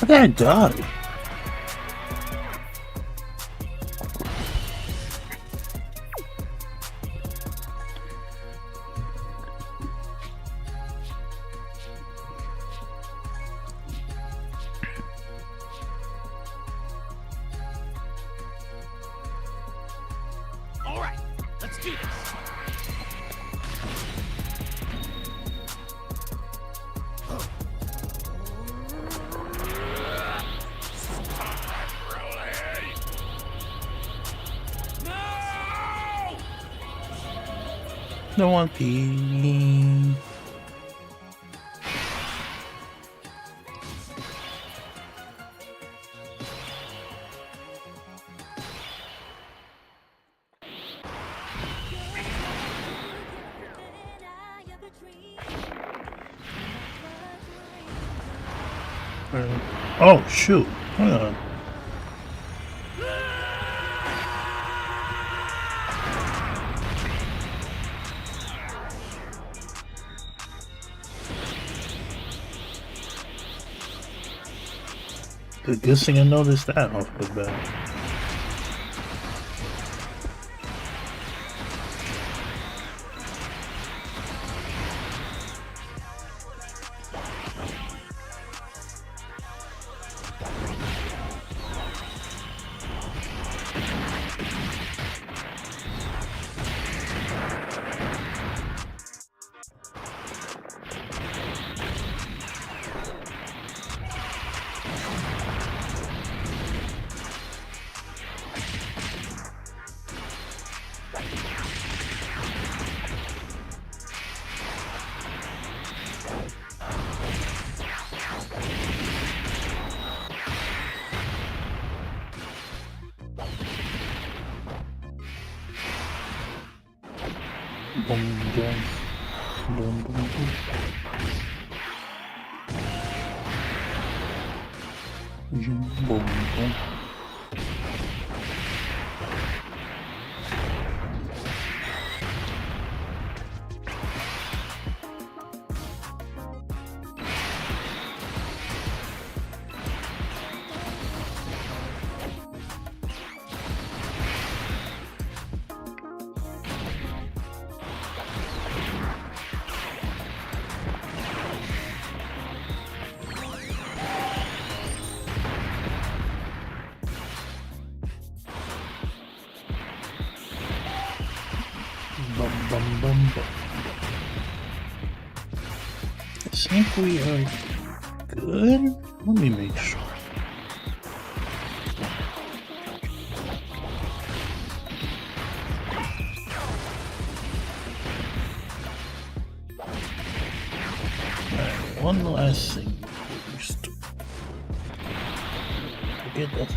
How did I die? All right, let's do this. No one pee. Oh shoot! Hang on. The good thing I noticed that off the bat. Boom, boom, boom, boom, boom. Boom, boom, boom. Bum, bum, bum, bum. I think we are good. Let me make sure. Alright, one last thing before we start. Forget that.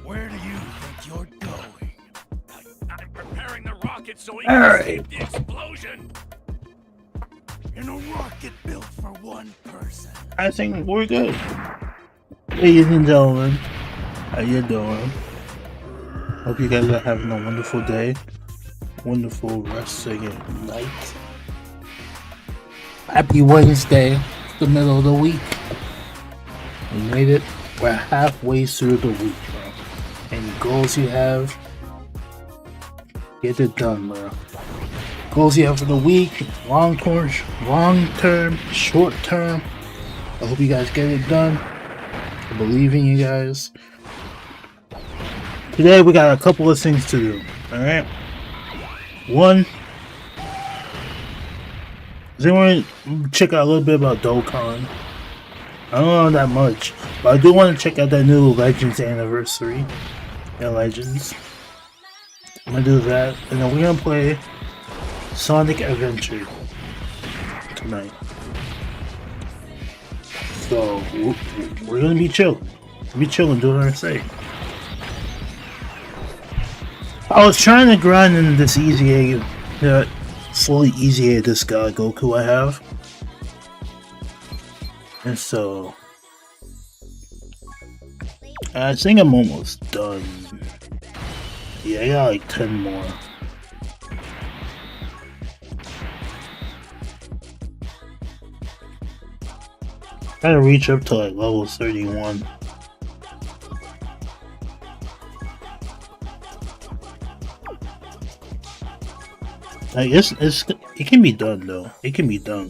Where do you think you're going? I'm preparing the rocket so we All can right. save the explosion. In a rocket built for one person. I think we're good. Ladies and gentlemen, how you doing? Hope you guys are having a wonderful day. Wonderful resting at night. Happy Wednesday, the middle of the week. We made it. We're halfway through the week, bro. Any goals you have, get it done, bro. Goals you have for the week, long term, short term. I hope you guys get it done. I believe in you guys. Today we got a couple of things to do. Alright? One, does anyone check out a little bit about Dokkan? I don't know that much, but I do want to check out that new Legends anniversary in Legends. I'm gonna do that, and then we're gonna play Sonic Adventure. tonight. So we're gonna be chill. Be chilling, doing our thing. I was trying to grind in this easy A, slowly easy A this guy Goku I have, and so I think I'm almost done. Yeah, I got like 10 more. Gotta reach up to like level 31. Like it can be done though. It can be done.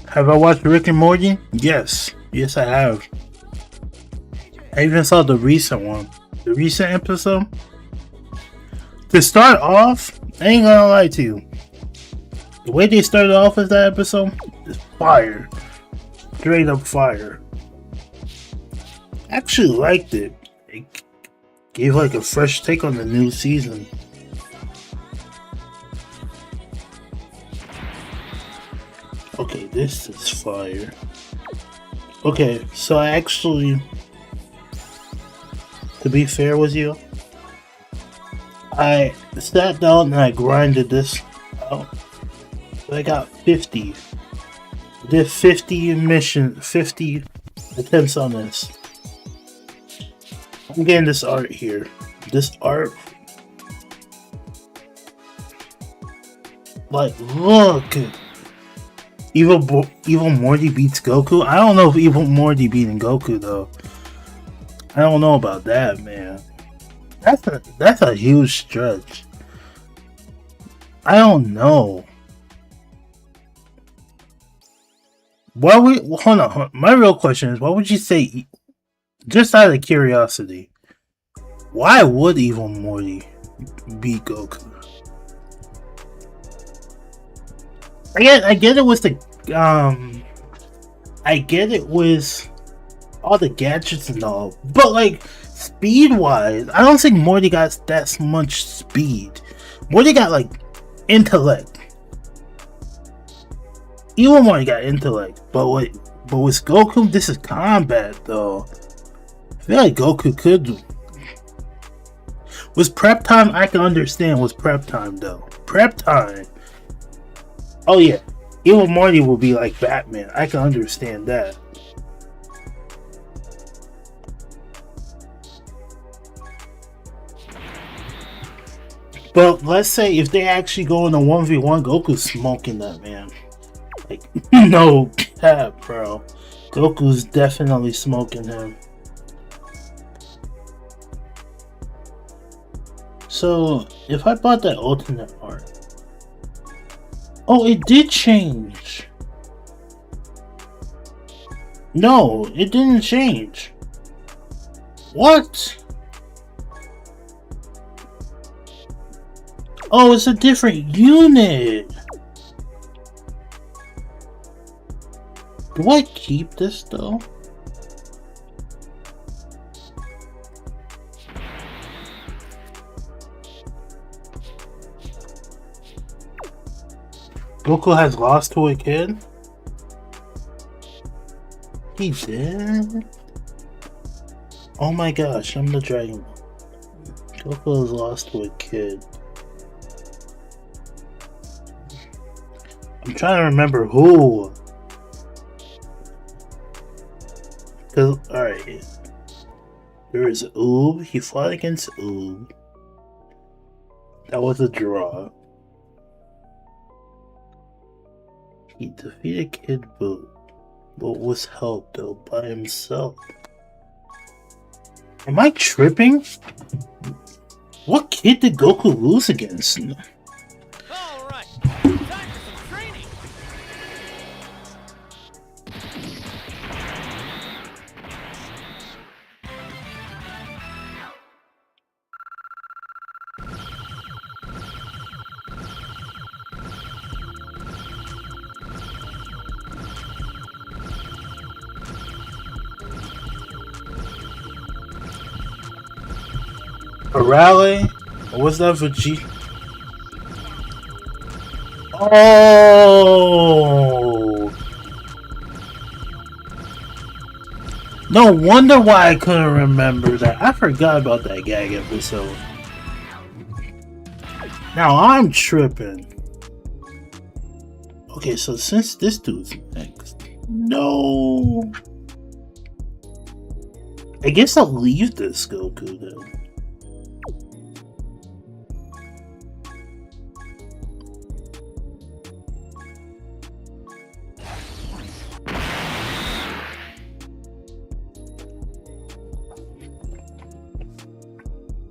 Have I watched Rick and Morty? Yes. Yes I have. I even saw the recent one. The recent episode. To start off, I ain't gonna lie to you. The way they started off with that episode is fire. Straight up fire. I actually liked it. It gave like a fresh take on the new season. Okay, this is fire. Okay, so I actually, to be fair with you, I sat down and I grinded this out. I got 50. Did 50 missions, 50 attempts on this. I'm getting this art here. This art. Like, look. Evil Morty beats Goku. I don't know if Evil Morty beating Goku though. I don't know about that, man. That's a huge stretch. I don't know. Why would hold on? My real question is, why would you say? Just out of curiosity, why would Evil Morty beat Goku? I get it with the I get it with all the gadgets and all, but like speed wise, I don't think Morty got that much speed. Morty got like intellect. Evil Morty got intellect, but with Goku, this is combat though. I feel like Goku could. Was prep time? I can understand. Was prep time though? Prep time. Oh yeah, Evil Morty will be like Batman. I can understand that. But let's say if they actually go in a 1v1, Goku's smoking that man. Like, no cap, bro. Goku's definitely smoking him. So, if I bought that alternate art... Oh, it did change! No, it didn't change. What? Oh, it's a different unit! Do I keep this though? Goku has lost to a kid? He did? Oh my gosh, I'm the Dragon Ball. Goku has lost to a kid. I'm trying to remember who. Cause, alright. There is Oob. He fought against Oob. That was a draw. He defeated Kid Buu, but was helped though by himself. Am I tripping? What kid did Goku lose against? Alright, time for some training. A rally? Or was that for G? Oh! No wonder why I couldn't remember that. I forgot about that gag episode. Now I'm tripping. Okay, so since this dude's next. No. I guess I'll leave this Goku then.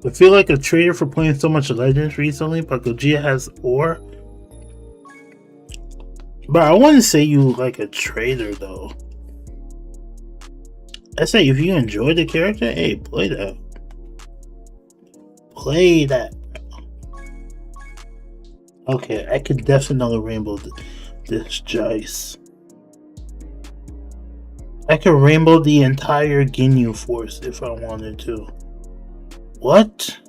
I feel like a traitor for playing so much Legends recently, but Gogeta has ore. But I wouldn't say you like a traitor though. I say if you enjoy the character, hey, play that. Play that. Okay, I could definitely rainbow this Jice. I could rainbow the entire Ginyu Force if I wanted to. What?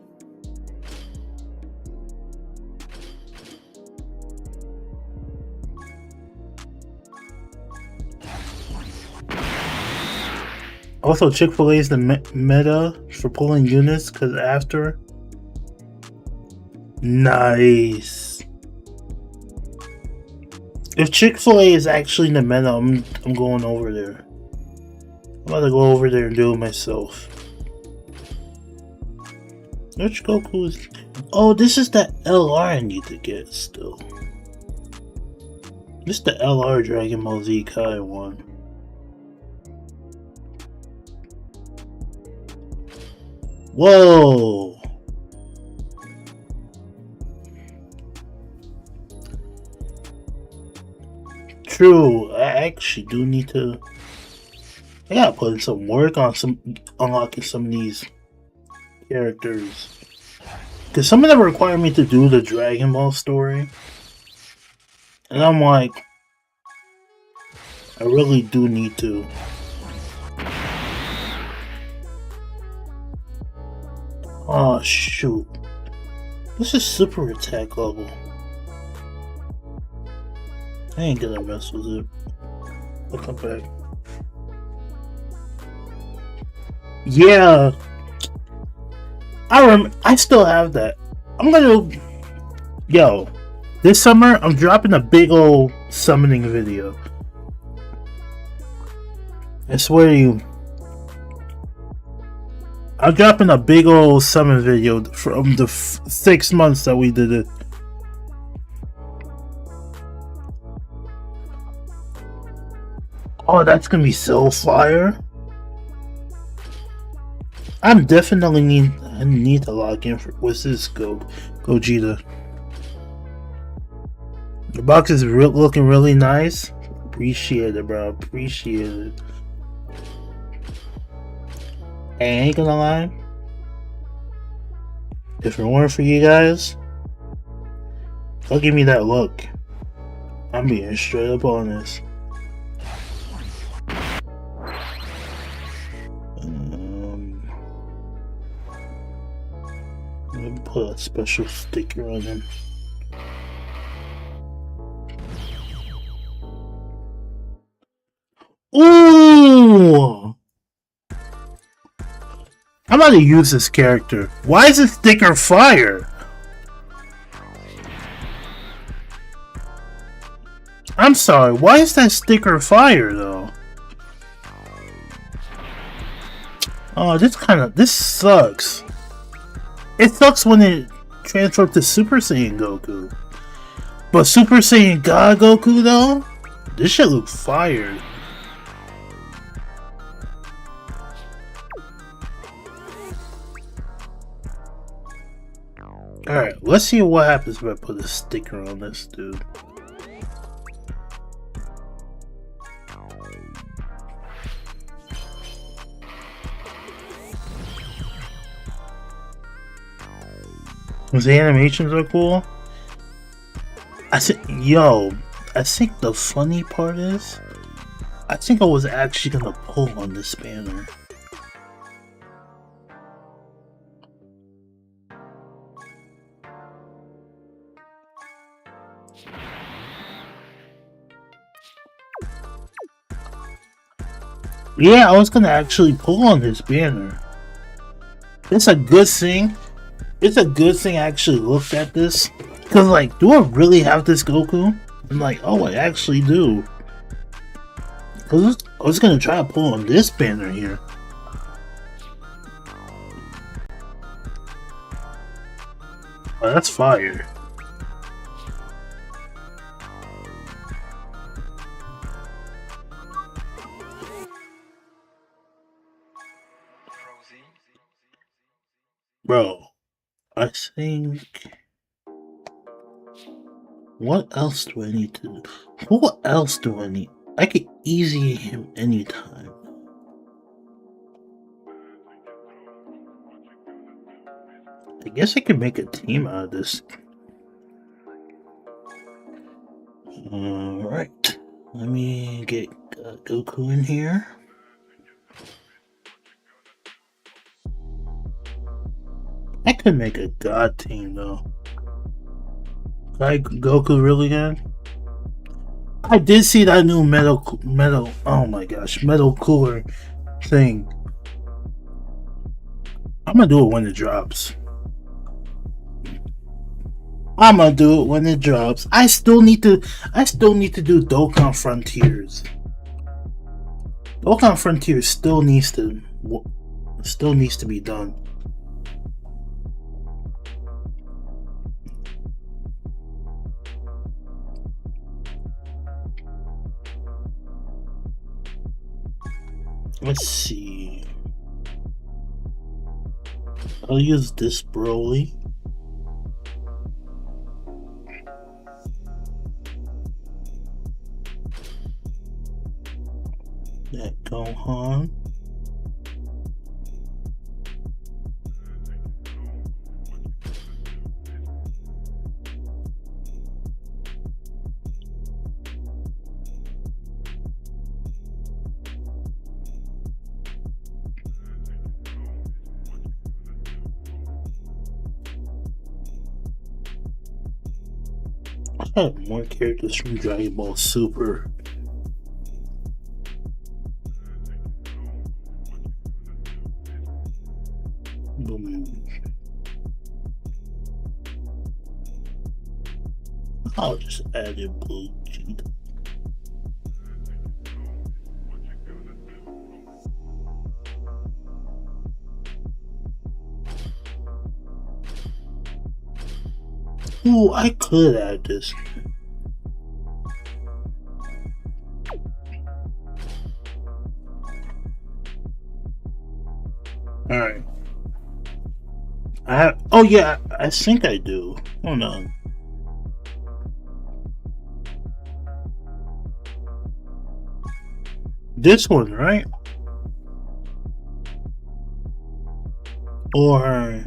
Also, Chick-fil-A is the meta for pulling units because after. Nice. If Chick-fil-A is actually the meta, I'm going over there. I'm about to go over there and do it myself. Which Goku's? Oh, this is the LR I need to get still. This is the LR Dragon Ball Z Kai one. Whoa! True, I actually do need to. I gotta put in some work on unlocking some of these characters. Because some of them require me to do the Dragon Ball story. And I'm like, I really do need to. Oh shoot. This is super attack level. I ain't gonna mess with it. I'll come back. Yeah. I still have that. I'm gonna. Yo. This summer, I'm dropping a big old summoning video. I swear to you. I'm dropping a big old summon video from the 6 months that we did it. Oh, that's gonna be so fire. I'm definitely need to log in for what's this Gogeta. The box is looking really nice. Appreciate it, bro. Appreciate it. I ain't gonna lie. If it weren't for you guys, don't give me that look. I'm being straight up honest. Let me put a special sticker on him. Ooh! I'm about to use this character. Why is this sticker fire? I'm sorry, why is that sticker fire though? Oh, this sucks. It sucks when it transferred to Super Saiyan Goku. But Super Saiyan God Goku though? This shit looks fire. Alright, let's see what happens if I put a sticker on this dude. The animations are cool. I think the funny part is, I think I was actually gonna pull on this banner. Yeah, I was gonna actually pull on this banner. It's a good thing. It's a good thing I actually looked at this. Cause like, do I really have this Goku? I'm like, oh, I actually do. I was gonna try to pull on this banner here. Oh, that's fire. Bro, I think... What else do I need to... What else do I need? I could easy him anytime. I guess I could make a team out of this. Alright. Let me get Goku in here. I could make a god team though. Like Goku really good? I did see that new metal, oh my gosh, metal cooler thing. I'm gonna do it when it drops. I'm gonna do it when it drops. I still need to do Dokkan Frontiers. Dokkan Frontiers still needs to be done. Let's see. I'll use this Broly. That Gohan. I have more characters from Dragon Ball Super. I'll just add in blue cheat. Ooh, I could add this. Alright. I have. Oh, yeah, I think I do. Hold on. This one, right? Or.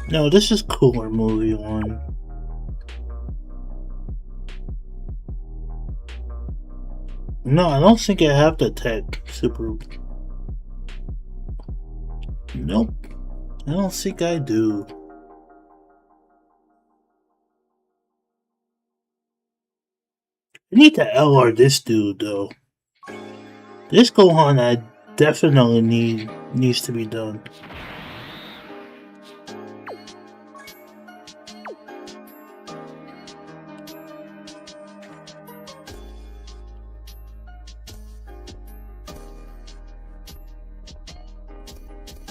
No, this is Cooler Movie 1. No, I don't think I have the tech super. Nope. I don't think I do. I need to LR this dude though. This Gohan I definitely needs to be done.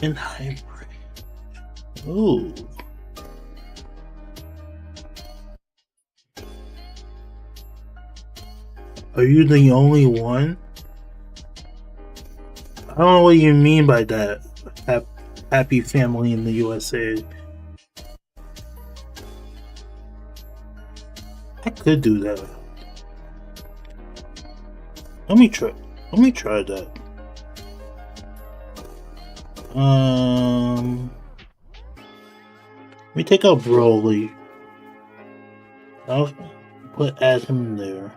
In hybrid. Ooh. Are you the only one? I don't know what you mean by that. Happy family in the USA. I could do that. Let me try that. Let me take out Broly. I'll add him there.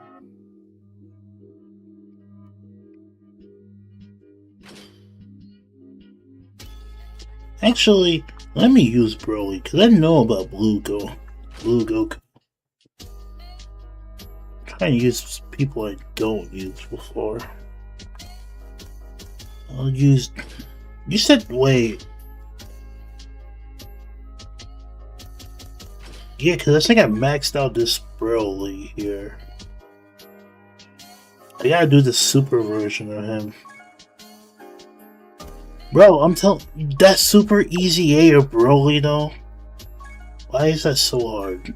Actually, let me use Broly because I know about Blue Goku. I'm trying to use people I don't use before. I'll use. You said wait. Yeah, because I think I maxed out this Broly here. I gotta do the super version of him. Bro, I'm telling that super easy A of Broly though. Why is that so hard?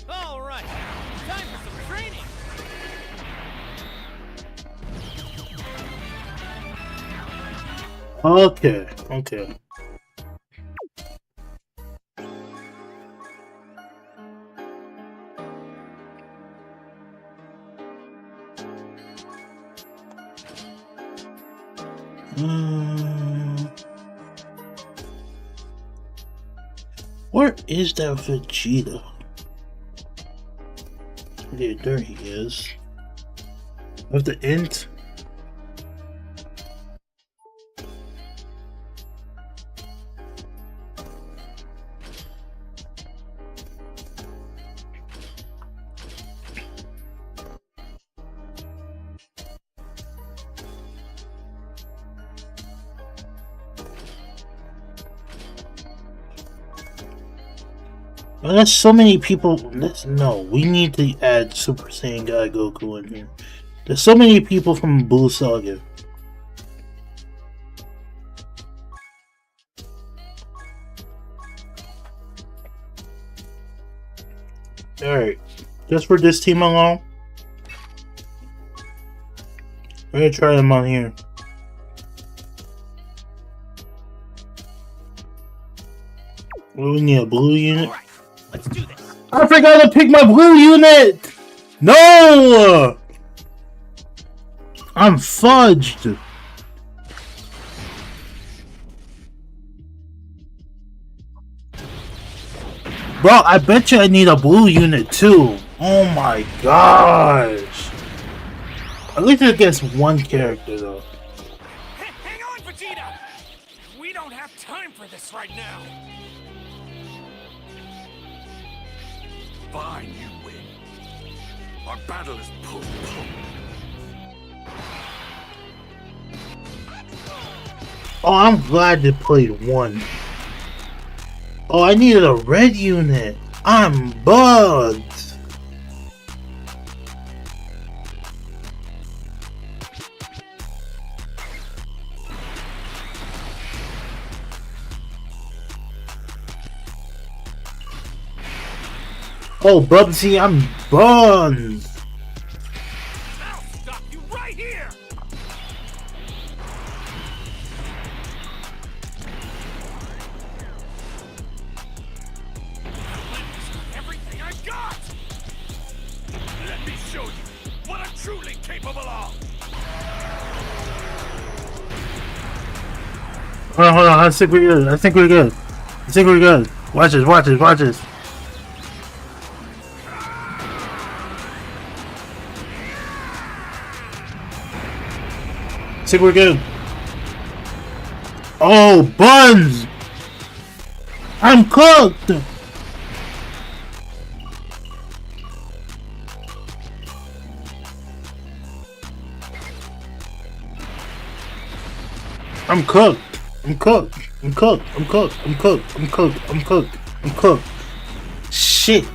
All right, time for some training. Okay, okay. Where is that Vegeta? Yeah, there he is. Of the int. Oh, there's so many people. No, we need to add Super Saiyan Guy Goku in here. There's so many people from Blue Saga. Alright, just for this team alone, we're gonna try them on here. Well, we need a blue unit. Alright, let's do this. I forgot to pick my blue unit! No! I'm fudged! Bro, I bet you I need a blue unit too. Oh my gosh. At least it gets one character though. Hang on, Vegeta! We don't have time for this right now. Fine, you win. Our battle is postponed. Oh, I'm glad they played one. Oh, I needed a red unit. I'm bugged. Oh, Bubsy, I'm bugged. I'll stop you right here! Everything I got! Let me show you what I'm truly capable of! Hold on, I think we're good. I think we're good. I think we're good. Watch this, watch this, watch this. I think we're good. Oh, buns! I'm cooked! I'm cooked. I'm cooked. I'm cooked. I'm cooked. I'm cooked. I'm cooked. I'm cooked. I'm cooked. Shit.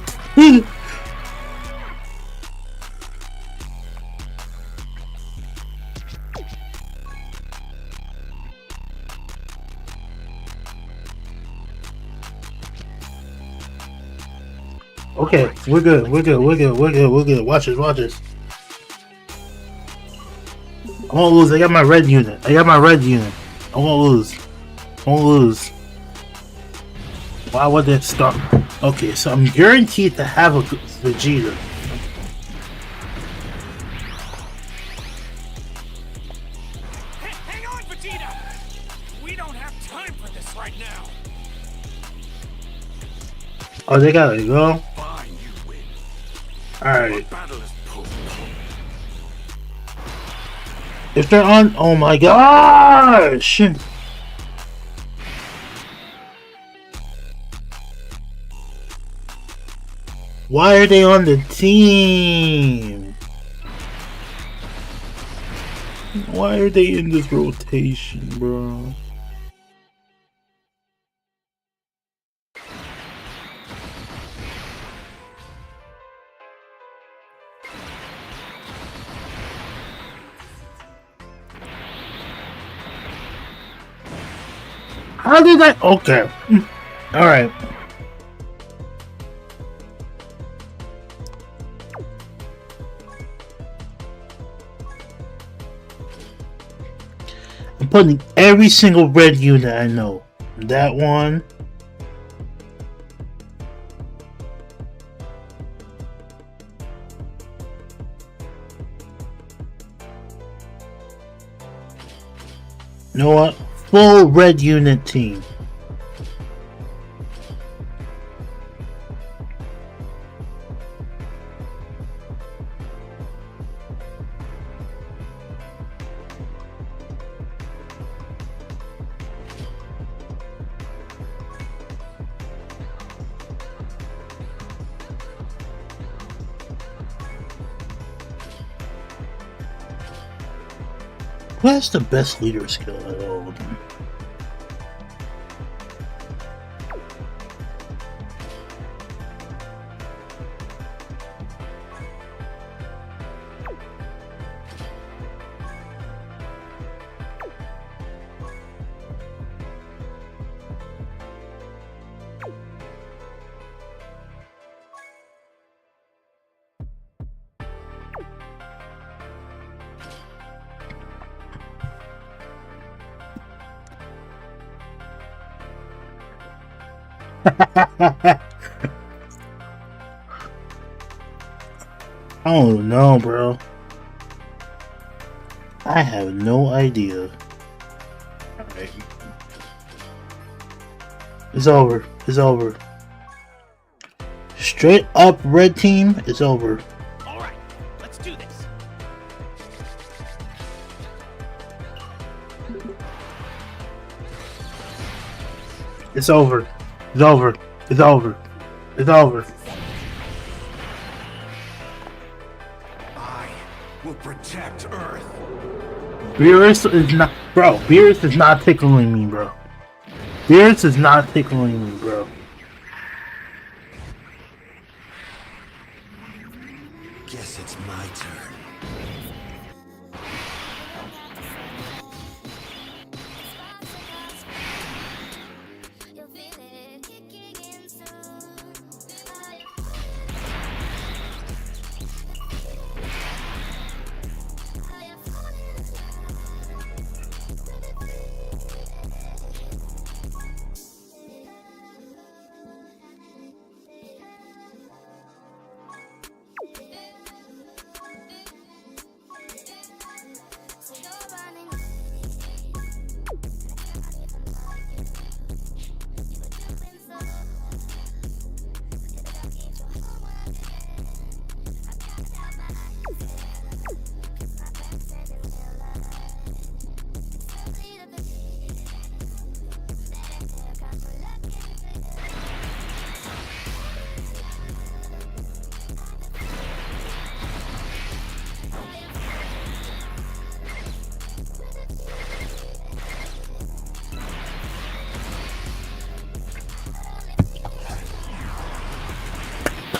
Okay, we're good. We're good. We're good. We're good. We're good. Watch this. Watch this. I won't lose. I got my red unit. I got my red unit. I won't lose. I won't lose. Why would that start? Okay, so I'm guaranteed to have a Vegeta. Hang on, Vegeta! We don't have time for this right now! Oh, they gotta go? Fine, you win. Alright. Battle is postponed. If they're on... Oh my gosh! Why are they on the team? Why are they in this rotation, bro? How did I? Okay. Alright. I'm putting every single red unit I know. That one. You know what? Full red unit team. Who has the best leader skill out of all of them? I don't know, bro. I have no idea. Alright. It's over. It's over. Straight up red team, it's over. Alright, let's do this. It's over. It's over. It's over. It's over. I will protect Earth. Beerus is not, bro. Beerus is not tickling me, bro. Beerus is not tickling me, bro. Guess it's my turn.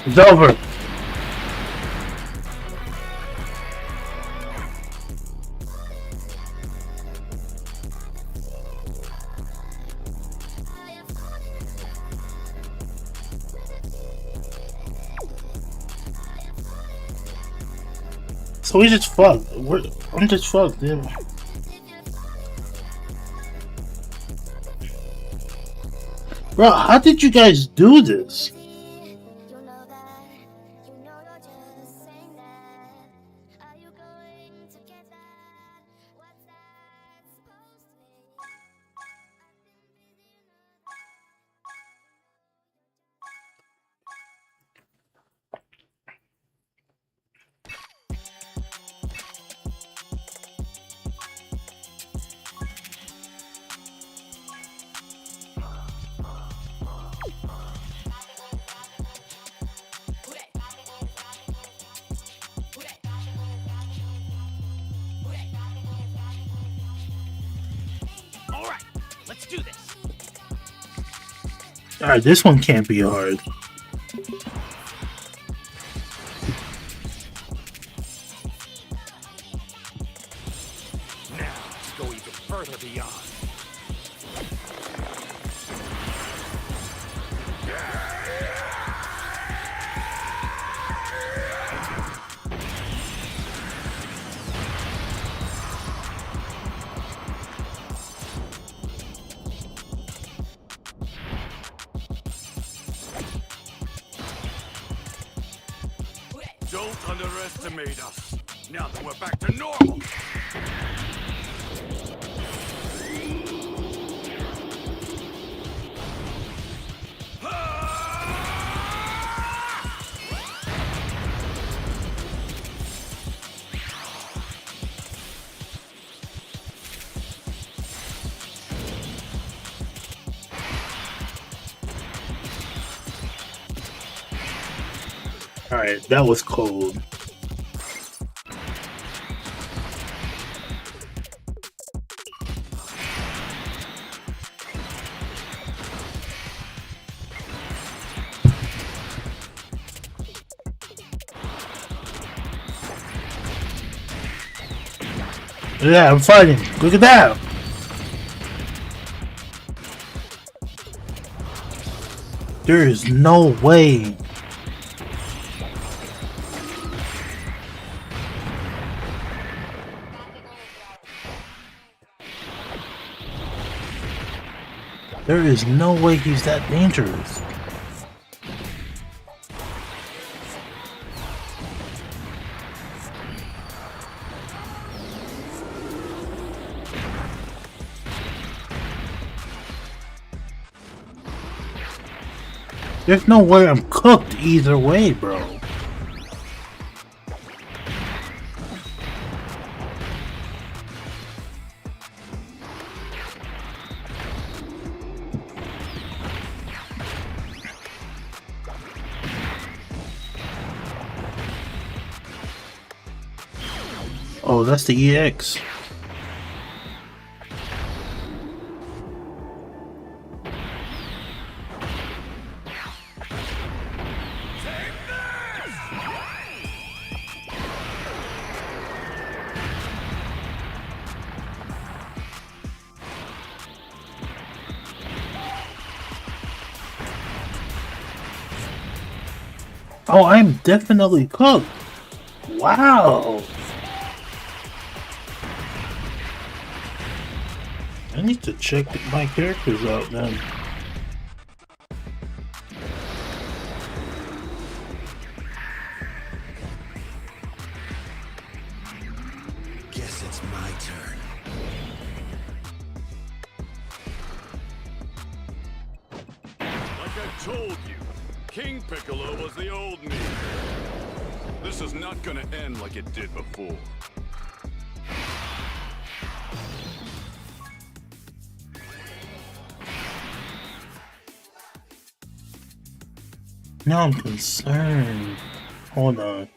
It's over. So we just fucked. I'm just fucked, yeah. Bro, how did you guys do this? Alright, let's do this. Alright, this one can't be hard. Now, let's go even further beyond. Don't underestimate us. Now that we're back to normal. Alright, that was cold. Yeah, I'm fighting. Look at that. There is no way. There is no way he's that dangerous. There's no way I'm cooked either way, bro. Oh, that's the EX. Oh, I'm definitely cooked. Wow. I need to check my characters out then. Guess it's my turn. Like I told you, King Piccolo was the old me. This is not gonna end like it did before. Now I'm concerned. Hold on.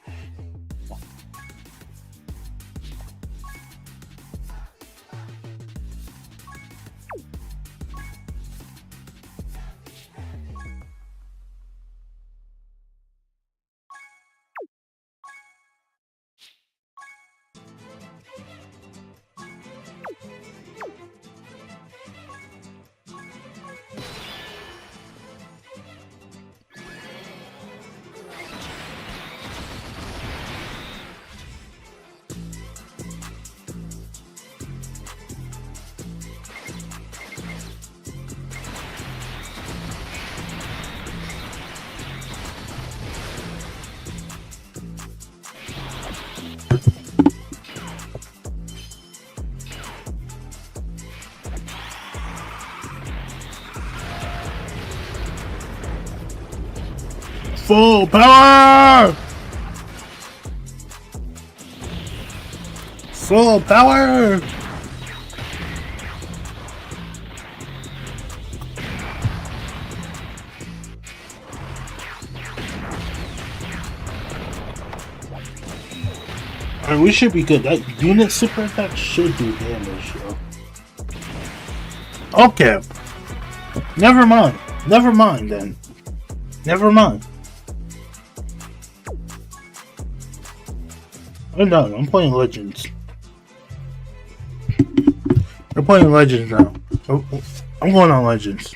Full power! Full power! Alright, we should be good. That unit super attack should do damage, yo. Okay. Never mind. Never mind then. Never mind. I'm done. I'm playing Legends. I'm playing Legends now. I'm going on Legends.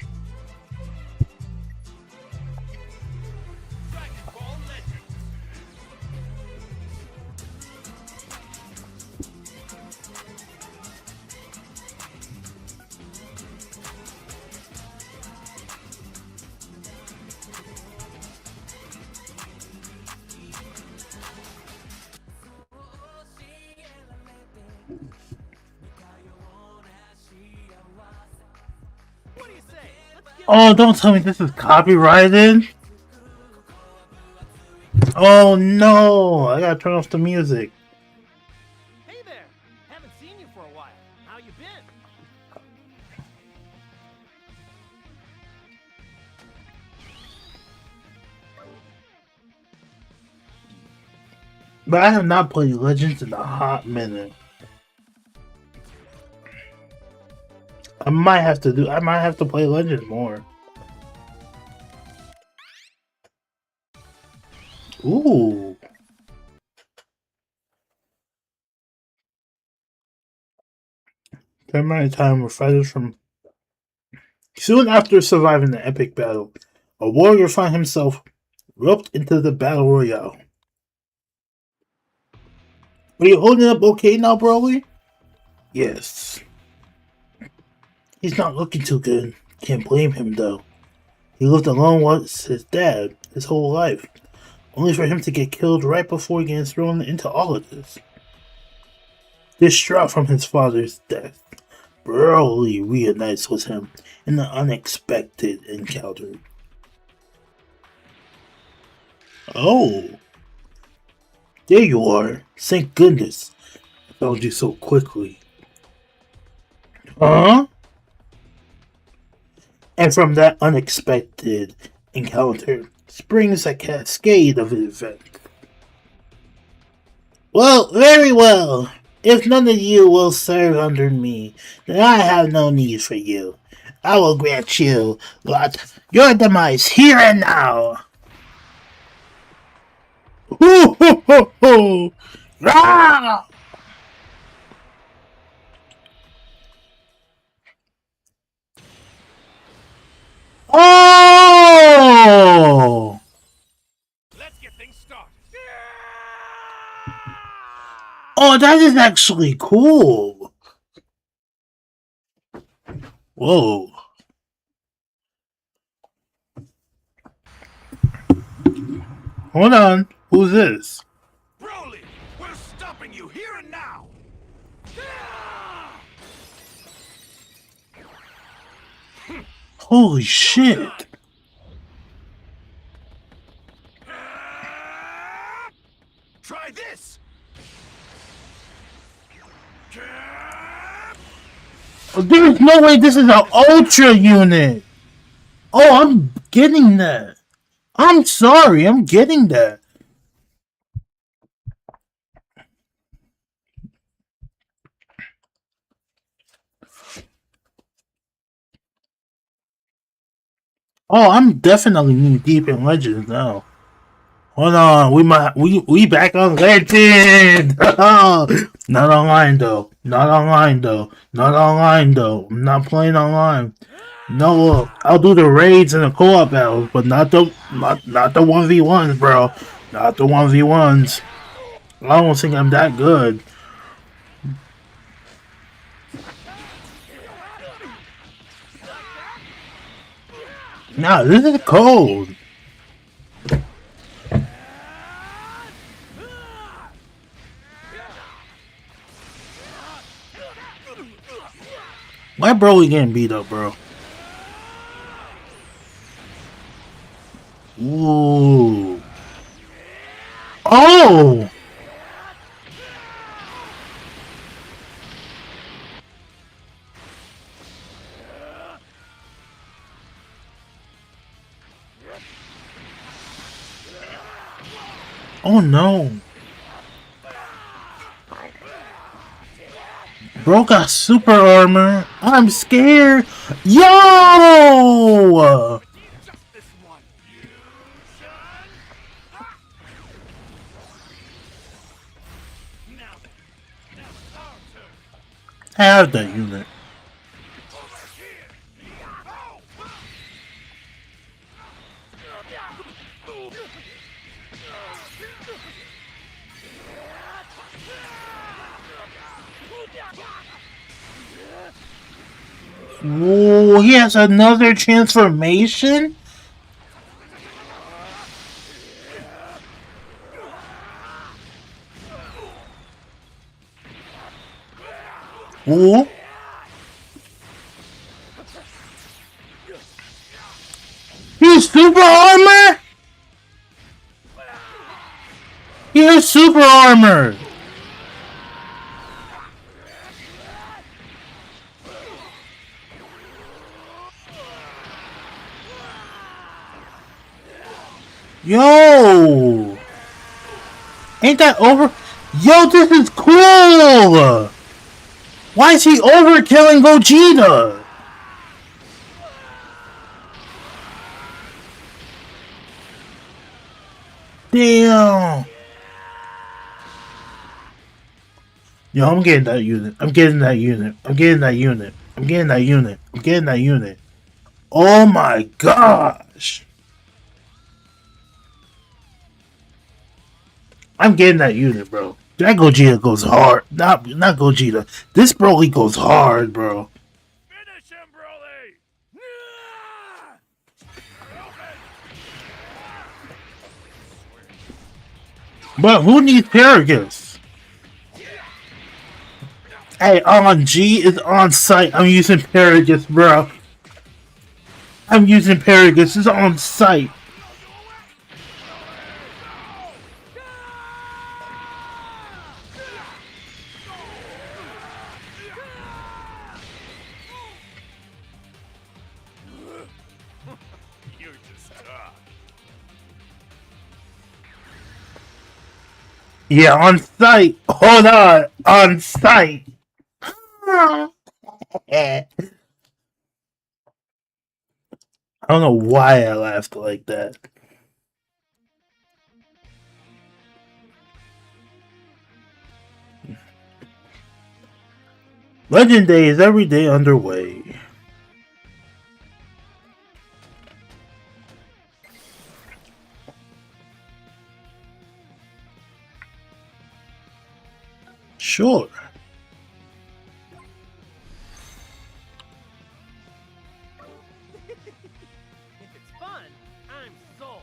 Oh, don't tell me this is copyrighted. Oh no, I gotta turn off the music. Hey there! Haven't seen you for a while. How you been? But I have not played Legends in a hot minute. I might have to play Legends more. Ooh. There might time where fighters from soon after surviving the epic battle, a warrior found himself roped into the battle royale. Are you holding up okay now, Broly? Yes. He's not looking too good. Can't blame him though. He lived alone with his dad his whole life, only for him to get killed right before getting thrown into all of this. Distraught from his father's death, Broly reunites with him in an unexpected encounter. Oh, there you are. Thank goodness I found you so quickly. Huh? And from that unexpected encounter springs a cascade of events. Well, very well. If none of you will serve under me, then I have no need for you. I will grant you your demise here and now. Hoo hoo hoo hoo! Ah! Oh! Let's get things started. Oh, that is actually cool. Whoa. Hold on. Who's this? Broly, we're stopping you here and now. Holy shit. Try this. There's no way this is an Ultra unit. Oh, I'm getting that. I'm sorry, I'm getting that. Oh, I'm definitely knee deep in Legends now. Hold on, we back on Legend. Not online though. Not online though. Not online though. I'm not playing online. No, I'll do the raids and the co-op battles, but not the 1v1s, bro. Not the 1v1s. I don't think I'm that good. Nah, this is cold. My Broly getting beat up, bro. Ooh. Oh! Oh no. Bro got super armor. I'm scared. Yo! Just this one. Now then, now it's our turn. Have that unit. Whoa, he has another transformation? Whoa. He's super armor? He has super armor. Yo! Ain't that over? Yo, this is cool! Why is he overkilling Vegeta? Damn! Yo, I'm getting that unit. I'm getting that unit. I'm getting that unit. I'm getting that unit. I'm getting that unit. Oh my gosh! I'm getting that unit, bro. That Gogeta goes hard. Not Gogeta. This Broly goes hard, bro. Finish him, Broly! But who needs Paragus? Hey, on G is on site. I'm using Paragus, bro. I'm using Paragus. It's on site. You're just tough. Yeah, on site. Hold on. On site. I don't know why I laughed like that. Legend Day is every day underway. Sure. If it's fun, I'm sold.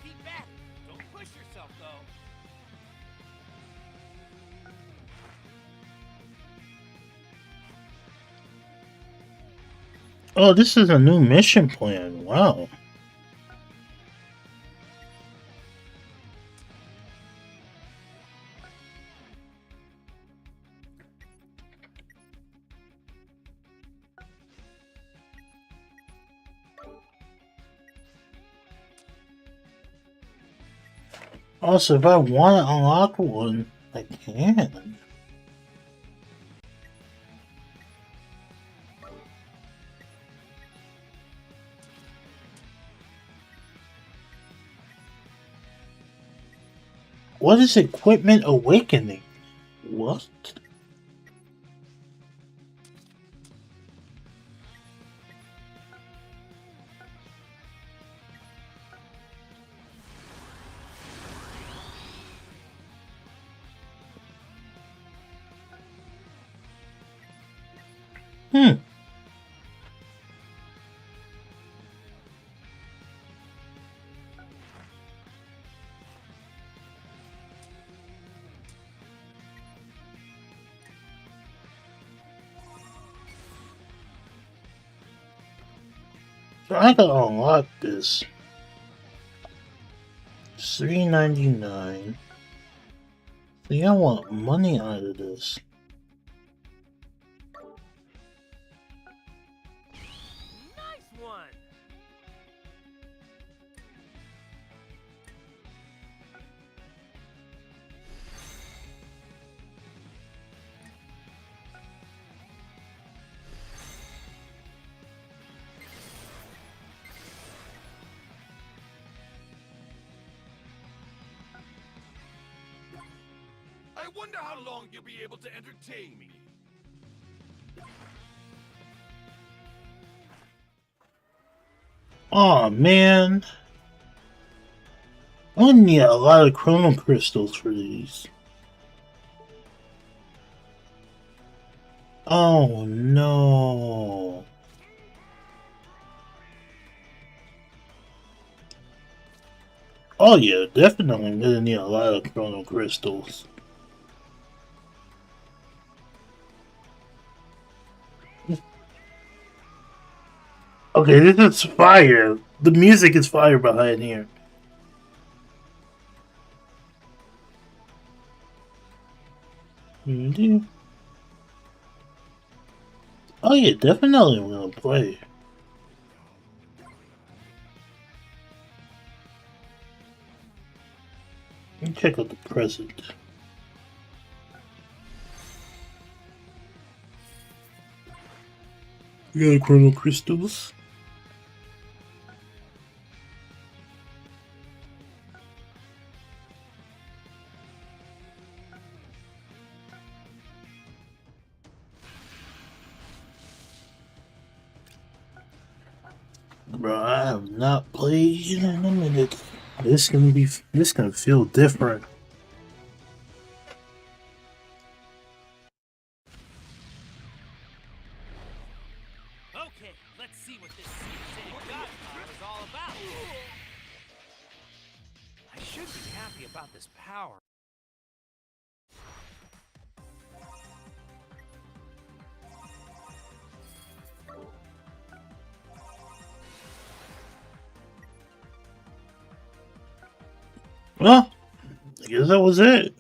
Keep back. Don't push yourself, though. Oh, this is a new mission plan. Wow. Also, if I want to unlock one, I can. What is Equipment Awakening? What? Hmm. So I gotta unlock this. $3.99. See, I want money out of this. Nice one! I wonder how long you'll be able to entertain me. Aw, man. I'm gonna need a lot of chrono crystals for these. Oh no. Oh yeah, definitely gonna need a lot of chrono crystals. Okay, this is fire. The music is fire behind here. Oh yeah, definitely I'm gonna play. Let me check out the present. We got chrono crystals. Bro, I have not played in a minute. This gonna feel different. Okay, let's see what this city god power is all about. I should be happy about this power. Well, I guess that was it.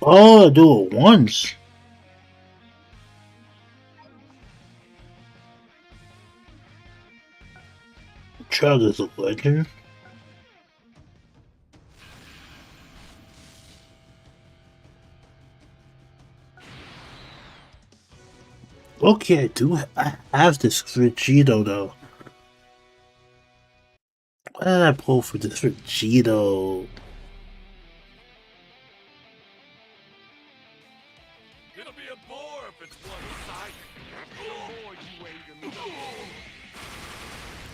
Oh, I do it once. Child is a legend. Okay, I have this Vegito though. Why did I pull for this Vegito? It'll be a bore if it's one-sided. The more you wait to move.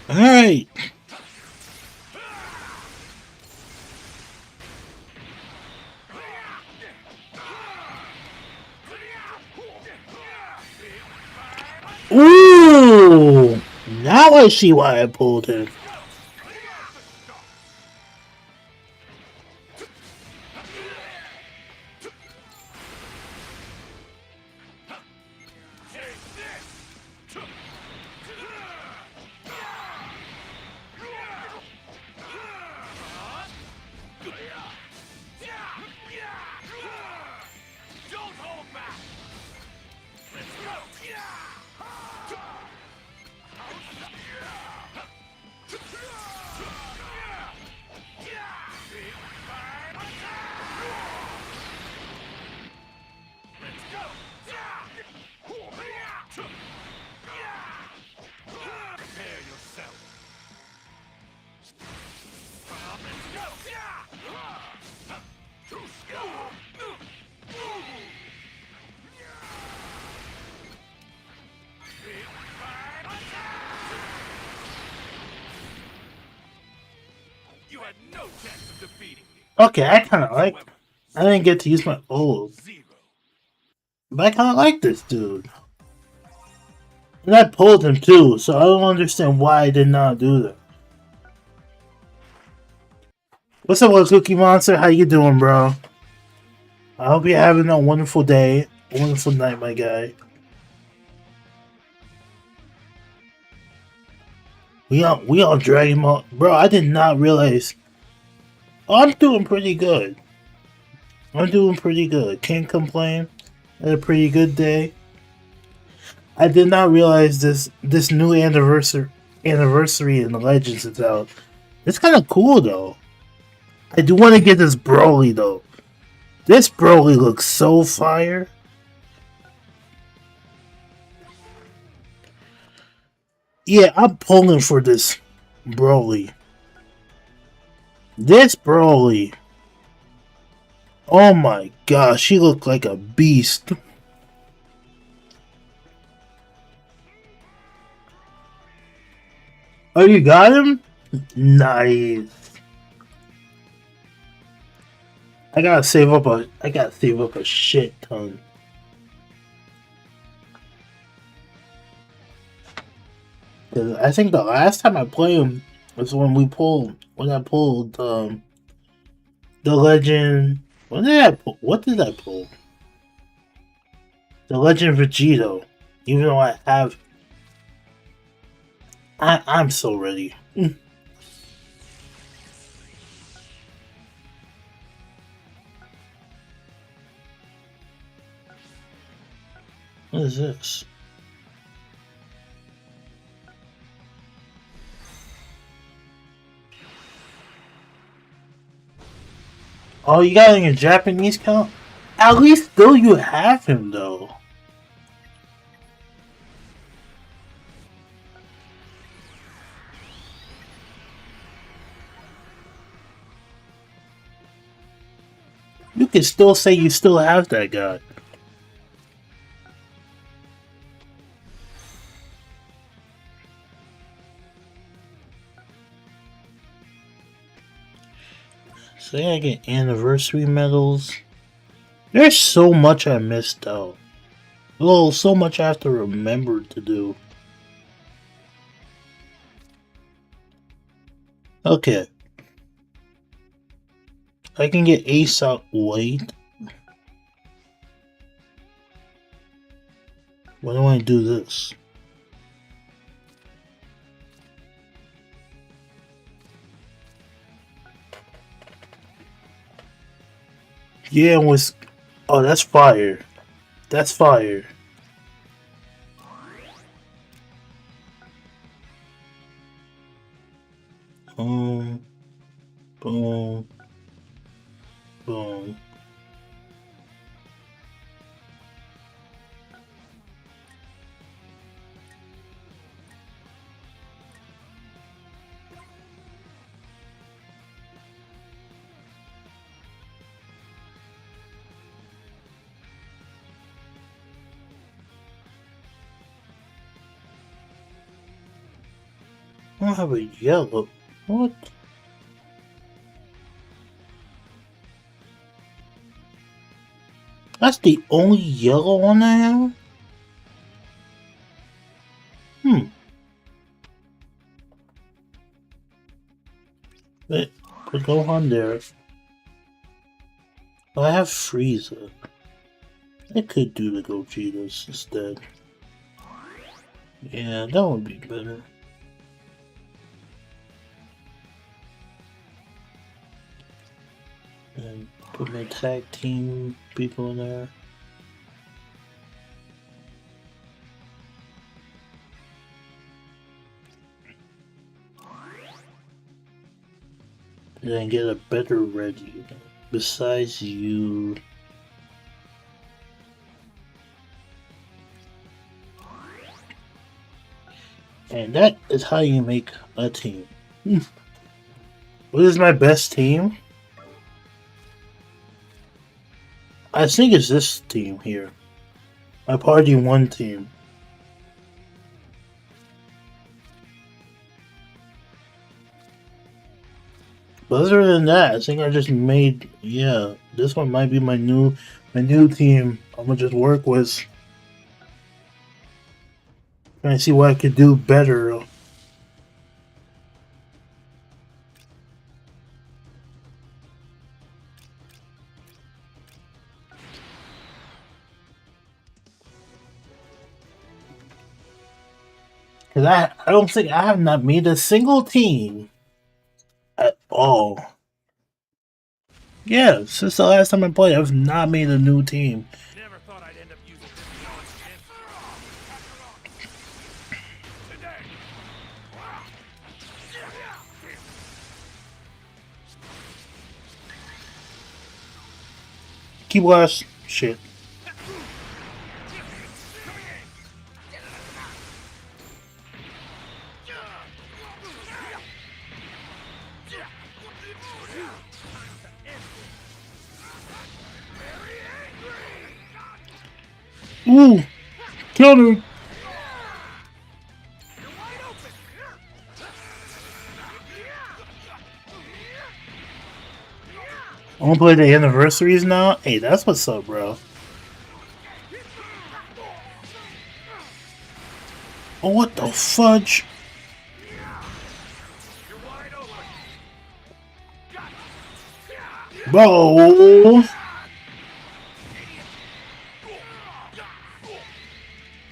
Alright. Ooh! Now I see why I pulled him. Don't hold back. Let's go. Prepare yourself. You had no chance of defeating me. Okay, I kinda like. I didn't get to use my old. Zero. But I kinda like this dude. And I pulled him too, so I don't understand why I did not do that. What's up, little Cookie Monster? How you doing, bro? I hope you're having a wonderful day, a wonderful night, my guy. We all drag him out. Bro, I did not realize. Oh, I'm doing pretty good. I'm doing pretty good. Can't complain. Had a pretty good day. I did not realize this new anniversary in the Legends is out. It's kind of cool though. I do want to get this Broly though. This Broly looks so fire. Yeah, I'm pulling for this Broly. This Broly. Oh my gosh, she looked like a beast. Oh, you got him? Nice. I gotta save up a shit ton. Cause I think the last time I played him was when I pulled the legend. What did I pull? The Legend Vegito. Even though I have, I'm so ready. What is this? Oh, you got it in your Japanese count? At least still you have him though. You can still say you still have that guy. Say I get anniversary medals. There's so much I missed out. Well, so much I have to remember to do. Okay. I can get Ace out. Wait. Why do I do this? Yeah, it was. Oh, that's fire. That's fire. Boom. Boom. Boom. I don't have a yellow. What? That's the only yellow one I have? Wait, put Gohan there. Oh, I have Frieza. I could do the Gogetas instead. Yeah, that would be better. And put my tag team people in there. And then get a better ready. Besides you. And that is how you make a team. What is my best team? I think it's this team here. My Party 1 team. But other than that, I think I just made, yeah, this one might be my new team. I'm gonna just work with. Trying to see what I could do better. Cause I don't think I have not made a single team at all. Yeah, since the last time I played, I've not made a new team. Never thought I'd end up using this nonsense. Today. Key blast. Shit. Ooh, counter. I want to play the anniversaries now. Hey, that's what's up, bro. Oh, what the fudge? Bro!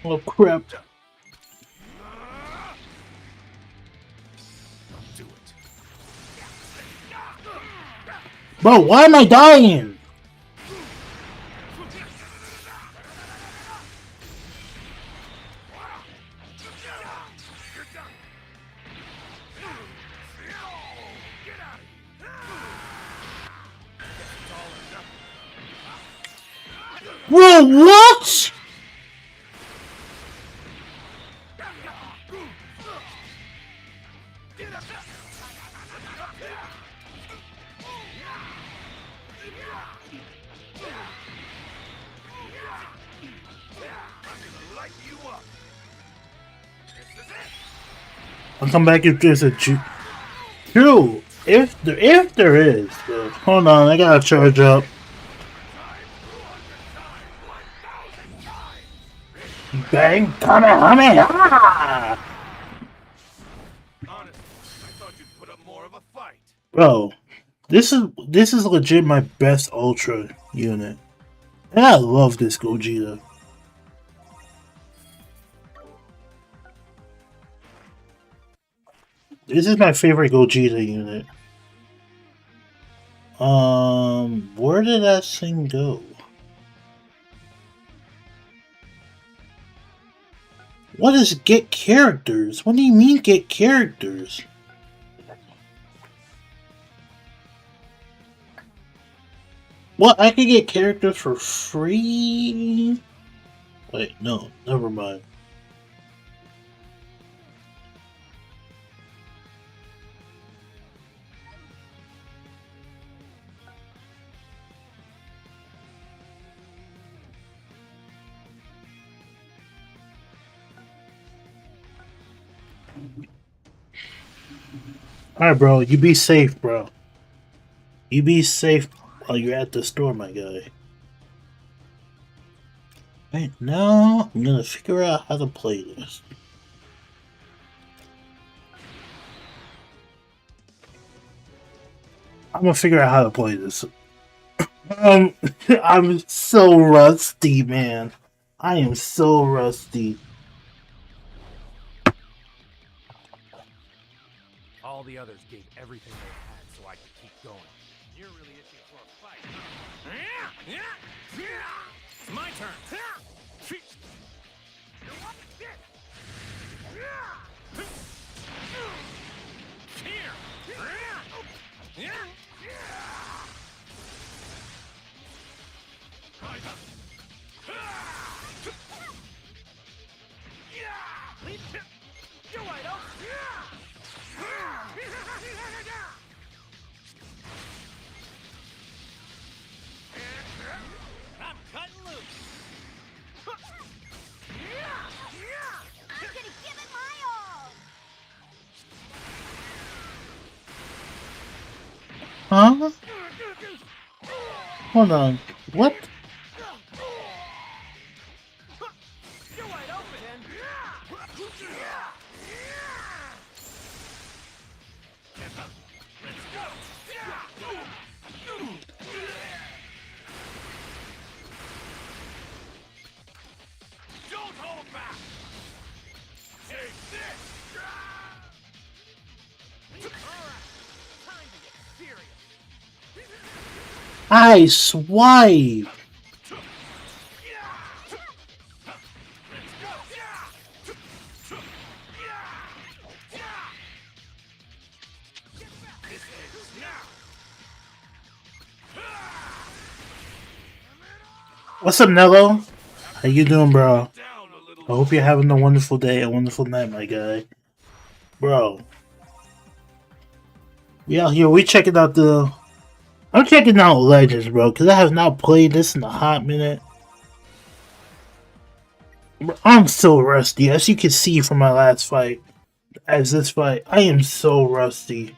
Oh, crap. Bro, why am I dying? Bro, what? I'll come back if there's a True. If there is. Hold on, I gotta charge up. Bang! Kamehameha! Bro, this is legit my best Ultra unit. And I love this Gogeta. This is my favorite Gogeta unit. Where did that thing go? What is get characters? What do you mean get characters? What, I can get characters for free? Wait, no, never mind. Alright, bro, you be safe, bro. You be safe while you're at the store, my guy. Right now, I'm gonna figure out how to play this. I'm gonna figure out how to play this. I'm so rusty, man. I am so rusty. All the others gave everything they had so I could keep going. You're really itching for a fight. It's my turn. You're wide open. I'm cutting loose. I'm gonna give it my all. Huh? Hold on. What? You're wide open. Let's go. Don't hold back. Take this. All right, time to get serious. I swipe. What's up, Nello? How you doing, bro? I hope you're having a wonderful day, a wonderful night, my guy. Bro. We out here, we checking out the... I'm checking out Legends, bro, because I have not played this in a hot minute. I'm so rusty, as you can see from my last fight. As this fight, I am so rusty.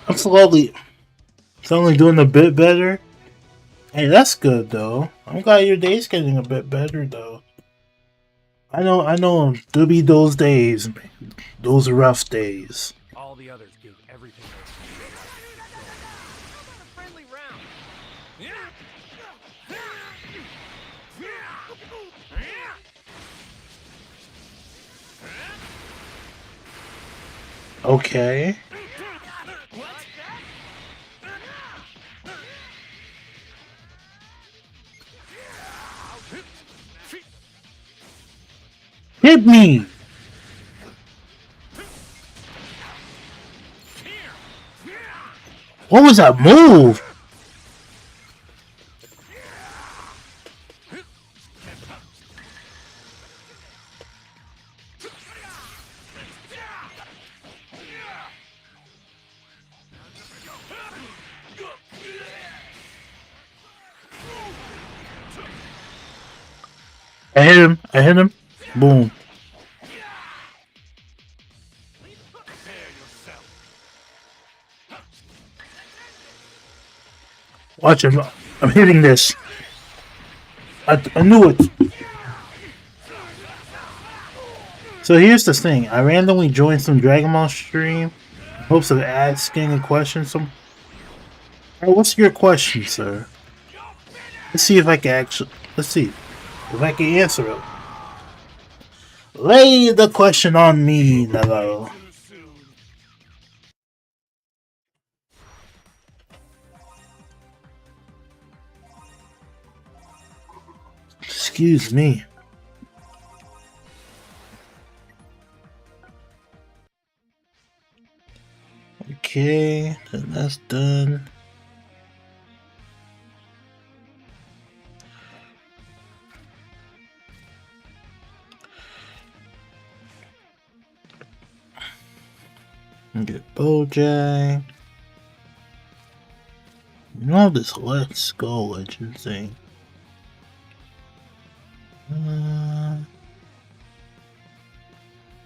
I'm slowly doing a bit better. Hey, that's good though. I'm glad your day's getting a bit better though. I know. There'll be those days, those rough days. All the others gave everything they had. A friendly round. Okay. Hit me! What was that move? I hit him. Boom. Watch him. I'm hitting this. I knew it. So here's the thing. I randomly joined some Dragon Ball stream in hopes of asking a question. Alright, what's your question, sir? Let's see if I can answer it. Lay the question on me, Navarro. Excuse me. Okay, then that's done. Get Bojack. You know this Let's Go Legend thing.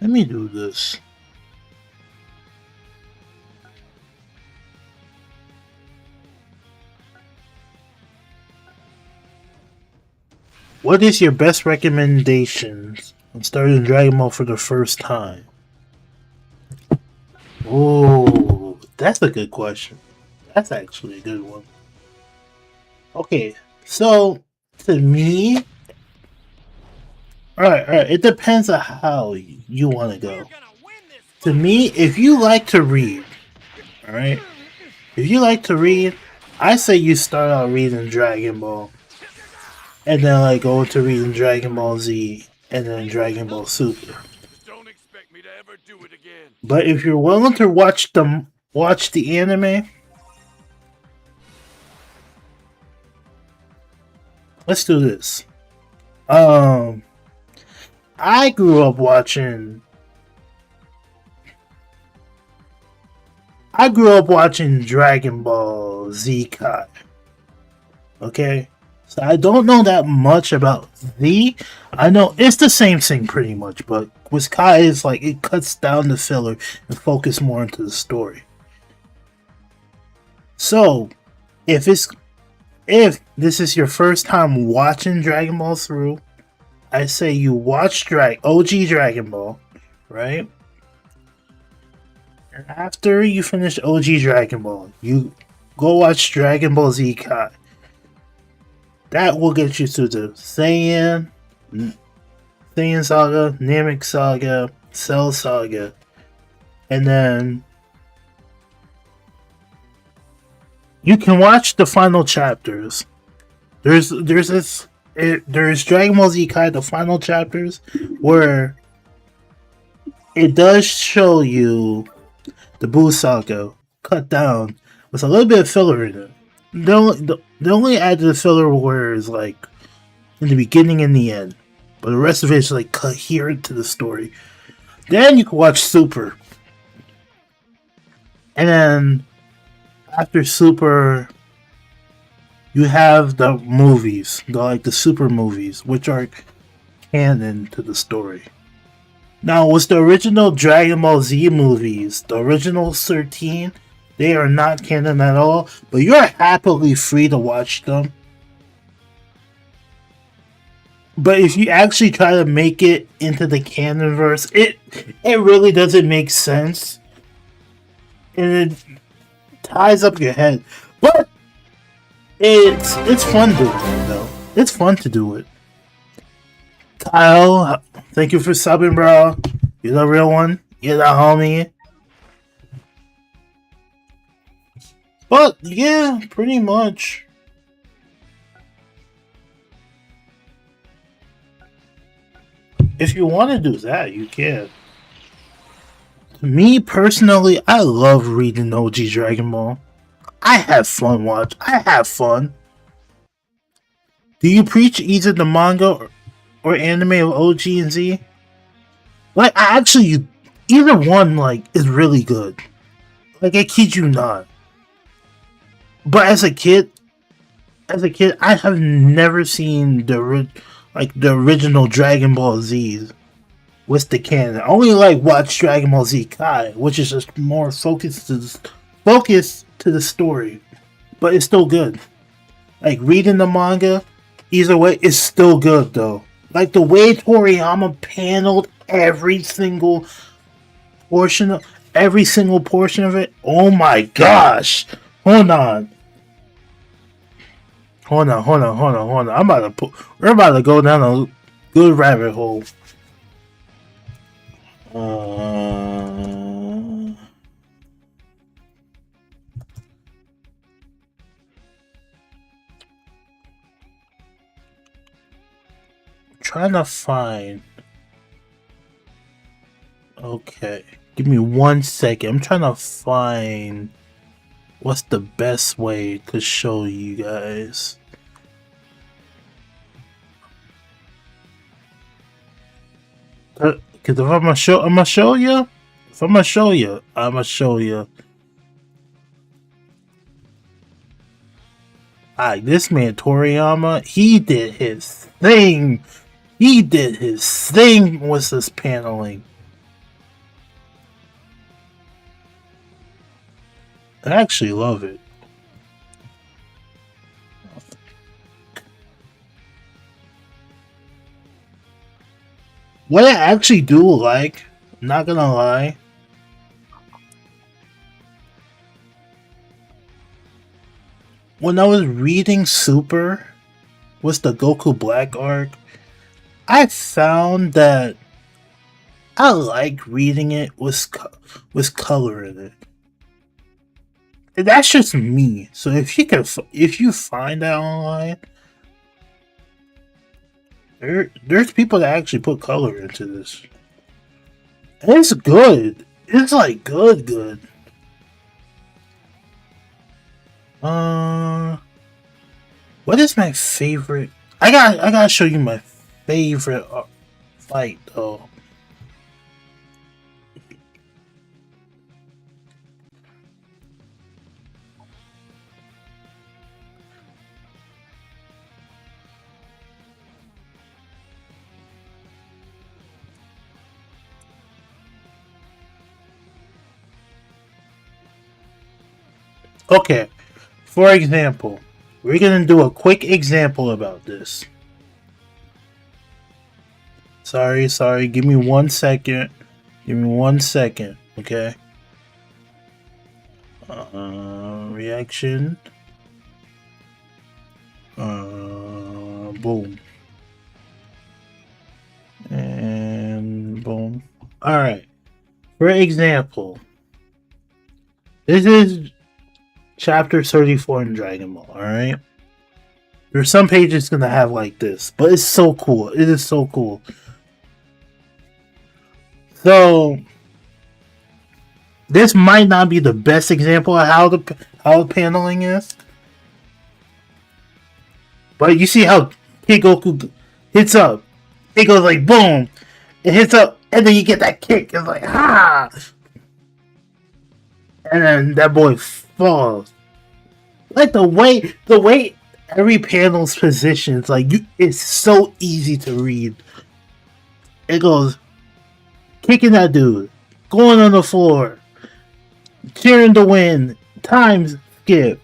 Let me do this. What is your best recommendations on starting Dragon Ball for the first time? Oh, that's a good question. That's actually a good one. Okay, so to me, alright, it depends on how you want to go. To me, if you like to read, alright, if you like to read, I say you start out reading Dragon Ball, and then like go to reading Dragon Ball Z, and then Dragon Ball Super. Don't expect me to ever do it again. But if you're willing to watch the anime, let's do this. I grew up watching Dragon Ball Z Kai. Okay? So I don't know that much about Z. I know it's the same thing pretty much, but with Kai it's like it cuts down the filler and focus more into the story. So if this is your first time watching Dragon Ball through, I say you watch OG Dragon Ball, right? And after you finish OG Dragon Ball, you go watch Dragon Ball Z Kai. That will get you to the Saiyan Saga, Namek Saga, Cell Saga, and then you can watch the final chapters. There's Dragon Ball Z Kai, the final chapters, where it does show you the Buu Saga cut down with a little bit of filler in it. They only added the filler where it's like in the beginning and the end, but the rest of it is like coherent to the story. Then you can watch Super. And then after Super, you have the movies, the Super movies, which are canon to the story. Now, with the original Dragon Ball Z movies, the original 13, they are not canon at all, but you're happily free to watch them. But if you actually try to make it into the canon verse, it really doesn't make sense. And it ties up your head. But it's fun doing it though. It's fun to do it. Kyle, thank you for subbing, bro. You're the real one. You're the homie. But yeah, pretty much. If you want to do that, you can. Me personally, I love reading OG Dragon Ball. I have fun I have fun. Do you preach either the manga or anime of OG and Z? Like, I actually, either one, like, is really good. Like, I kid you not. But as a kid, I have never seen the original Dragon Ball Z's with the canon. I only watch Dragon Ball Z Kai, which is just more focused to the story, but it's still good. Like reading the manga, either way, it's still good though. Like the way Toriyama paneled every single portion of it. Oh my gosh! Hold on. We're about to go down a good rabbit hole. Trying to find. Okay, give me 1 second. I'm trying to find what's the best way to show you guys. Cause if I'm gonna show you. Alright, this man Toriyama, he did his thing. With this paneling. I actually love it. What I actually do like, I'm not gonna lie, when I was reading Super, was the Goku Black arc, I found that I like reading it with color in it. And that's just me. So if you find that online, there's people that actually put color into this. And it's good. It's like good. What is my favorite? I gotta show you my favorite fight though. Okay, for example, we're gonna do a quick example about this. Sorry, give me 1 second. Okay? Reaction. Boom. And boom. Alright. For example, this is Chapter 34 in Dragon Ball, alright? There's some pages gonna have like this, but it's so cool. It is so cool. So, this might not be the best example of how the paneling is. But you see how Kid Goku hits up. It goes like boom. It hits up, and then you get that kick. It's like, ha! and then that boy falls. Like the way every panel's positioned, it's so easy to read. It goes kicking that dude, going on the floor, cheering to win, time skip.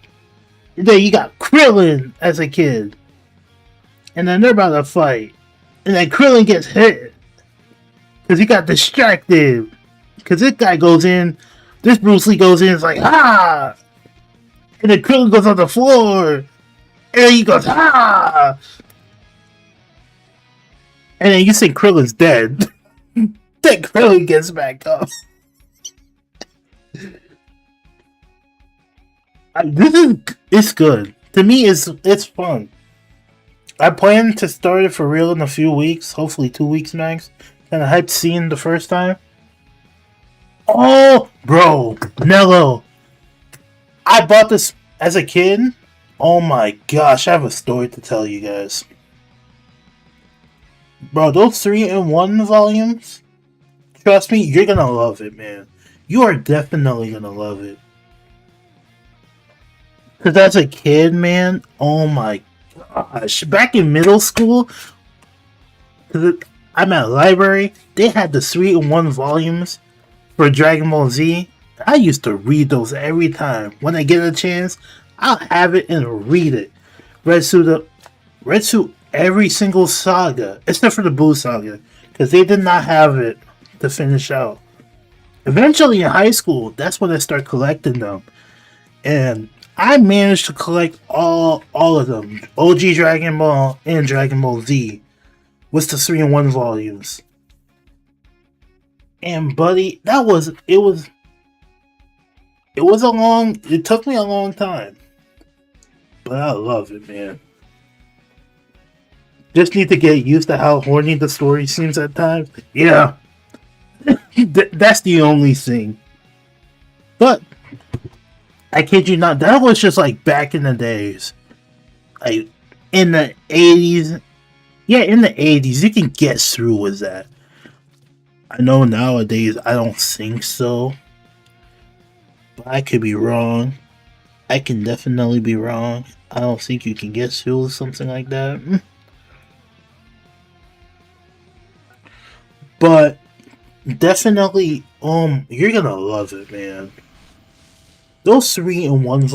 Then you got Krillin as a kid, and then they're about to fight, and then Krillin gets hit because he got distracted. Because this guy goes in, this Bruce Lee goes in, it's like ah, and then Krillin goes on the floor, and he goes ah, and then you think Krillin's dead. Then Krillin gets back up. It's good. To me, it's fun. I plan to start it for real in a few weeks, hopefully 2 weeks max. And I hyped seeing the first time. Oh, bro, Nello. I bought this as a kid. Oh my gosh, I have a story to tell you guys. Bro, those 3-in-1 volumes, trust me, you're gonna love it, man. You are definitely gonna love it. Because as a kid, man, oh my gosh. Back in middle school, I'm at a library, they had the 3-in-1 volumes for Dragon Ball Z. I used to read those every time. When I get a chance, I'll have it and read it. Read through every single saga, except for the Buu saga, because they did not have it to finish out. Eventually in high school, that's when I started collecting them. And I managed to collect all of them. OG Dragon Ball and Dragon Ball Z was the 3-in-1 volumes. And buddy, it took me a long time. But I love it, man. Just need to get used to how horny the story seems at times. Yeah. That's the only thing. But I kid you not, that was just like back in the days. Like in the 80s. Yeah, in the 80s, you can get through with that. I know nowadays I don't think so. But I could be wrong. I can definitely be wrong. I don't think you can get through with something like that. But definitely, you're gonna love it, man. Those 3-in-1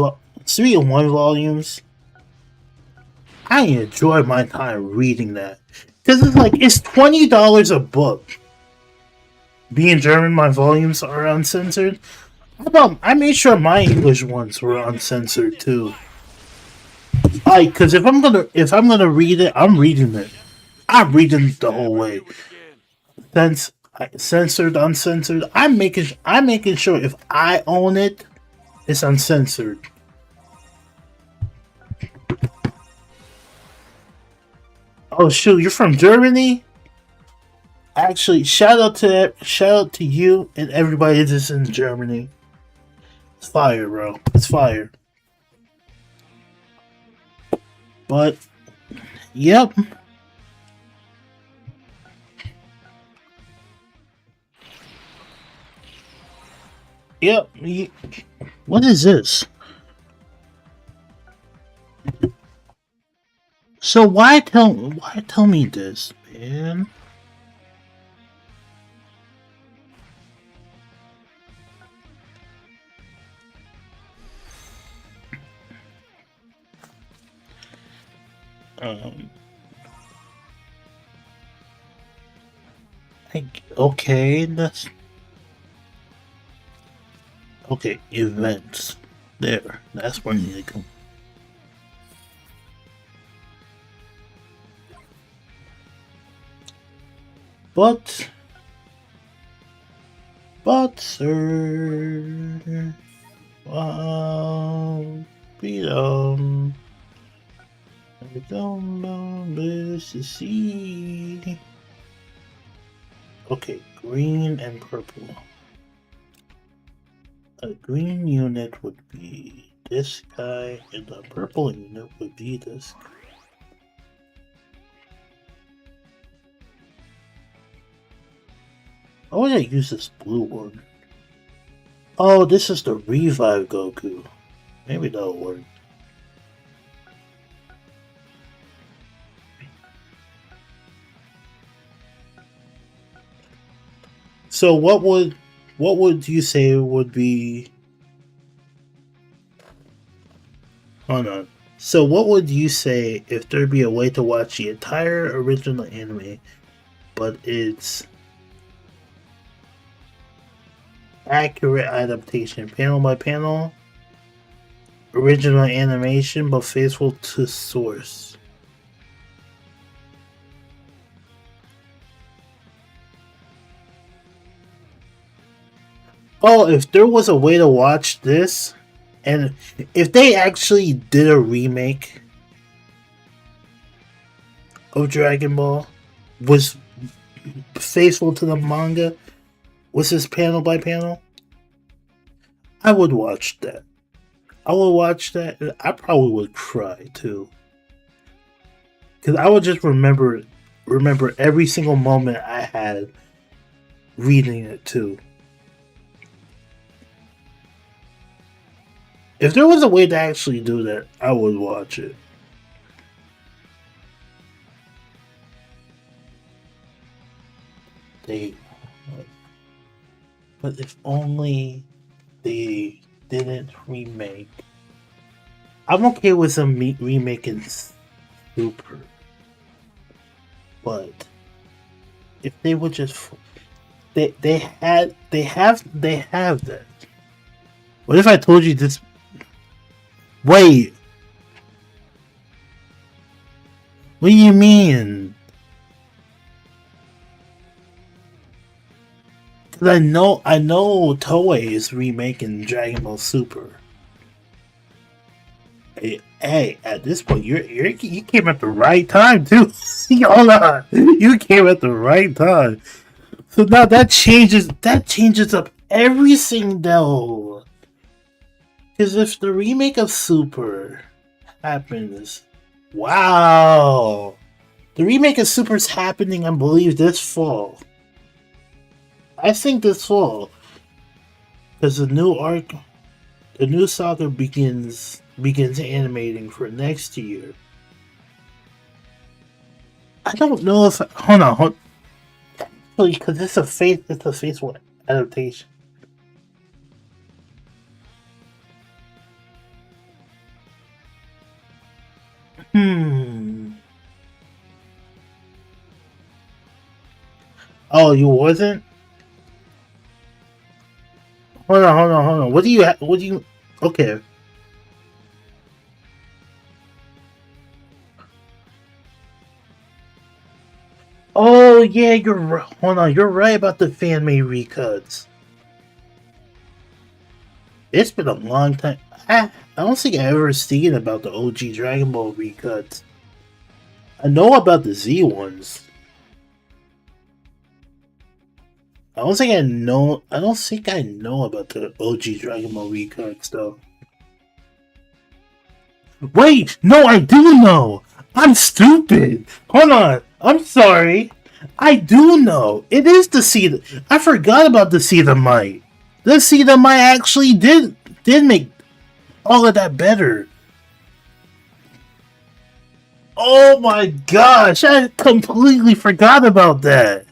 volumes, I enjoy my time reading that. Because it's $20 a book. Being German, my volumes are uncensored. I made sure my English ones were uncensored too. Because if I'm gonna read it, I'm reading it. I'm reading it the whole way. Censored, uncensored. I'm making sure if I own it, it's uncensored. Oh shoot, you're from Germany? Actually, shout out to you and everybody that's in Germany. It's fire, bro. It's fire. But yep. Yep. What is this? So why tell me this, man? Okay, that's okay. Events there. That's where you go. But sir, freedom. I don't know this to see. Okay, green and purple. A green unit would be this guy, and the purple unit would be this guy. Why would I use this blue one? Oh, this is the revive Goku. Maybe that'll work. So what would you say would be? Hold on. So what would you say if there'd be a way to watch the entire original anime, but it's accurate adaptation, panel by panel, original animation, but faithful to source? Oh, if there was a way to watch this, and if they actually did a remake of Dragon Ball, was faithful to the manga, was this panel by panel, I would watch that. I would watch that, and I probably would cry too, because I would just remember every single moment I had reading it too. If there was a way to actually do that, I would watch it. They, but if only they didn't remake. I'm okay with them remaking Super, but if they would just, they have that. What if I told you this? Wait, what do you mean? Cause I know Toei is remaking Dragon Ball Super. Hey, at this point, you came at the right time too. Hold on, you came at the right time. So now that changes up everything though. Because if the remake of Super happens, wow, the remake of Super's happening, I believe, this fall. I think this fall, because the new arc, the new saga begins animating for next year. I don't know if hold on, because it's a faithful adaptation. Oh, you wasn't? Hold on. What do you? What do you? Okay. Oh yeah, you're right. Hold on, you're right about the fan made recuts. It's been a long time. I don't think I ever seen about the OG Dragon Ball recuts. I know about the Z ones. I don't think I know. I don't think I know about the OG Dragon Ball recuts though. Wait, no, I do know. I'm stupid. Hold on. I'm sorry. I do know. It is the Seed. I forgot about the Seed of Might. The Seed of Might actually did make all of that better. Oh my gosh, I completely forgot about that.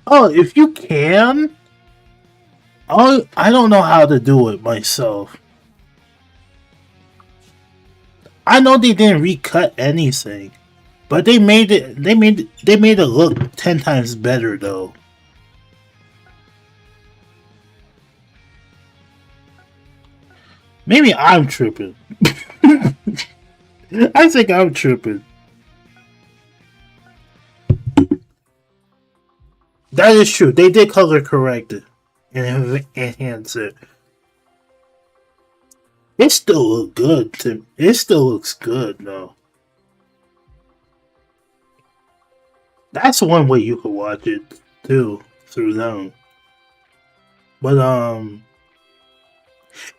Oh, if you can, I don't know how to do it myself. I know they didn't recut anything, but they made it look 10 times better though. Maybe I'm tripping. I think I'm tripping. That is true. They did color correct it and enhance it. It still looks good. It still looks good though. That's one way you could watch it too through them. But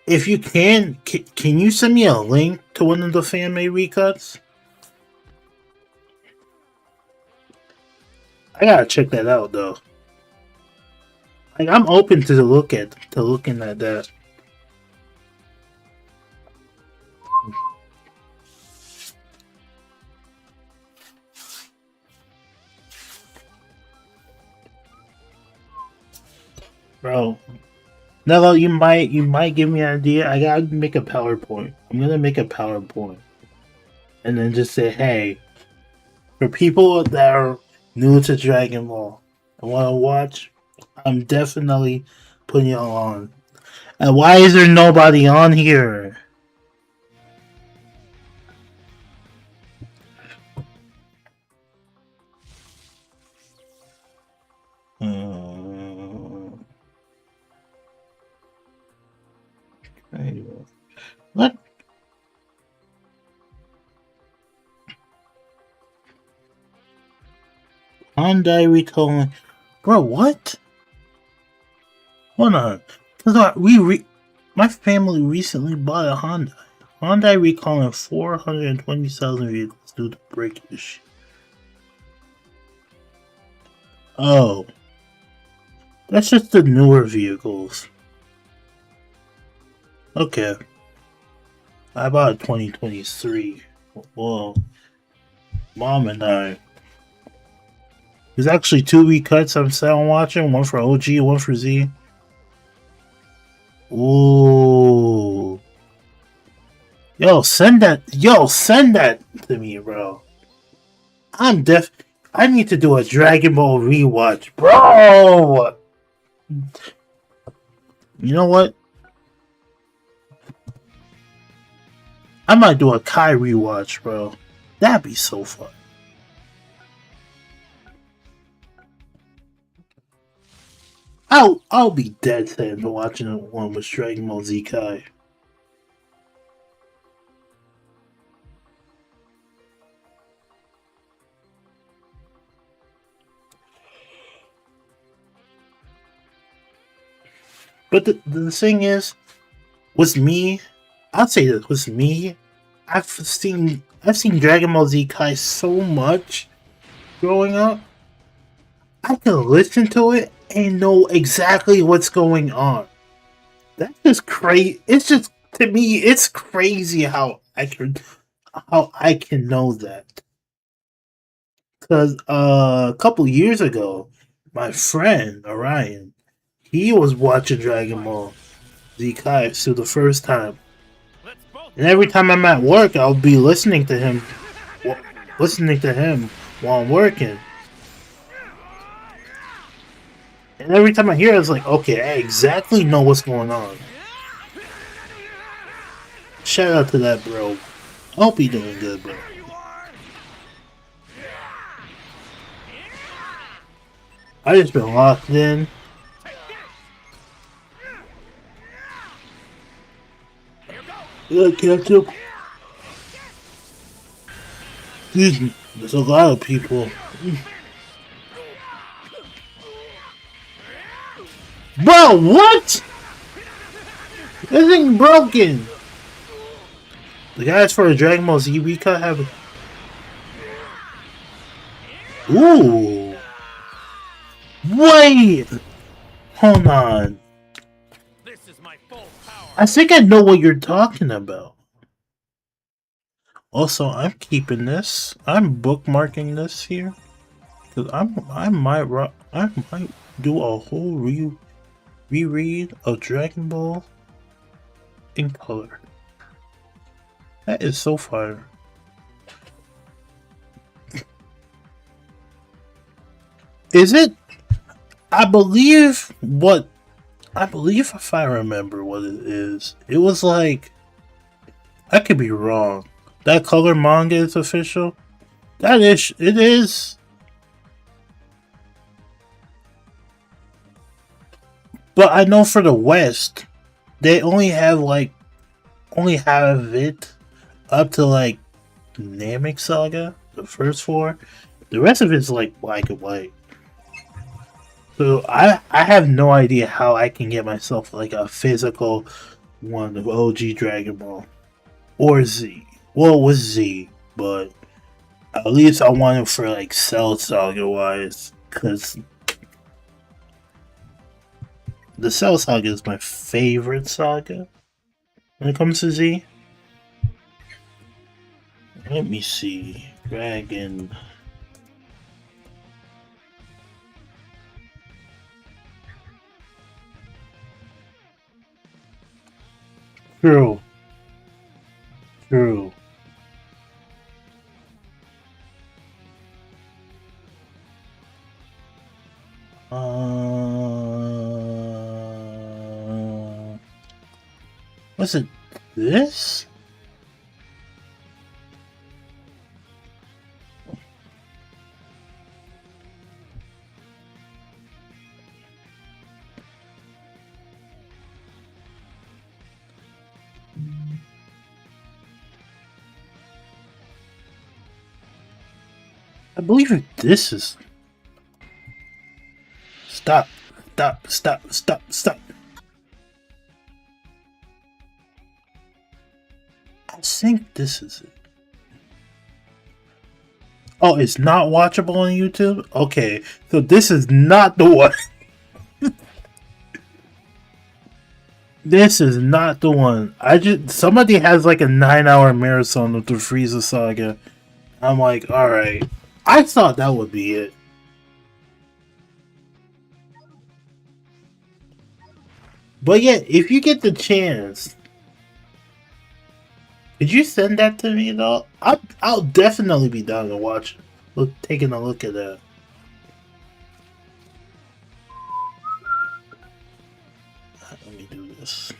if you can you send me a link to one of the fan made recuts? I gotta check that out though. Like I'm open to looking at that. Bro. Now you might give me an idea. I gotta make a PowerPoint. I'm gonna make a PowerPoint. And then just say, hey, for people that are new to Dragon Ball and wanna watch, I'm definitely putting it on. And why is there nobody on here? What? Hyundai recalling, bro. What? Hold on, cause my family recently bought a Honda. Hyundai recalling 420,000 vehicles due to breakage. Oh, that's just the newer vehicles. Okay, I bought a 2023. Well, mom and I. There's actually 2 recuts I'm still watching. One for OG, one for Z. Ooh. Yo, send that to me, bro. I need to do a Dragon Ball rewatch, bro. You know what? I might do a Kai rewatch, bro. That'd be so fun. I'll be dead set to watching one with Dragon Ball Z Kai. But the thing is, with me, I'll say this, with me, I've seen Dragon Ball Z Kai so much growing up. I can listen to it and know exactly what's going on. That's just crazy. It's just, to me, it's crazy how I can know that. Because a couple years ago, my friend Orion, he was watching Dragon Ball Z Kai for the first time, and every time I'm at work, I'll be listening to him while I'm working. And every time I hear it, it's like, okay, I exactly know what's going on. Shout out to that bro. I hope you're doing good, bro. I just been locked in. Yeah, catch up. Excuse me. There's a lot of people. Bro, what? This thing broken. The guys for the Dragon Ball Z recut have. Ooh. Wait. Hold on. This is my full power. I think I know what you're talking about. Also, I'm keeping this. I'm bookmarking this here. Cause I might do a whole reread of Dragon Ball in color. That is so fire. Is it? I believe if I remember what it is, it was like, I could be wrong. That color manga is official. It is. But I know for the West, they only have it up to like Namek Saga, the first 4. The rest of it's like black and white. So I have no idea how I can get myself like a physical one of OG Dragon Ball or Z. Well, with Z, but at least I want it for like Cell Saga wise, cause The Cell Saga is my favorite saga when it comes to Z. Let me see. Dragon. True. True. Was it this? I believe this is. Stop. Stop. Stop. Stop. Stop. I think this is it. Oh, it's not watchable on YouTube? Okay, so this is not the one. This is not the one. Somebody has like a 9-hour marathon of the Frieza saga. I'm like, alright. I thought that would be it. But yeah, if you get the chance, could you send that to me though? I'll definitely be down to watch. Taking a look at that. Let me do this.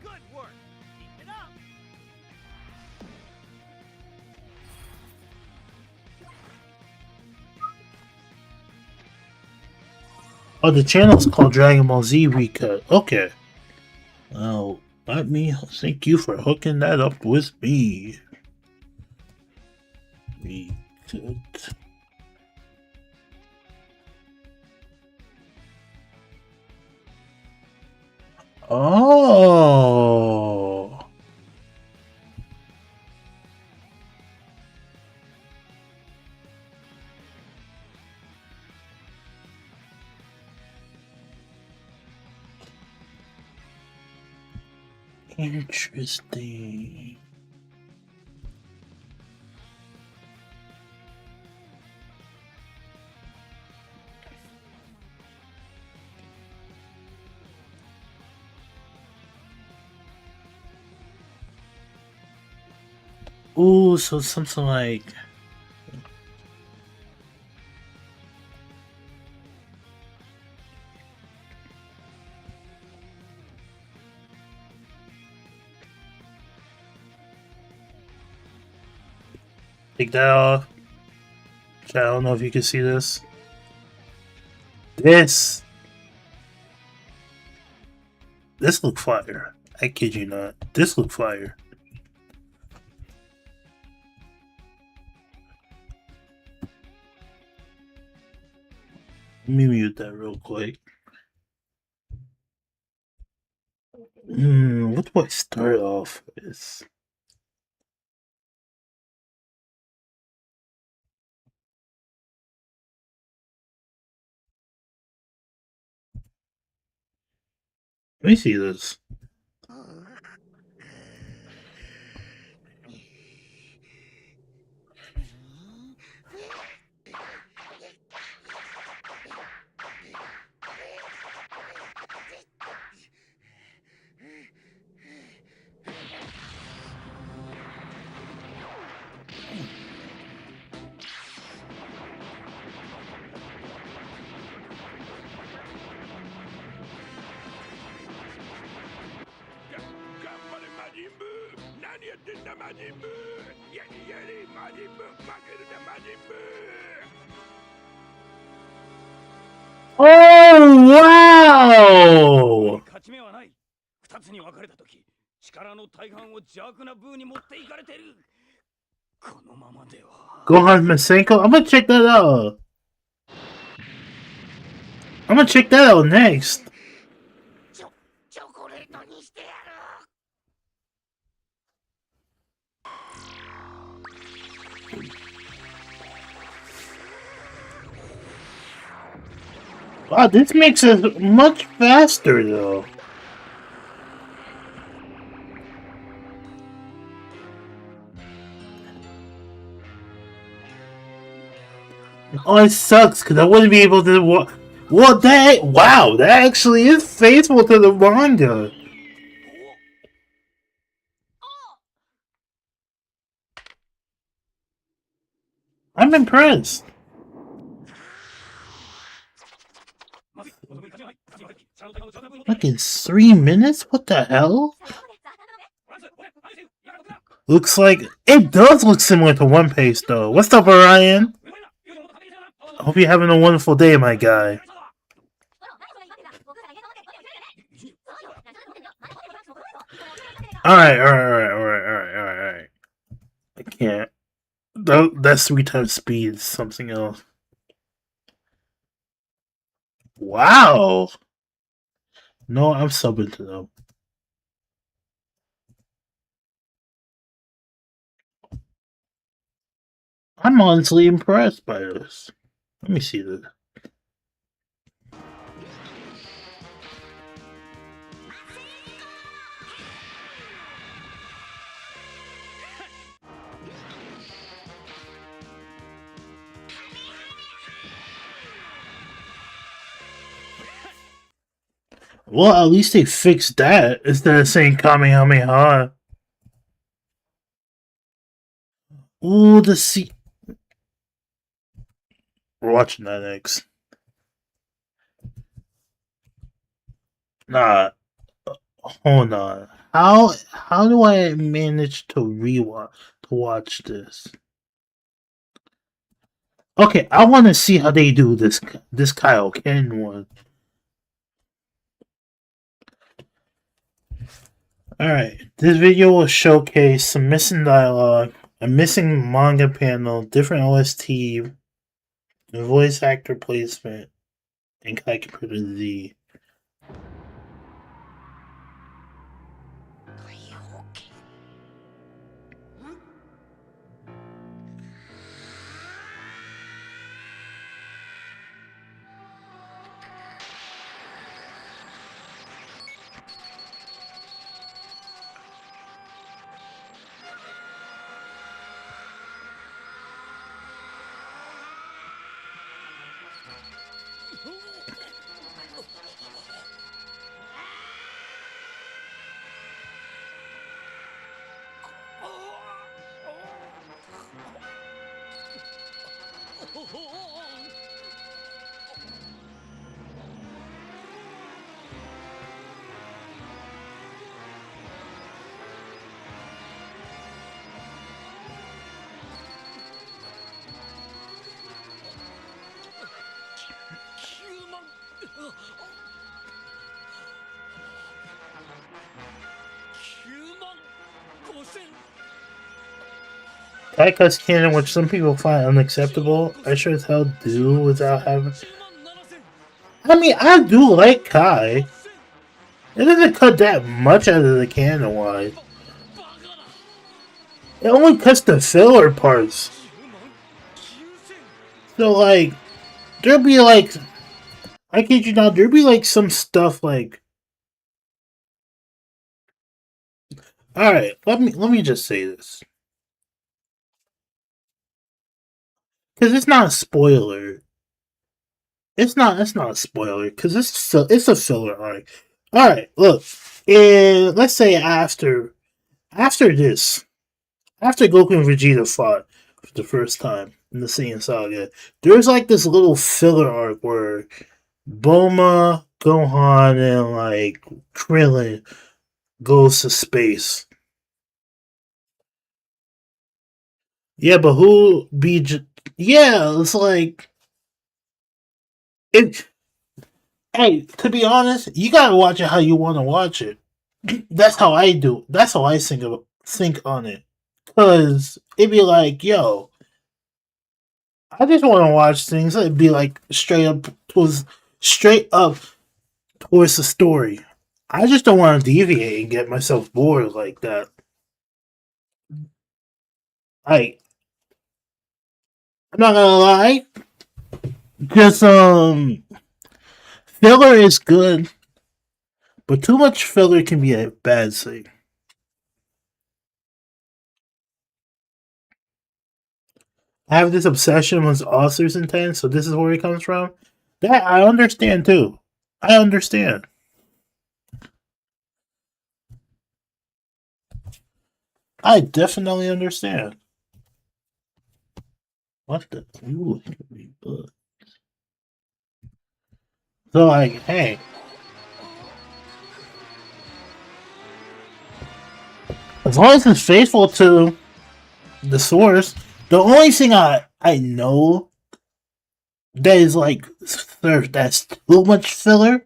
Good work. Keep it up. Oh, the channel's called Dragon Ball Z Recut. Okay. Well, let me thank you for hooking that up with me. Recut. Oh. Interesting. Ooh, so something like. Take that off. I don't know if you can see this. This look fire. I kid you not. This look fire. Let me mute that real quick. What do I start off with? Let me see this. Oh wow! 勝ち目はない。二つに分かれたとき、力の大半を邪悪なブーに持っていかれてる。このままでは。Gohan Masenko? I'm gonna check that out. I'm gonna check that out next. チョコレートにしてやる。Wow, this makes it much faster though. Oh, it sucks because I wouldn't be able to. Well, that actually is faithful to the manga. I'm impressed. Like in 3 minutes? What the hell? Looks like it does look similar to One Piece though. What's up, Orion? Hope you're having a wonderful day, my guy. Alright. I can't. That's 3 times speed, something else. Wow! No, I'm subbing to them. I'm honestly impressed by this. Let me see this. Well, at least they fixed that instead of saying Kamehameha. Ooh, the sea. We're watching that next. Nah, hold on. How do I manage to watch this? Okay, I want to see how they do this Kaioken one. Alright, this video will showcase some missing dialogue, a missing manga panel, different OST, voice actor placement, and Kaikuper Z. Kaika's canon, which some people find unacceptable, I sure as hell do without having. I mean, I do like Kai. It doesn't cut that much out of the canon wise. It only cuts the filler parts. So, like, there'll be like. I kid you not, there'll be like some stuff like. Alright, let me just say this. Because it's not a spoiler. It's not a spoiler because it's a filler arc. All right, look, let's say after this, after Goku and Vegeta fought for the first time in the Saiyan Saga, there's like this little filler arc where Bulma, Gohan, and like Krillin goes to space. Yeah, but who be? Yeah, it's like it. Hey, to be honest, you gotta watch it how you want to watch it. That's how I do. That's how I think on it. Cause it'd be like, yo, I just want to watch things. It'd be like straight up towards the story. I just don't want to deviate and get myself bored like that. Like, I'm not gonna lie. Just Filler is good, but too much filler can be a bad thing. I have this obsession with author's intent, so this is where it comes from. That I understand too. I understand. I definitely understand. What the? Ooh, so like, hey, as long as it's faithful to the source, the only thing I know that is like that's too much filler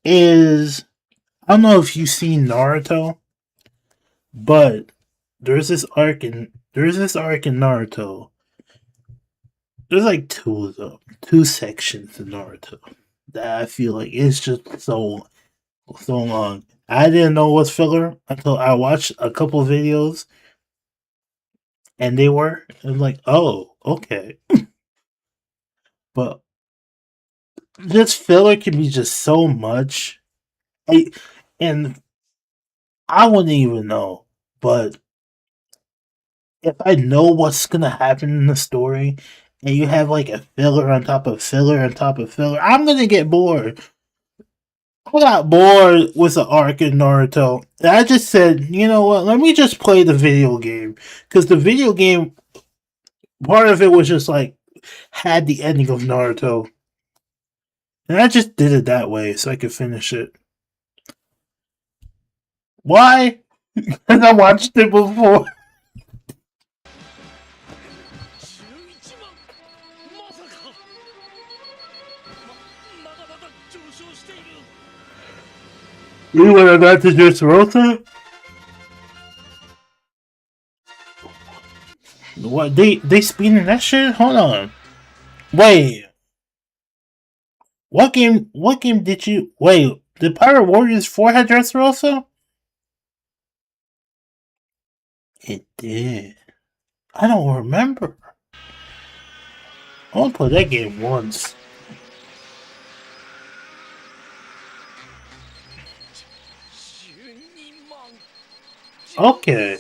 is I don't know if you've seen Naruto, but there's this arc in Naruto. There's like two of them, two sections in Naruto that I feel like it's just so long. I didn't know it was filler until I watched a couple of videos, and they were. I'm like, oh, okay. But this filler can be just so much, and I wouldn't even know. But if I know what's gonna happen in the story, and you have like a filler on top of filler on top of filler, I'm gonna get bored. I got bored with the arc in Naruto. And I just said, you know what? Let me just play the video game because the video game part of it was just like had the ending of Naruto, and I just did it that way so I could finish it. Why? Because I watched it before. 11万まさかまだまだ上昇している You would have got to Dressrosa? What they speeding that shit? Hold on. Wait. What game did you wait? Did Pirate Warriors 4 have Dressrosa? It did. I don't remember. I only played that game once. Okay.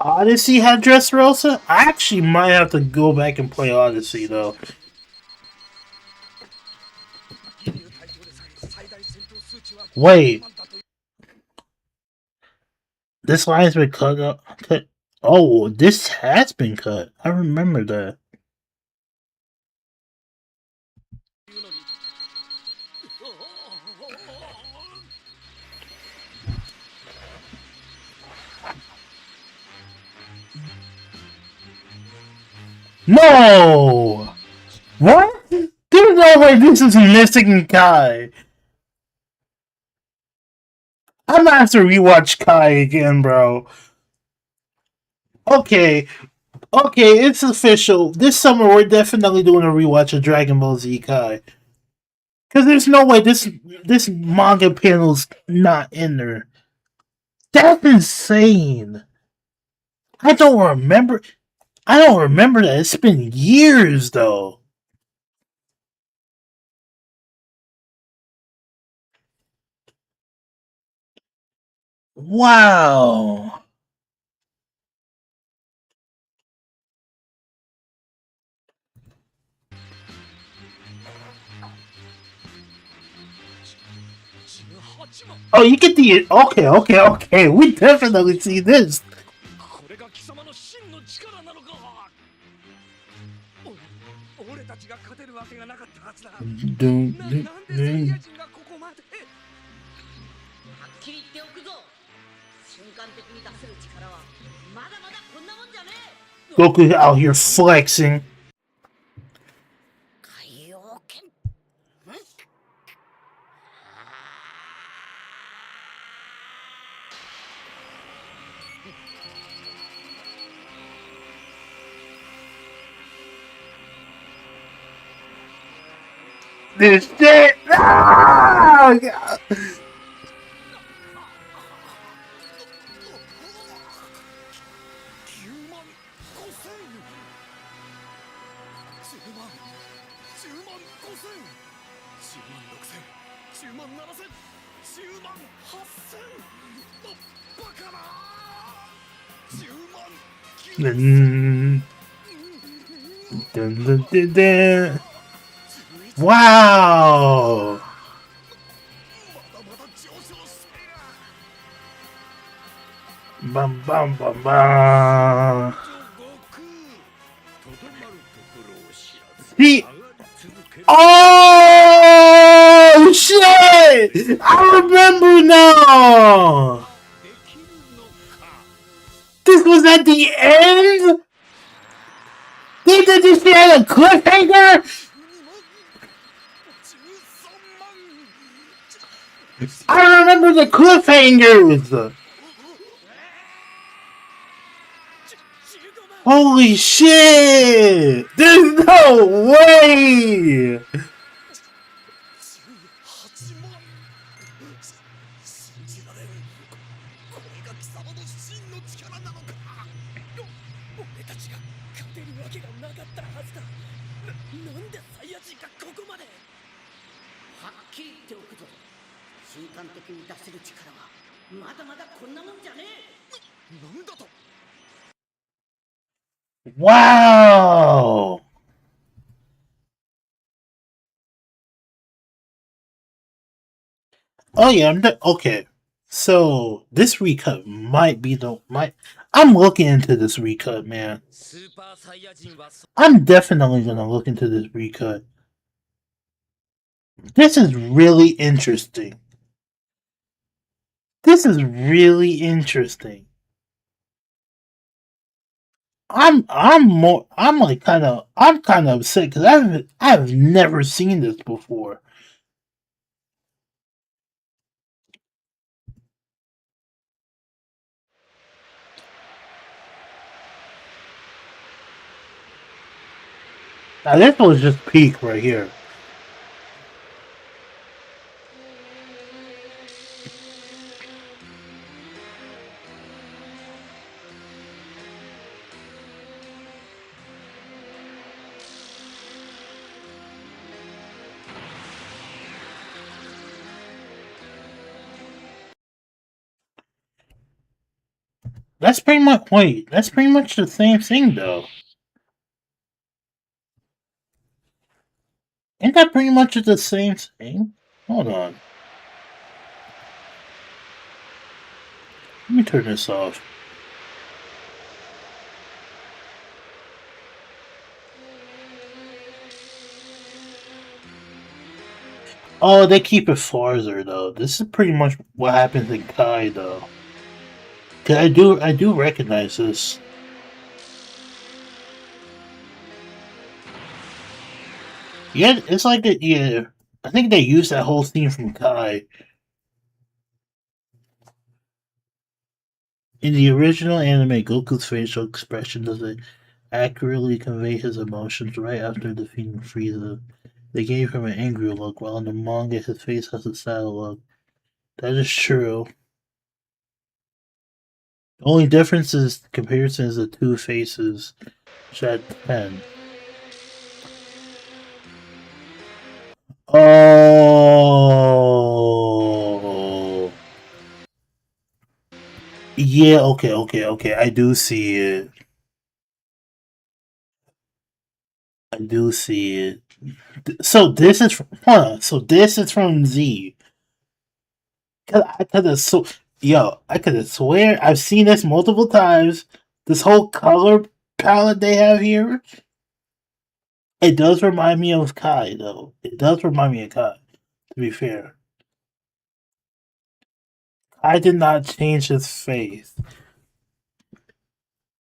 Odyssey had Dressrosa? I actually might have to go back and play Odyssey though. Wait. This line's been cut. Oh, this has been cut. I remember that. No! What? There's no way this is missing Kai. I'm gonna have to rewatch Kai again, bro. Okay, it's official. This summer we're definitely doing a rewatch of Dragon Ball Z Kai. Cause there's no way this manga panel's not in there. That's insane. I don't remember that. It's been years though. Wow. Oh, you get the okay. We definitely see this. これが貴様の真の力なのか俺たちが勝てるわけがなかったはずだなんでサイヤ人がここまではっきり言っておくぞ瞬間的に出せる力はまだまだこんなもんじゃねえ Goku out here flexing. This shit! Ah! Dun, dun, dun, dun, dun. Wow! Bum, bum, bum, bum. He. Oh shit! I remember now. This was at the end. They did this shit at a cliffhanger. I remember the cliffhangers. Holy shit! There's no way! Wow! Oh yeah, okay. So this recut might be the might. I'm looking into this recut, man. I'm definitely gonna look into this recut. This is really interesting. This is really interesting. I'm kind of upset because I've never seen this before. Now this was just peak right here. That's pretty much wait. That's pretty much the same thing though. Ain't that pretty much the same thing? Hold on. Let me turn this off. Oh, they keep it farther though. This is pretty much what happens in Kai though. 'Cause I do recognize this. Yeah, it's like that. Yeah, I think they used that whole scene from Kai. In the original anime, Goku's facial expression doesn't accurately convey his emotions right after defeating Frieza. They gave him an angry look, while in the manga his face has a sad look. That is true. The only difference is the comparison is the two faces. Shed 10. Oh. Yeah, okay. I do see it. I do see it. So this is from, hold on. So this is from Z. Cause I could have I could have swear I've seen this multiple times. This whole color palette they have here, it does remind me of Kai though. It does remind me of Kai. To be fair, I did not change his face.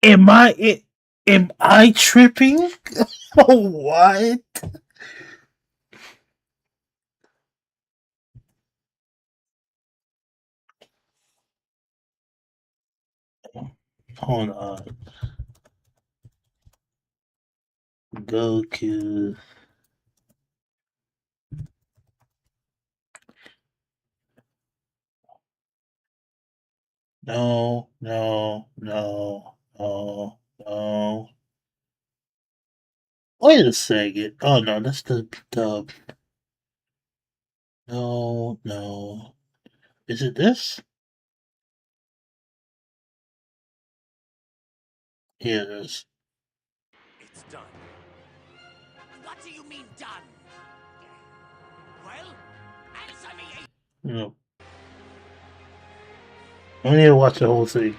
Am am I tripping? What? Hold on. Goku. No. Wait a second. Oh no, that's the No, no. Is it this? Here it is. It's done. What do you mean done? Well, answer me. No. I need to watch the whole thing.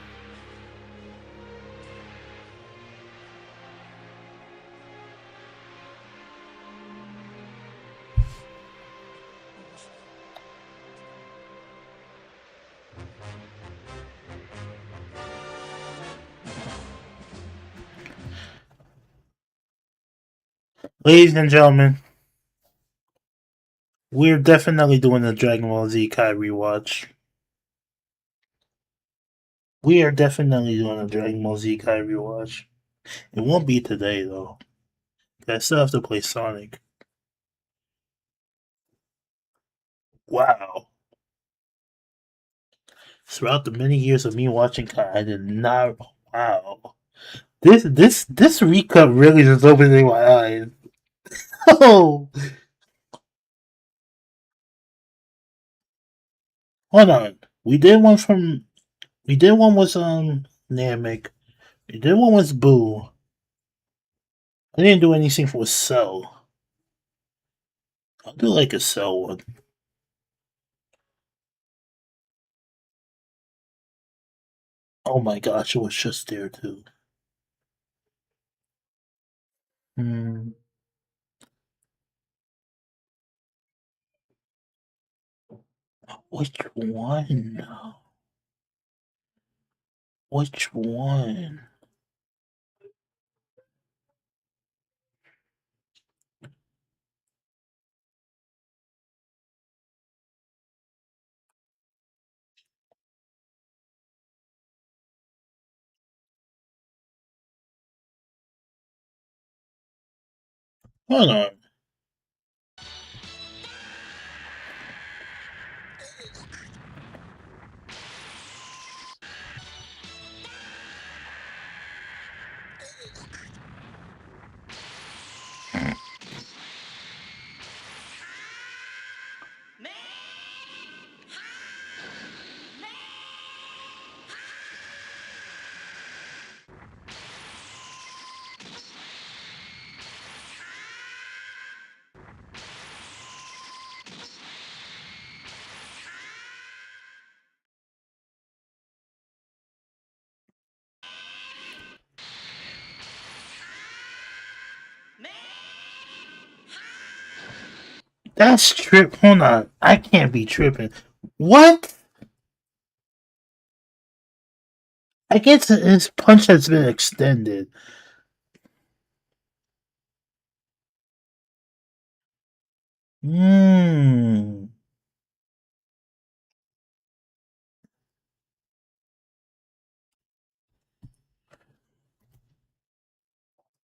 Ladies and gentlemen, we're definitely doing the Dragon Ball Z Kai rewatch. We are definitely doing a Dragon Ball Z Kai rewatch. It won't be today though. I still have to play Sonic. Wow. Throughout the many years of me watching Kai, I did not. Wow. This recut really just opening my eyes. Oh, hold on. We did one with Namek. We did one with Boo. I didn't do anything for Cell. I'll do like a Cell one. Oh my gosh, it was just there too. Hmm. Which one? Which one? Hold on. That's trip. Hold on. I can't be tripping. What? I guess his punch has been extended. Hmm.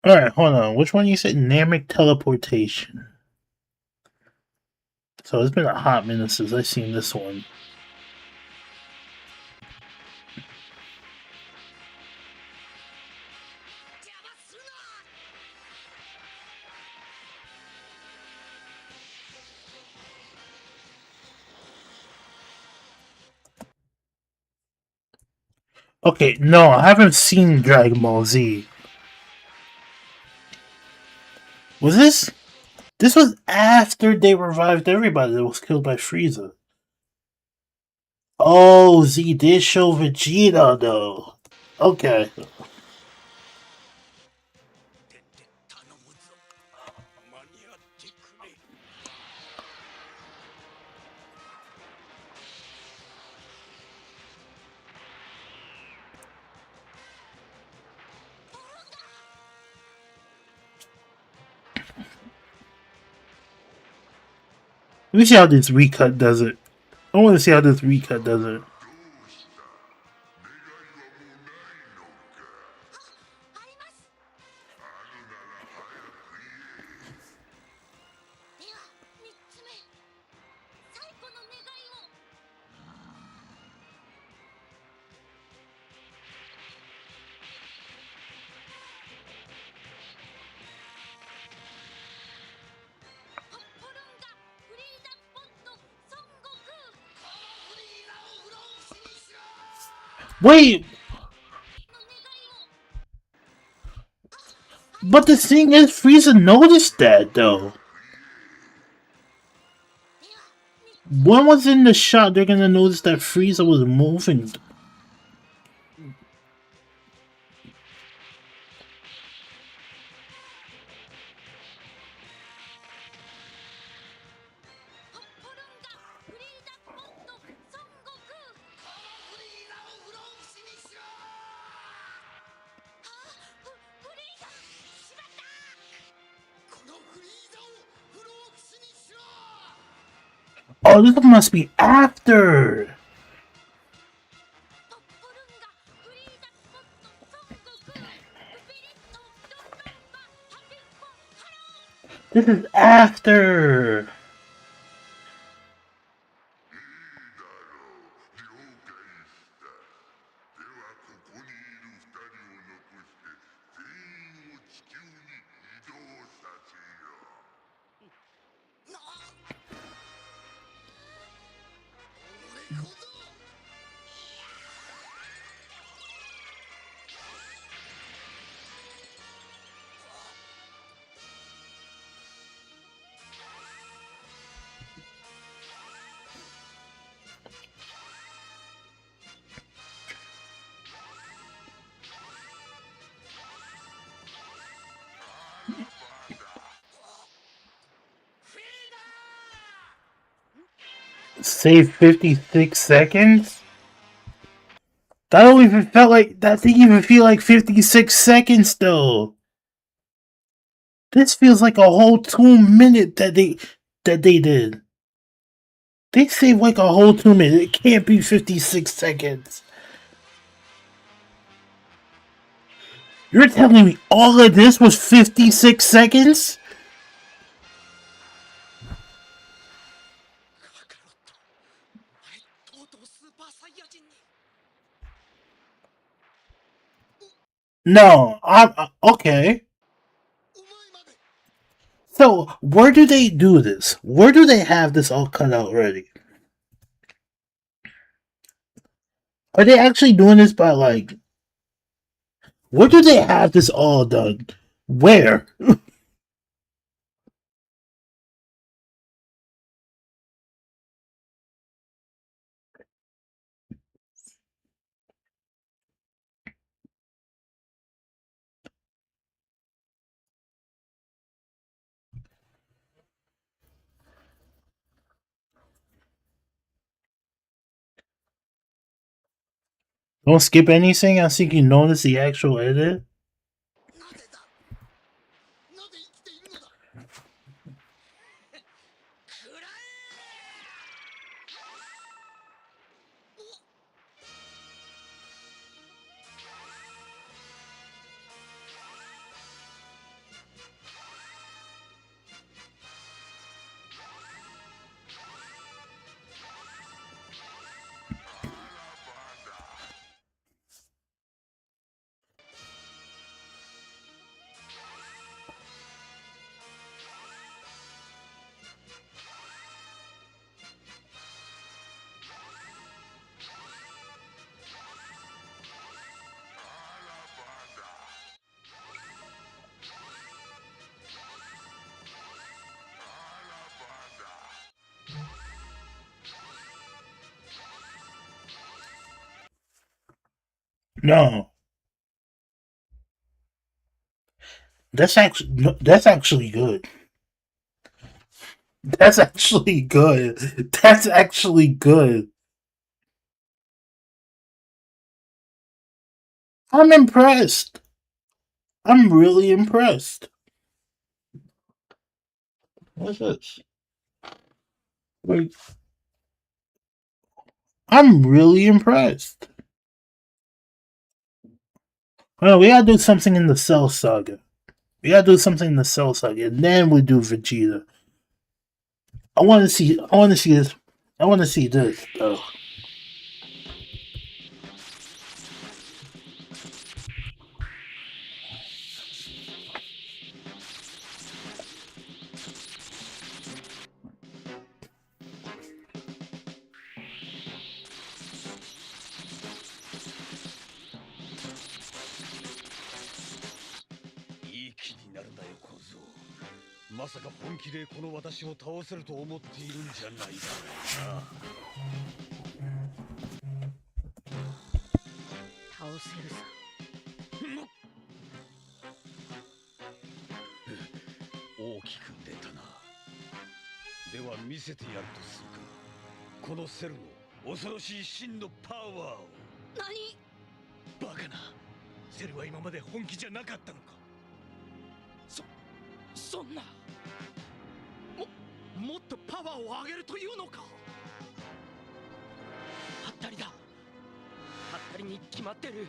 Alright, hold on. Which one you said? Namek teleportation. So it's been a hot minute since I've seen this one. Okay, no, I haven't seen Dragon Ball Z. Was this? This was after they revived everybody that was killed by Frieza. Oh, Z did show Vegeta though. Okay. Let me see how this recut does it. I want to see how this recut does it. Wait, but the thing is, Frieza noticed that though. When was in the shot they're gonna notice that Frieza was moving? Oh, this must be after. This is after. Save 56 seconds? That don't even felt like that didn't even feel like 56 seconds though. This feels like a whole 2 minute that they did. They saved like a whole 2 minutes. It can't be 56 seconds. You're telling me all of this was 56 seconds? No, okay. So, where do they do this? Where do they have this all cut out already? Are they actually doing this by like? Where do they have this all done? Where? Don't skip anything. I think you notice the actual edit. No, that's actually good. That's actually good. That's actually good. I'm impressed. I'm really impressed. What's this? Wait, I'm really impressed. Well, we gotta do something in the Cell Saga. We gotta do something in the Cell Saga, and then we do Vegeta. I want to see. I want to see this. I want to see this though. まさか本気でこの私を倒せると思っているんじゃないだろうな。倒せるさ。大きく出たな。では見せてやるとするか。このセルの恐ろしい真のパワーを。何？バカな。セルは今まで本気じゃなかったのか。そんな。もっとパワーを上げるというのか。はったりだ。はったりに決まってる。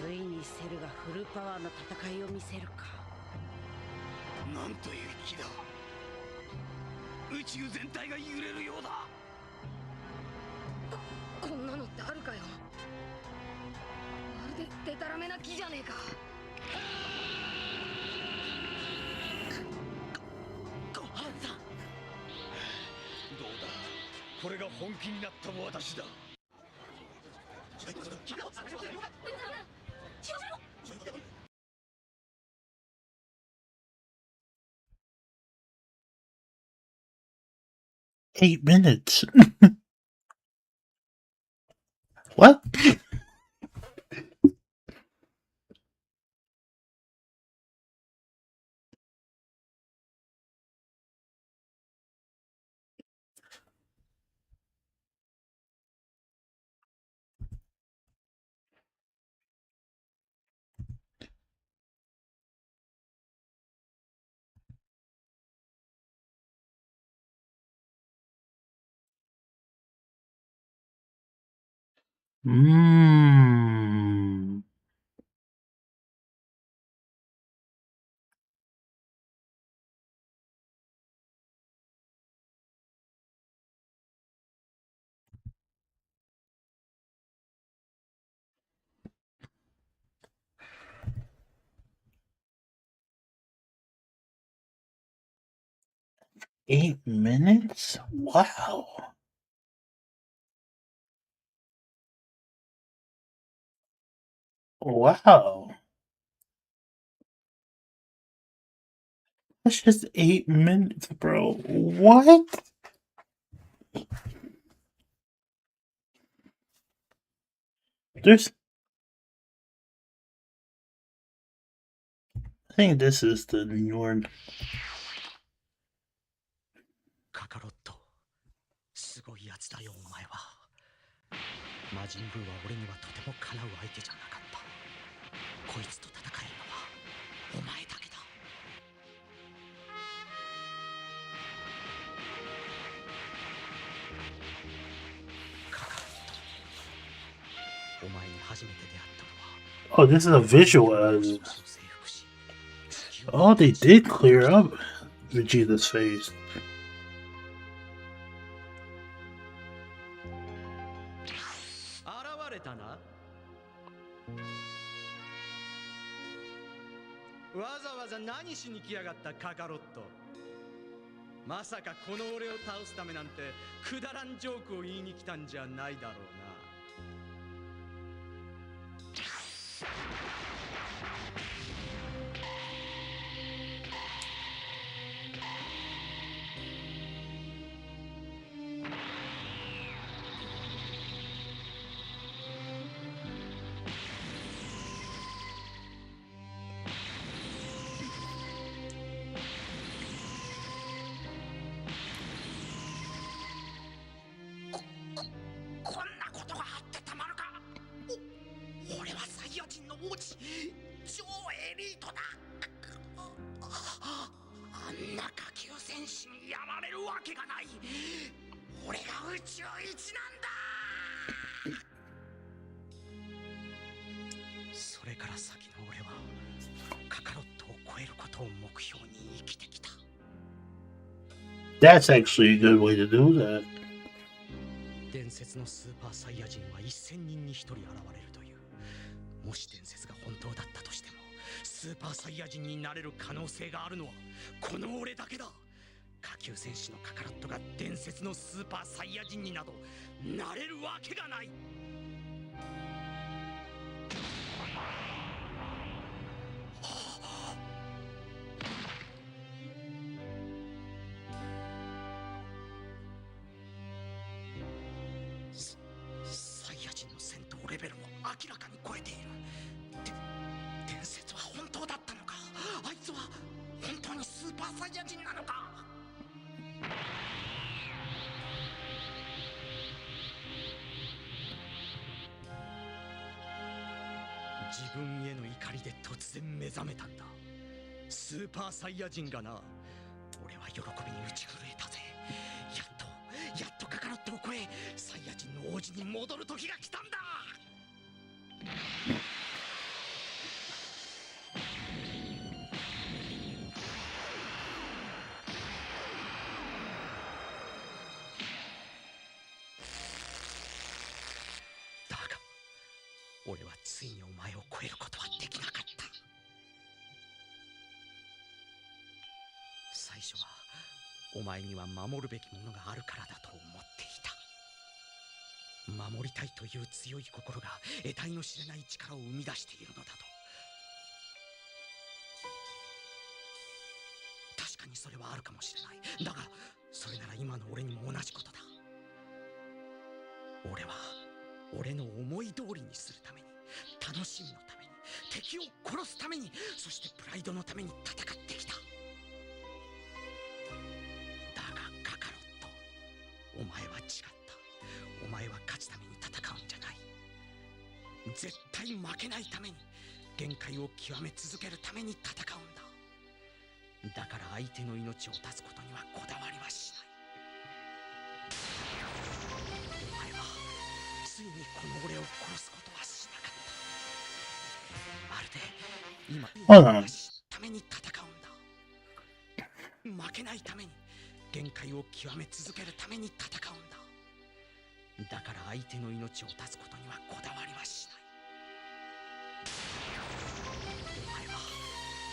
ついにセルがフルパワーの戦いを見せるか。なんという気だ。宇宙全体が揺れるようだ。こんなのってあるかよ。まるでデタラメな木じゃねえか。ごはんさん。どうだ。これが本気になった私だ。8 minutes. What? Mmm. $8? Wow. Wow. That's just 8 minutes, bro. What? There's. I think this is the new one. カカロット、すごいやつだよお前は。魔人ブーは俺にはとてもかなう相手じゃなかった。こいつと戦えるのはお前だけだ。カカロット、お前に初めて出会ったのは。Oh, this is a visual. Oh, they did clear up Vegeta's face. 現れたな。わざわざ何しに来やがったカカロット。まさかこの俺を倒すためなんてくだらんジョークを言いに来たんじゃないだろうな。こんなことがあってたまるか。俺はサイヤ人の王子、超エリートだ。あんな下級戦士にやられるわけがない。俺が宇宙一なんだ。それから先の俺はカカロットを超えることを目標に生きてきた。 That's actually a good way to do that. 伝説のスーパーサイヤ人は1000人に1人現れるという。もし伝説が本当だったとしても、スーパーサイヤ人になれる可能性があるのはこの俺だけだ。下級戦士のカカロットが伝説のスーパーサイヤ人になどなれるわけがない。サイヤ人の戦闘レベルを明らかに超えている。伝説は本当だったのか。あいつは本当にスーパーサイヤ人なのか。自分への怒りで突然目覚めたんだ。スーパーサイヤ人がな。俺は喜びに打ち震えたぜ。やっとカカロットを超え、サイヤ人の王子に戻る時が来たんだ。だが俺はついにお前を超えることはできなかった。最初はお前には守るべきものがあるからだと思っていた。守りたいという強い心が得体の知れない力を生み出しているのだと。確かにそれはあるかもしれない。だがそれなら今の俺にも同じことだ。俺は俺の思い通りにするために、楽しみのために、敵を殺すために、そしてプライドのために戦ってきた。だがカカロット、お前は違った。お前は勝つために戦うんじゃない。絶対負けないために、限界を極め続けるために戦うんだ。だから相手の命を絶つことにはこだわりはしない。お前はついにこの俺を殺すことはしなかった。まるで今ために戦うんだ。負けないために、限界を極め続けるために戦うんだ。だから相手の命を絶つことにはこだわりはしない。お前は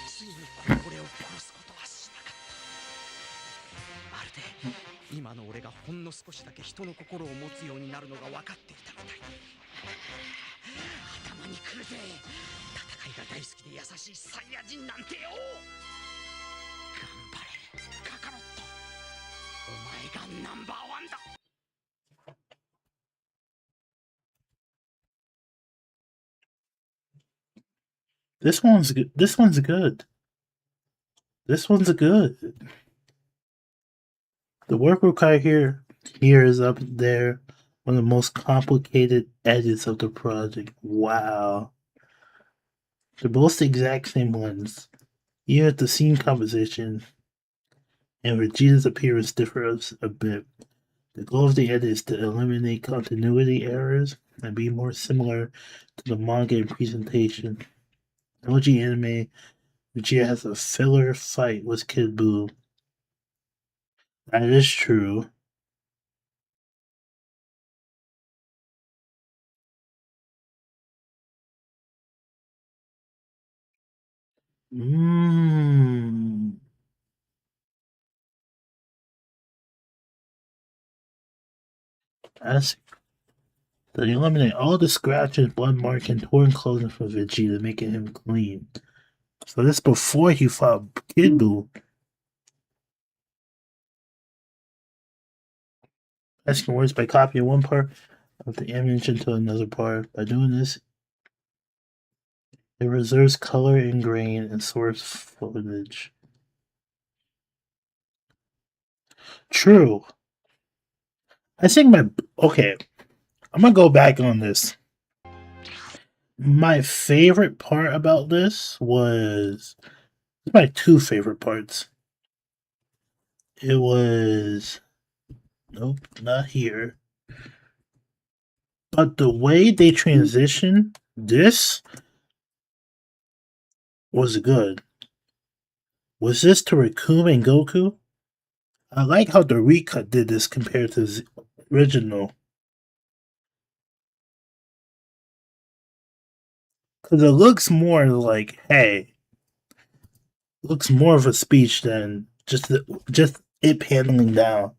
ついにこの俺を殺すことはしなかった。まるで今の俺がほんの少しだけ人の心を持つようになるのが分かっていたみたい。頭にくるぜ。戦いが大好きで優しいサイヤ人なんてよ。頑張れカカロット、お前がナンバーワンだ。This one's good. This one's good. This one's good. The work required here is up there. One of the most complicated edits of the project. Wow. They're both the exact same ones. Even if the scene composition and Vegeta's appearance differs a bit, the goal of the edit is to eliminate continuity errors and be more similar to the manga in presentation. In OG anime, Vegeta has a filler fight with Kid Buu. That is true. Mmm. As so they eliminate all the scratches, blood mark, and torn clothing from Vegeta, making him clean. So this before he fought Kid Buu. Asking words by copying one part of the ammunition to another part. By doing this, it reserves color and grain and source footage. True. I think my okay. I'm gonna go back on this. My favorite part about this was my two favorite parts. It was nope, not here. But the way they transition this was good. Was this to Raccoon and Goku? I like how the recut did this compared to the original. Because it looks more like, hey, looks more of a speech than just it paneling down.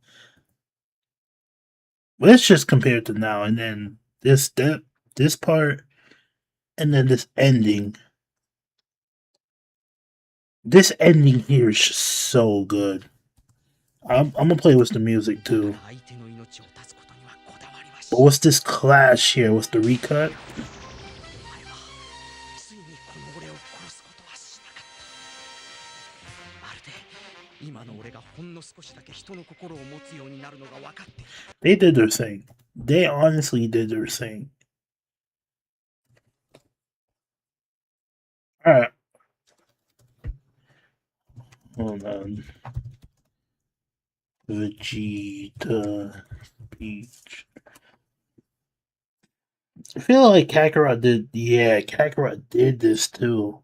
But it's just compared to now, and then this part, and then this ending. This ending here is just so good. I'm gonna play with the music too. But what's this clash here? What's the recut? They did their thing. They honestly did their thing. Alright. Hold on. Vegeta Peach. I feel like Kakarot did. Yeah, Kakarot did this too.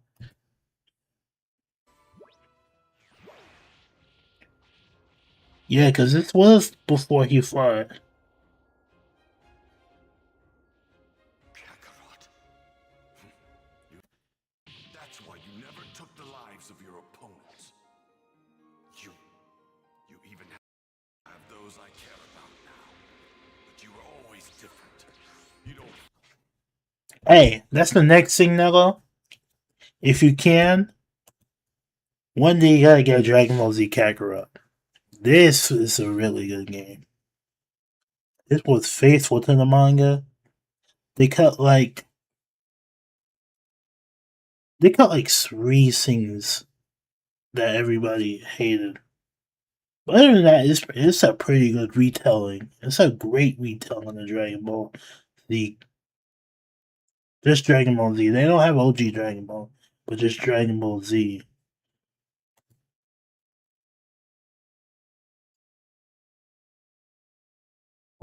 Yeah, because this was before he fought. Kakarot. That's why you never took the lives of your opponents. You even have those I care about now. But you were always different. You don't. Hey, that's the next thing, Nello. If you can, one day you gotta get Dragon Ball Z Kakarot. This is a really good game. This was faithful to the manga. They cut like 3 scenes that everybody hated. But other than that, it's a pretty good retelling. It's a great retelling of Dragon Ball Z. Just Dragon Ball Z. They don't have OG Dragon Ball, but just Dragon Ball Z.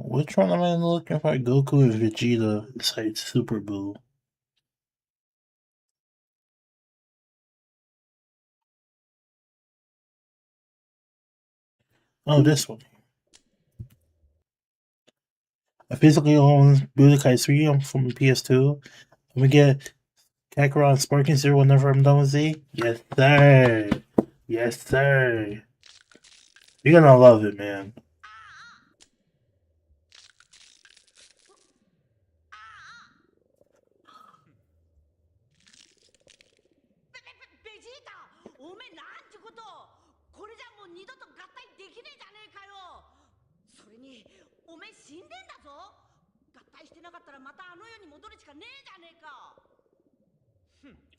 Which one am I looking for? Goku and Vegeta besides Super Buu. Oh, this one. I physically own Budokai 3 from the PS2. I'm gonna get Kakarot and Sparking Zero whenever I'm done with Z. Yes, sir. Yes, sir. You're gonna love it, man.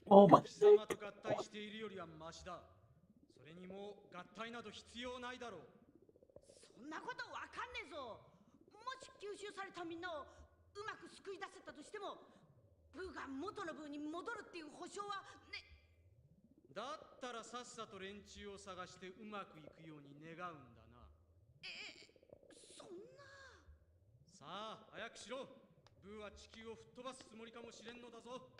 Oh my 貴様と合体しているよりはマシだ。それにもう合体など必要ないだろう。そんなことわかんねえぞ。もし吸収されたみんなをうまく救い出せたとしても、ブーが元のブーに戻るっていう保証はね。だったらさっさと連中を探してうまくいくように願うんだな。そんな。さあ、早くしろ。ブーは地球を吹っ飛ばすつもりかもしれんのだぞ。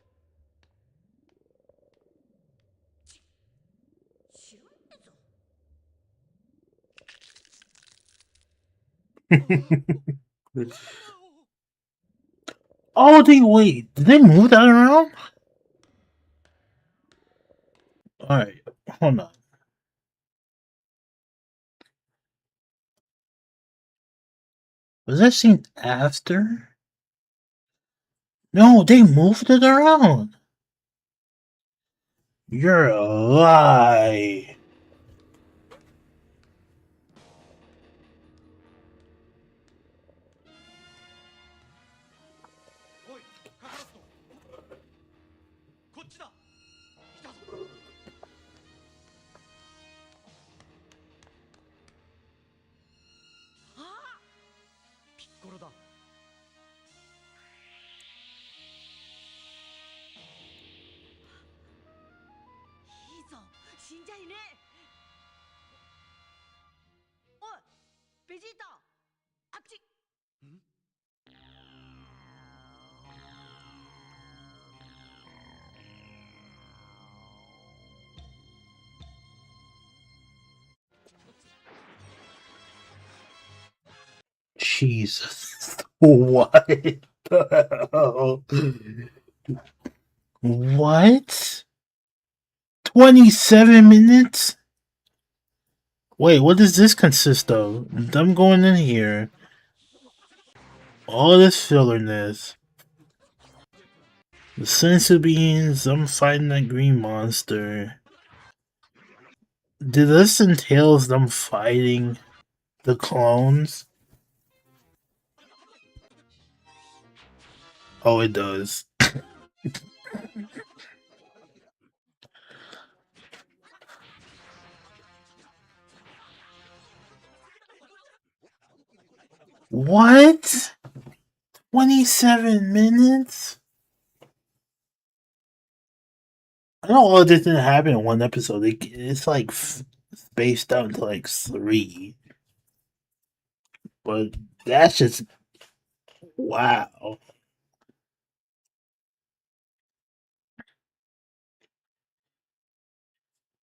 知らんねえぞ。Oh, wait. Did they move that around? Alright, hold on. Was that scene after? No, they moved it around. You're a lie. Jesus. What the hell? What? 27 minutes? Wait, what does this consist of? Them going in here. All this fillerness. The sensu beans, them fighting that green monster. Did this entails them fighting the clones? Oh, it does. What? 27 minutes? I know all this didn't happen in one episode. It's like spaced out into like 3. But that's just wow.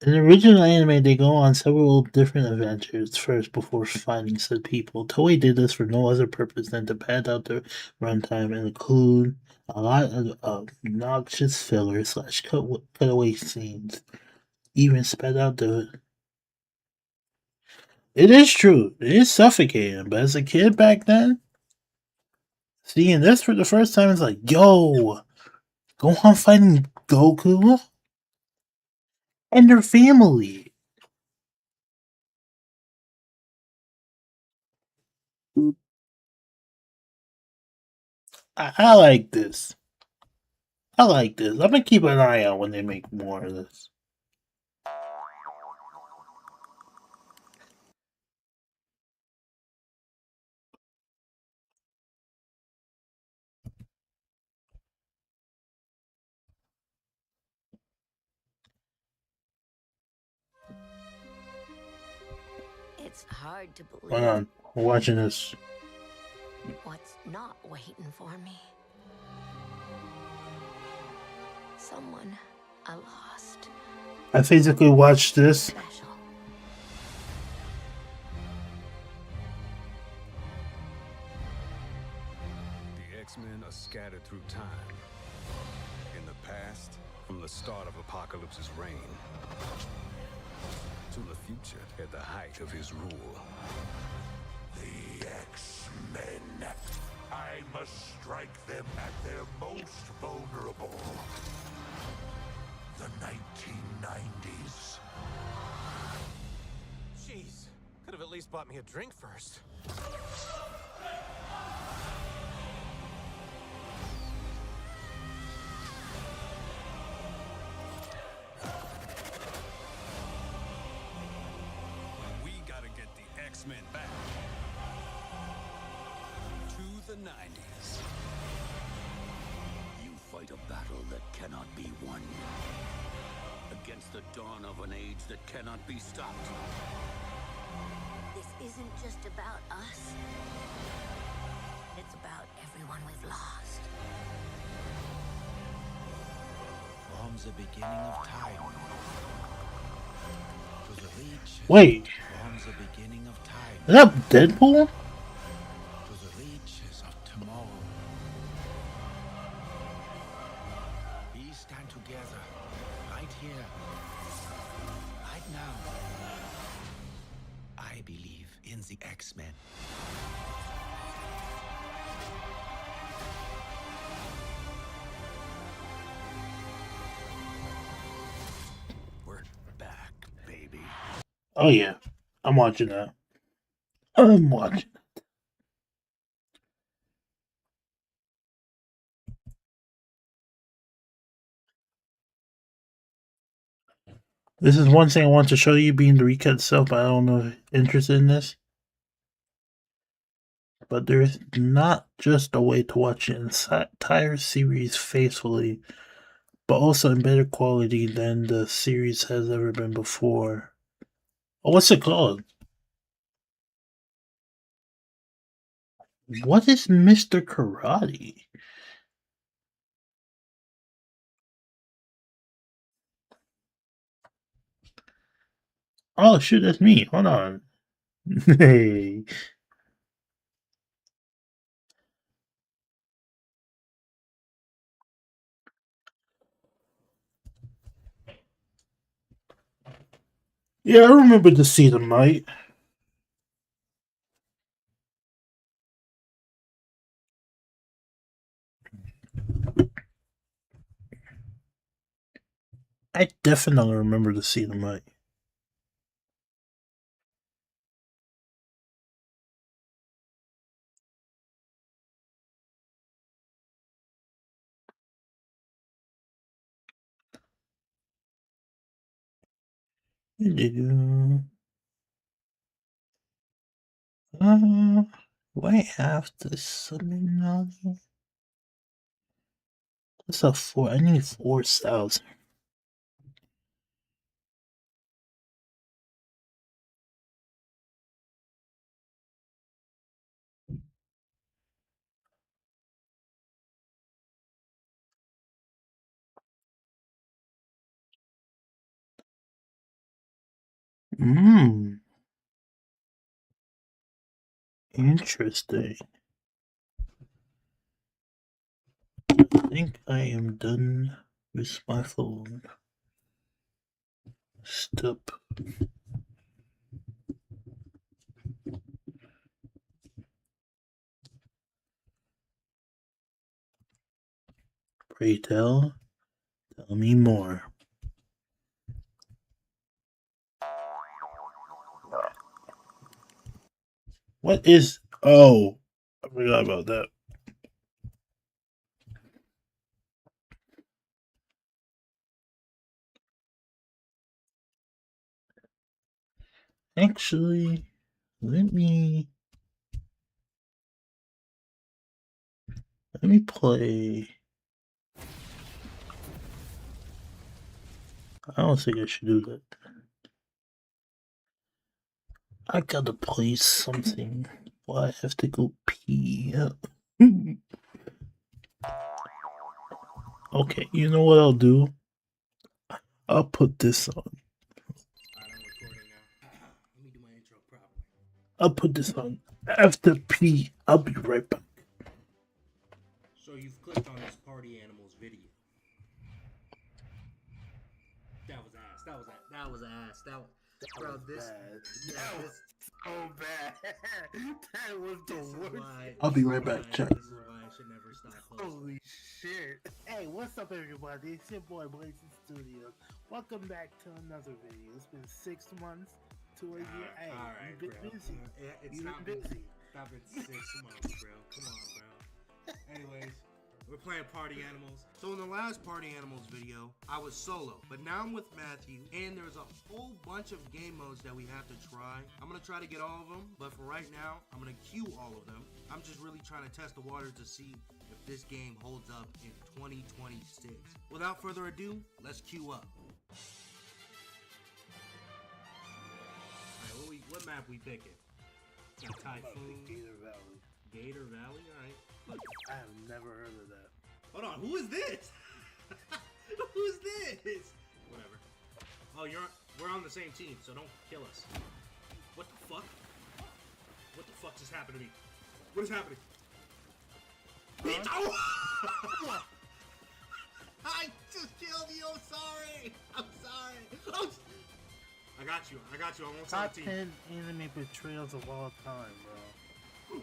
In the original anime, they go on several different adventures first before finding said people. Toei did this for no other purpose than to pad out the runtime and include a lot of obnoxious filler slash cutaway scenes. Even sped out the. It is true. It is suffocating, but as a kid back then, seeing this for the first time is like, yo, Gohan fighting Goku and their family. I like this. I like this. I'm gonna keep an eye out when they make more of this. It's hard to Hold believe on. I'm watching this. what's not waiting for me. Someone I lost. I physically watched this. Special. The X-Men are scattered through time. In the past, from the start of Apocalypse's reign, to the future at the height of his rule. The X-Men. I must strike them at their most vulnerable. The 1990s. Jeez, could have at least bought me a drink first. We gotta get the X-Men back to the 90s. You fight a battle that cannot be won. Against the dawn of an age that cannot be stopped. This isn't just about us. It's about everyone we've lost. From the beginning of time to the reaches. Wait, From the beginning of time is that Deadpool? to the reaches of tomorrow. We stand together, right here, right now. I believe in the X-Men. Oh yeah, I'm watching that. I'm watching. This is one thing I want to show you, being the recut itself, but I don't know if you're interested in this. But there's not just a way to watch an entire series faithfully, but also in better quality than the series has ever been before. Oh, what's it called? What is Mr. Karate? Oh shoot, that's me. Hold on. Hey. Yeah, I remember to see them, right? I definitely remember to see them, right? Do I have to summon now? What's up for? I need 4,000. Interesting. I think I am done with my phone. Stop. Pray tell me more. What is. Oh, I forgot about that. Actually, let me play. I don't think I should do that. I gotta play something. Why I have to go pee? Okay, you know what I'll do? I'll put this on. I'll put this on after pee. I'll be right back. So you've clicked on this party animals video. That was ass. That was ass. That was ass. That was, bro. This. Yeah, this. So bad. That was the worst. I'll be right back, chat. This is why I should never stop posting. Holy shit. Hey, what's up, everybody? It's your boy, Blazing Studios. Welcome back to another video. It's been 6 months to a year. Hey, Alright, you've been bro. busy. It's You've not been busy. Stop it 6 months, bro. Come on, bro. Anyways, we're playing Party Animals. So in the last Party Animals video, I was solo, but now I'm with Matthew, and there's a whole bunch of game modes that we have to try. I'm gonna try to get all of them, but for right now, I'm gonna queue all of them. I'm just really trying to test the waters to see if this game holds up in 2026. Without further ado, let's queue up. Alright, what map we picking? Got Typhoon. Gator Valley. Gator Valley? Alright. I have never heard of that. Hold on, who is this? Who's this? Whatever. Oh, we're on the same team, so don't kill us. What the fuck? What the fuck just happened to me? What is happening? Oh! I just killed you. I'm sorry. I'm sorry. Oh! I got you. I won't Top team. 10 anime betrayals of all time, bro. Oh,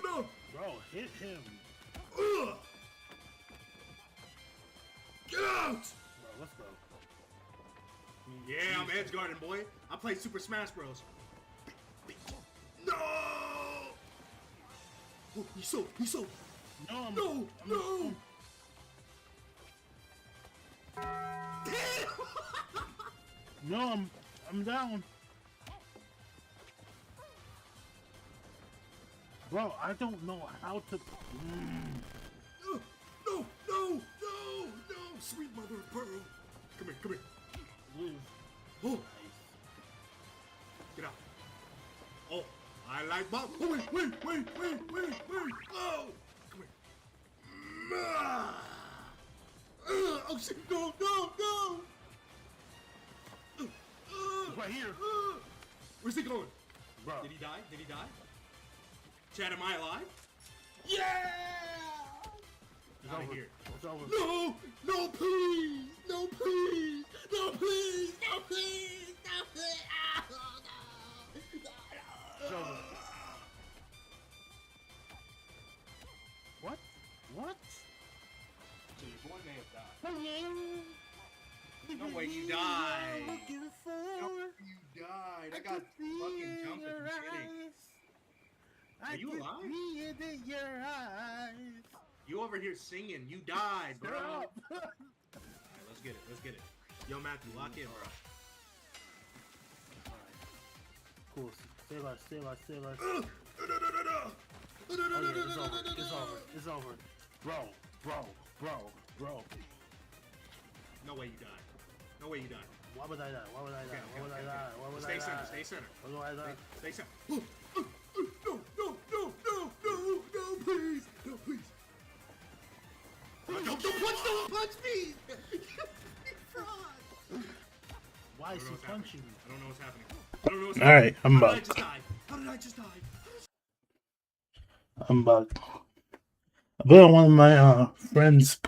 no. Bro, hit him. Ugh. Get out! Bro, let's go. Yeah, I'm edge guarding, boy. I play Super Smash Bros. No! Oh, he's so. No, no! No, I'm down. Bro, I don't know how to. No! Sweet mother of pearl. Come here. Oh. Get out. Oh, I like Bob. Oh, wait. Oh, come here. Oh, shit. No. Right here. Where's he going? Bro. Did he die? Chad, am I alive? Yeah! It's Out over. of here. It's over. No, please! It's over. What? So your boy may have died. No way you died. Looking for. No way you died. I got fucking jumped at the beginning. Are you alive? See it in your eyes. You over here singing. You died, bro. Stop. Alright, let's get it. Yo, Matthew, lock in, bro. Cool. Stay less. No. Oh yeah, it's over. Bro. No way you died. Why would I die? Okay. Stay center. Why would I die? Stay center. No, please. Don't punch me! Why is he punching me? I don't know what's happening. All right, I'm How back. did I just die? I'm back. I put on one of my friends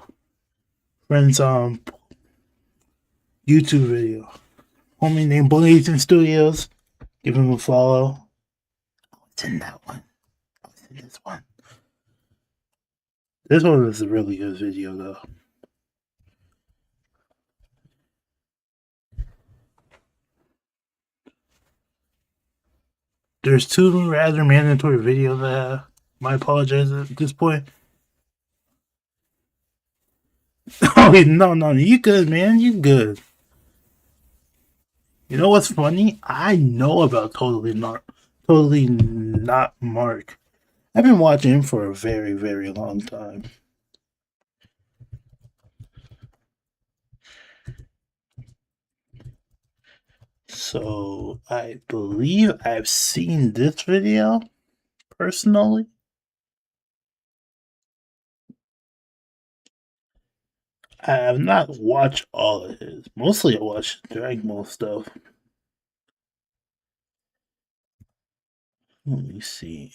YouTube video. Homie named Blazing Studios. Give him a follow. I was in that one. I was in this one. This one was a really good video though. There's two rather mandatory videos that I apologize at this point. Oh no, you good, man. You good. You know what's funny? I know about Totally Not Mark. I've been watching him for a very, very long time. So I believe I've seen this video personally. I have not watched all of his. Mostly I watched Dragon Ball stuff. Let me see.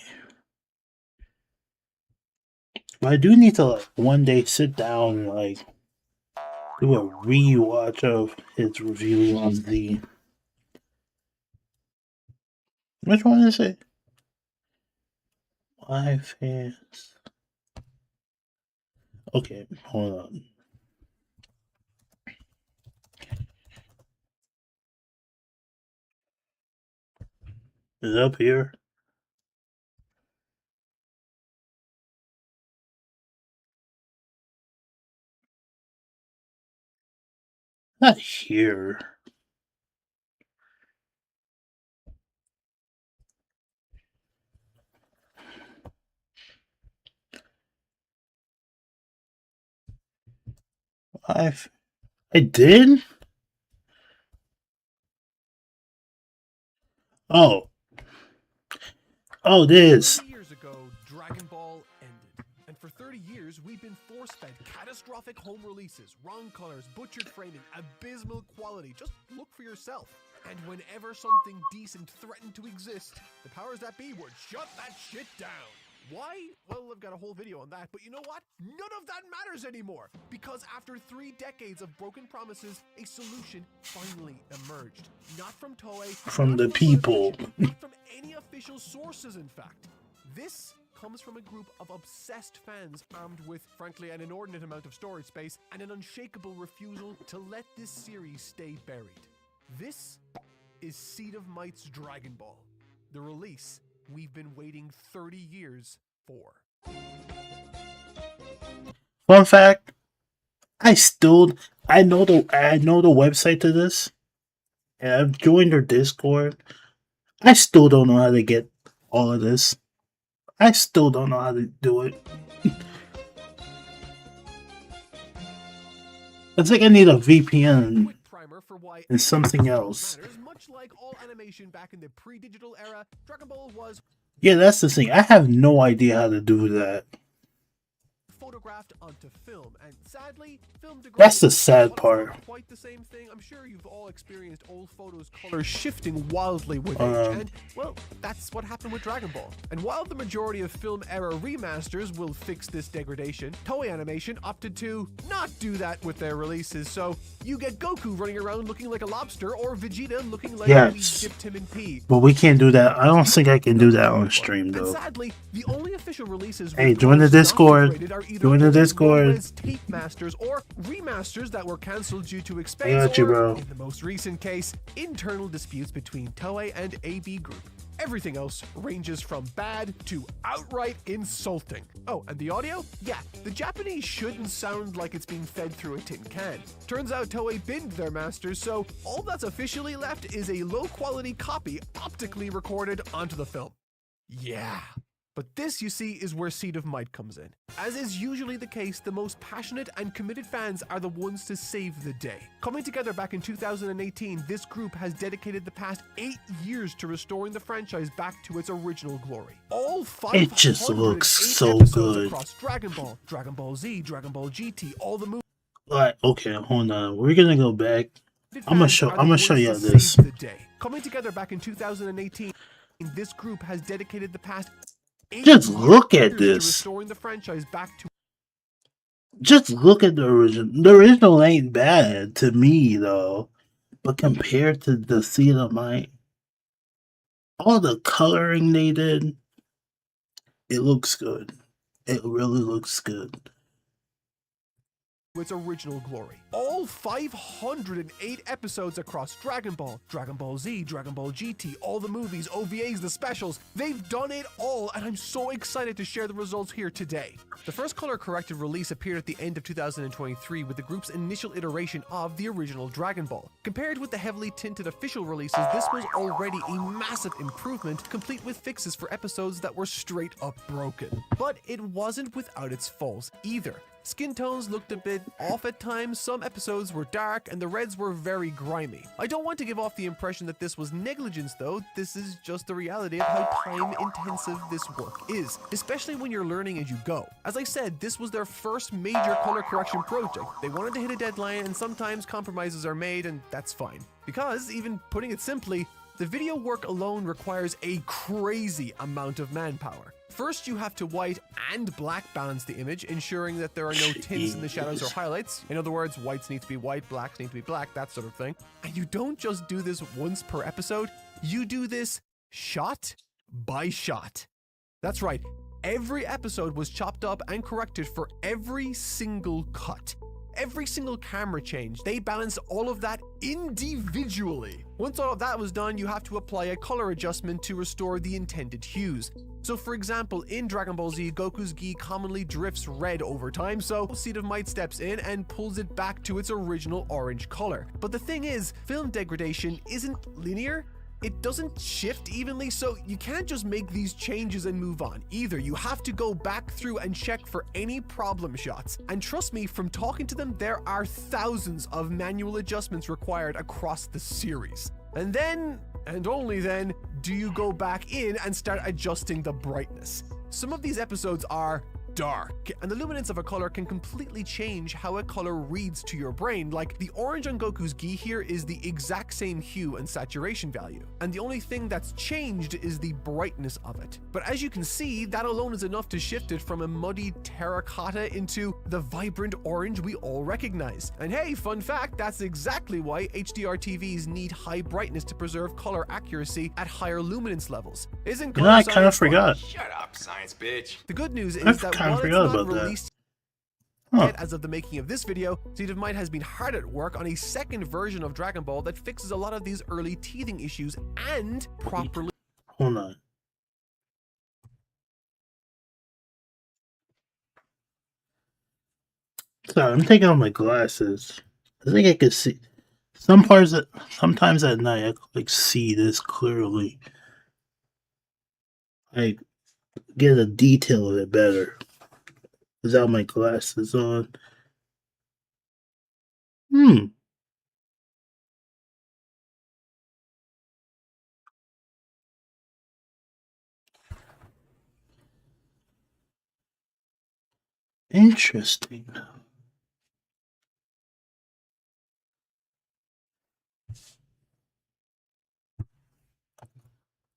But I do need to like one day sit down and like do a rewatch of his review on the. Which one is it? My fans. Okay, hold on. Is it up here? Not here. I did? Oh, this. 30 years ago, Dragon Ball ended. And for 30 years, we've been force-fed catastrophic home releases, wrong colors, butchered framing, abysmal quality. Just look for yourself. And whenever something decent threatened to exist, the powers that be would shut that shit down. Why? Well, I've got a whole video on that, but you know what? None of that matters anymore, because after 3 decades of broken promises, a solution finally emerged. Not from Toei, From not the people. Funimation, not from any official sources, in fact. This comes from a group of obsessed fans armed with, frankly, an inordinate amount of storage space and an unshakable refusal to let this series stay buried. This is Seed of Might's Dragon Ball, the release we've been waiting 30 years for. Fun fact, I know the website to this, and I've joined their Discord. I still don't know how to get all of this. I still don't know how to do it. It's like I need a VPN and something else. Much like all animation back in the pre-digital era, Dragon Ball was Yeah, that's the thing. I have no idea how to do that. photographed onto film, and sadly, film degrades. That's the sad part. Not quite the same thing. I'm sure you've all experienced old photos' color shifting wildly with age, and well, that's what happened with Dragon Ball. And while the majority of film era remasters will fix this degradation, Toei Animation opted to not do that with their releases. So you get Goku running around looking like a lobster, or Vegeta looking like we dipped him in pee. But we can't do that. I don't think I can do that on stream though. And sadly, the only official releases hey, join the Discord. Join the Discord. Tape masters or remasters that were cancelled due to expense, or in the most recent case, internal disputes between Toei and AB Group. Everything else ranges from bad to outright insulting. Oh, and the audio? Yeah, the Japanese shouldn't sound like it's being fed through a tin can. Turns out Toei binned their masters, so all that's officially left is a low-quality copy optically recorded onto the film. Yeah. But this, you see, is where Seed of Might comes in. As is usually the case, the most passionate and committed fans are the ones to save the day. Coming together back in 2018, this group has dedicated the past 8 years to restoring the franchise back to its original glory. All 508 It just looks so episodes good. Across Dragon Ball, Dragon Ball Z, Dragon Ball GT, all the movies. Alright, okay, hold on. We're gonna go back. I'm gonna show you the this. Day. Coming together back in 2018, this group has dedicated the past Just look at this. Restoring the franchise back to Just look at the original. The original ain't bad to me though, but compared to the Seed of Might, all the coloring they did, it looks good. It really looks good. its original glory. All 508 episodes across Dragon Ball, Dragon Ball Z, Dragon Ball GT, all the movies, OVAs, the specials, they've done it all, and I'm so excited to share the results here today. The first color-corrected release appeared at the end of 2023 with the group's initial iteration of the original Dragon Ball. Compared with the heavily tinted official releases, this was already a massive improvement, complete with fixes for episodes that were straight up broken. But it wasn't without its faults either. Skin tones looked a bit off at times, some episodes were dark, and the reds were very grimy. I don't want to give off the impression that this was negligence though, this is just the reality of how time intensive this work is, especially when you're learning as you go. As I said, this was their first major color correction project. They wanted to hit a deadline, and sometimes compromises are made, and that's fine. Because, even putting it simply, the video work alone requires a crazy amount of manpower. First, you have to white and black balance the image, ensuring that there are no tints in the shadows or highlights. In other words, whites need to be white, blacks need to be black, that sort of thing. And you don't just do this once per episode, you do this shot by shot. That's right, every episode was chopped up and corrected for every single cut. Every single camera change, they balanced all of that individually. Once all of that was done, you have to apply a color adjustment to restore the intended hues. So for example, in Dragon Ball Z, Goku's gi commonly drifts red over time, so Seed of Might steps in and pulls it back to its original orange color. But the thing is, film degradation isn't linear. It doesn't shift evenly, so you can't just make these changes and move on. Either you have to go back through and check for any problem shots. And trust me, from talking to them, there are thousands of manual adjustments required across the series. And then, and only then, do you go back in and start adjusting the brightness. Some of these episodes are dark, and the luminance of a color can completely change how a color reads to your brain. Like the orange on Goku's gi here is the exact same hue and saturation value, and the only thing that's changed is the brightness of it. But as you can see, that alone is enough to shift it from a muddy terracotta into the vibrant orange we all recognize. And hey, fun fact, that's exactly why HDR TVs need high brightness to preserve color accuracy at higher luminance levels. Isn't color I kind of forgot. Shut up, science bitch. The good news is that while it's not released Huh. Yet, as of the making of this video, Seed of Might has been hard at work on a second version of Dragon Ball that fixes a lot of these early teething issues and properly. Hold on. Sorry, I'm taking off my glasses. I think I could see some parts. Sometimes at night, I could like see this clearly. I get a detail of it better without my glasses on. Interesting.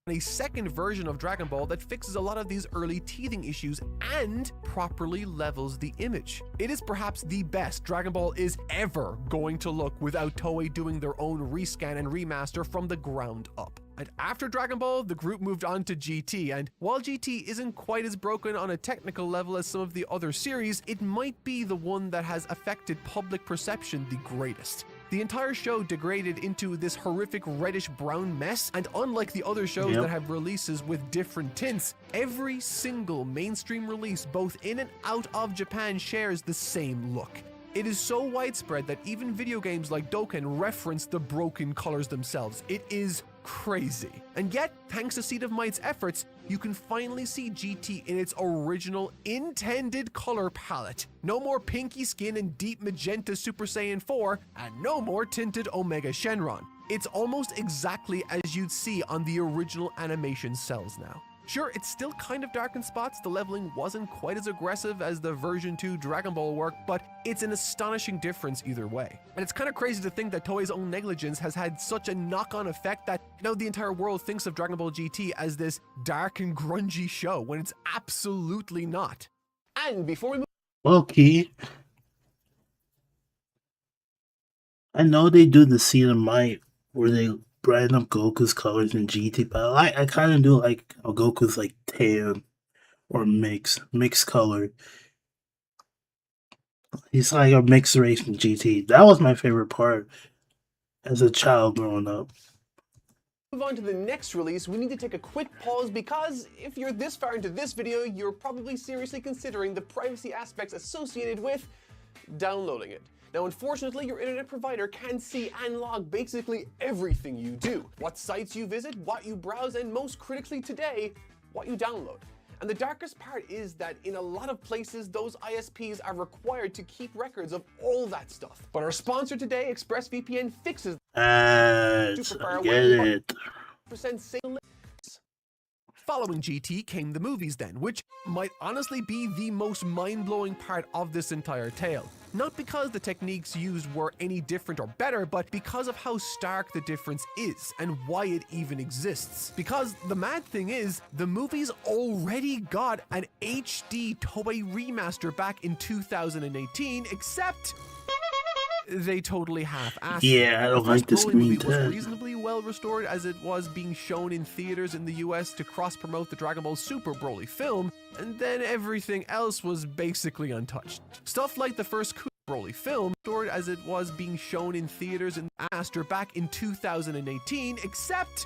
A second version of Dragon Ball that fixes a lot of these early teething issues and properly levels the image. It is perhaps the best Dragon Ball is ever going to look without Toei doing their own rescan and remaster from the ground up. And after Dragon Ball, the group moved on to GT, and while GT isn't quite as broken on a technical level as some of the other series, it might be the one that has affected public perception the greatest. The entire show degraded into this horrific reddish-brown mess, and unlike the other shows that have releases with different tints, every single mainstream release both in and out of Japan shares the same look. It is so widespread that even video games like Dokkan reference the broken colors themselves. It is crazy. And yet, thanks to Seed of Might's efforts, you can finally see GT in its original intended color palette. No more pinky skin and deep magenta Super Saiyan 4, and no more tinted Omega Shenron. It's almost exactly as you'd see on the original animation cells now. Sure, it's still kind of dark in spots, the leveling wasn't quite as aggressive as the version 2 Dragon Ball work, but it's an astonishing difference either way. And it's kind of crazy to think that Toei's own negligence has had such a knock-on effect that now the entire world thinks of Dragon Ball GT as this dark and grungy show, when it's absolutely not. And before we move— Low-key, I know they do the Seed of Might where they brighten up Goku's colors in GT, but I kind of do like how Goku's like tan or mixed color. He's like a mixed race from GT. That was my favorite part as a child growing up. Move on to the next release, we need to take a quick pause because if you're this far into this video, you're probably seriously considering the privacy aspects associated with downloading it. Now, unfortunately, your internet provider can see and log basically everything you do. What sites you visit, what you browse, and most critically today, what you download. And the darkest part is that in a lot of places, those ISPs are required to keep records of all that stuff. But our sponsor today, ExpressVPN, fixes I get it. Following GT came the movies then, which might honestly be the most mind-blowing part of this entire tale. Not because the techniques used were any different or better, but because of how stark the difference is and why it even exists. Because the mad thing is, the movies already got an HD Toei remaster back in 2018, except they totally half-assed. Yeah, I don't like this movie green was tag. reasonably well restored as it was being shown in theaters in the US to cross-promote the Dragon Ball Super Broly film, and then everything else was basically untouched. Stuff like the first Broly film, restored as it was being shown in theaters in Aster back in 2018, except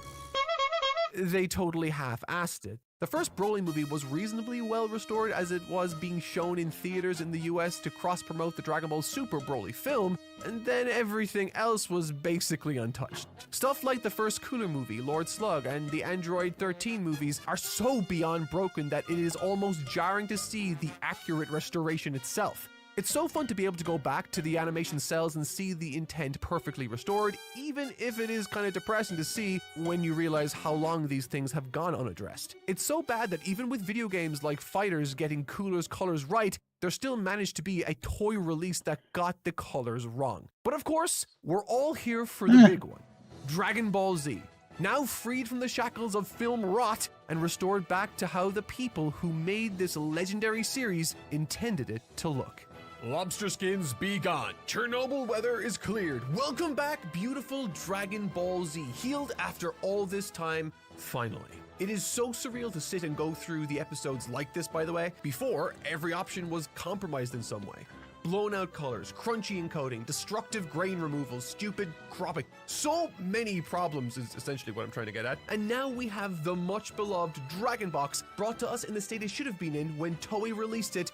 they totally half-assed it. The first Broly movie was reasonably well restored as it was being shown in theaters in the US to cross-promote the Dragon Ball Super Broly film, and then everything else was basically untouched. Stuff like the first Cooler movie, Lord Slug, and the Android 13 movies are so beyond broken that it is almost jarring to see the accurate restoration itself. It's so fun to be able to go back to the animation cells and see the intent perfectly restored, even if it is kind of depressing to see when you realize how long these things have gone unaddressed. It's so bad that even with video games like Fighters getting Cooler's colors right, there still managed to be a toy release that got the colors wrong. But of course, we're all here for the big one. Dragon Ball Z. Now freed from the shackles of film rot and restored back to how the people who made this legendary series intended it to look. Lobster skins be gone. Chernobyl weather is cleared. Welcome back, beautiful Dragon Ball Z, healed after all this time, finally. It is so surreal to sit and go through the episodes like this, by the way. Before, every option was compromised in some way. blown out colors, crunchy encoding, destructive grain removal, stupid cropping. So many problems is essentially what I'm trying to get at. And now we have the much beloved Dragon Box brought to us in the state it should have been in when Toei released it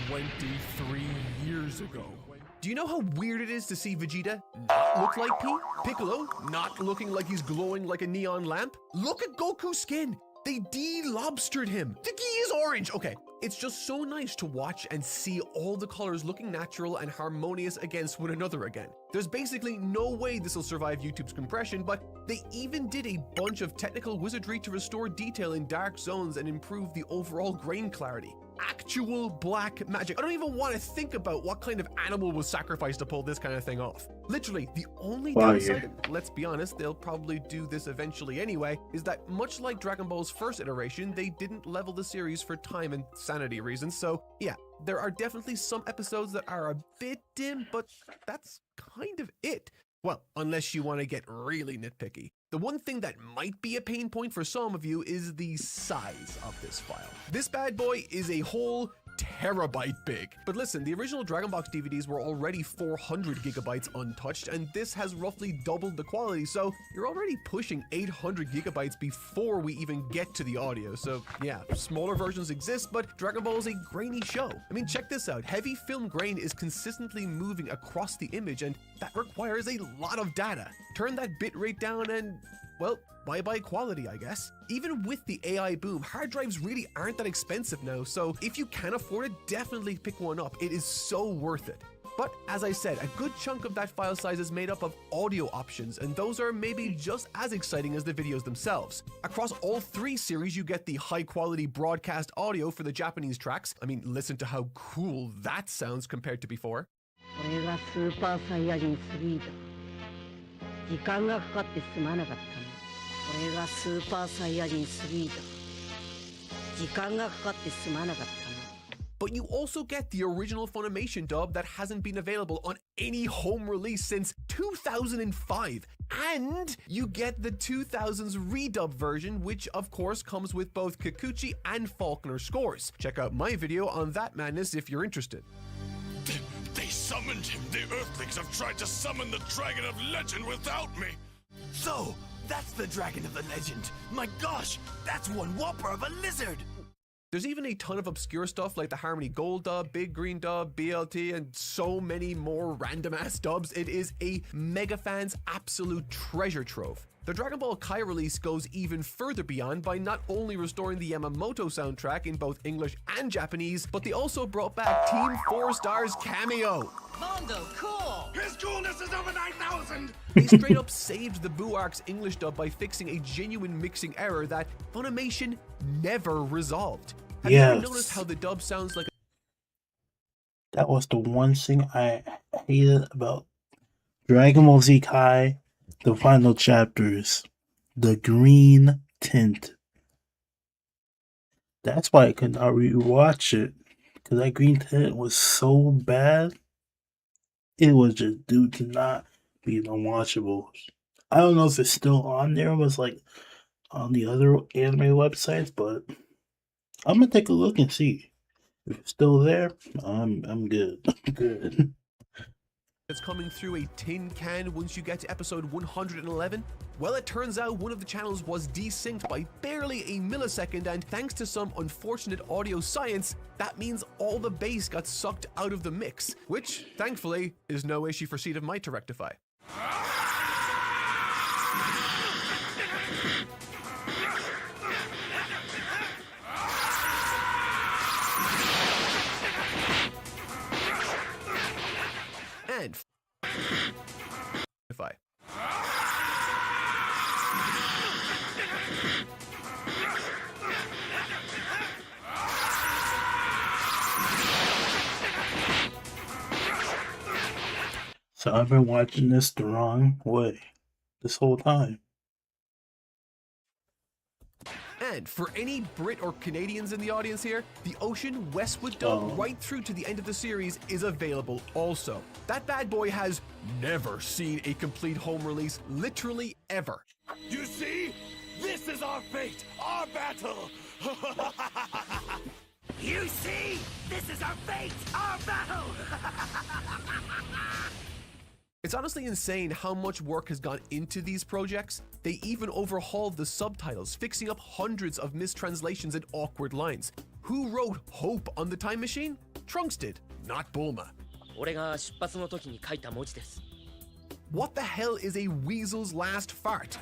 23 years ago. Do you know how weird it is to see Vegeta not look like P? Piccolo not looking like he's glowing like a neon lamp? Look at Goku's skin! They de-lobstered him. The gi is orange. Okay, it's just so nice to watch and see all the colors looking natural and harmonious against one another again. There's basically no way this will survive YouTube's compression, but they even did a bunch of technical wizardry to restore detail in dark zones and improve the overall grain clarity. Actual black magic. I don't even want to think about what kind of animal was sacrificed to pull this kind of thing off. Literally, the only downside, let's be honest, they'll probably do this eventually anyway, is that much like Dragon Ball's first iteration, they didn't level the series for time and sanity reasons, so yeah, there are definitely some episodes that are a bit dim, but that's kind of it. Well, unless you want to get really nitpicky. The one thing that might be a pain point for some of you is the size of this file. This bad boy is a whole terabyte big. But listen, the original Dragon Box DVDs were already 400 gigabytes untouched, and this has roughly doubled the quality, so you're already pushing 800 gigabytes before we even get to the audio. So yeah, smaller versions exist, but Dragon Ball is a grainy show. I mean, check this out. Heavy film grain is consistently moving across the image, and that requires a lot of data. Turn that bitrate down and, well, bye-bye quality, I guess. Even with the AI boom, hard drives really aren't that expensive now, so if you can afford it, definitely pick one up. It is so worth it. But as I said, a good chunk of that file size is made up of audio options, and those are maybe just as exciting as the videos themselves. Across all three series, you get the high-quality broadcast audio for the Japanese tracks. I mean, listen to how cool that sounds compared to before. 時間がかかってすまなかったね。これがスーパーサイヤ人3だ。時間がかかってすまなかったね。 But you also get the original Funimation dub that hasn't been available on any home release since 2005. And you get the 2000s redub version, which of course comes with both Kikuchi and Faulkner scores. Check out my video on that madness if you're interested. They summoned him. The Earthlings have tried to summon the Dragon of Legend without me. So, that's the Dragon of the Legend. My gosh, that's one whopper of a lizard. There's even a ton of obscure stuff like the Harmony Gold dub, Big Green dub, BLT, and so many more random-ass dubs. It is a mega fan's absolute treasure trove. The Dragon Ball Kai release goes even further beyond by not only restoring the Yamamoto soundtrack in both English and Japanese, but they also brought back Team 4 Star's cameo. Mondo, cool! His coolness is over 9,000! They straight up saved the Boo Arc's English dub by fixing a genuine mixing error that Funimation never resolved. Have you ever noticed how the dub sounds like That was the one thing I hated about Dragon Ball Z Kai, the final chapters. The green tint. That's why I could not rewatch it. Because that green tint was so bad. It was just due to not being unwatchable. I don't know if it's still on there. It was like on the other anime websites, but I'm gonna take a look and see. If it's still there, I'm good. Good. It's coming through a tin can once you get to episode 111? Well, it turns out one of the channels was desynced by barely a millisecond, and thanks to some unfortunate audio science, that means all the bass got sucked out of the mix, which, thankfully, is no issue for Seed of Might to rectify. And So I've been watching this the wrong way this whole time. And for any Brit or Canadians in the audience here, the Ocean Westwood dub right through to the end of the series is available also. That bad boy has never seen a complete home release, literally ever. You see? This is our fate, our battle! You see? This is our fate, our battle! It's honestly insane how much work has gone into these projects. They even overhauled the subtitles, fixing up hundreds of mistranslations and awkward lines. Who wrote Hope on the Time Machine? Trunks did, not Bulma. 俺が出発の時に書いた文字です。 What the hell is a weasel's last fart?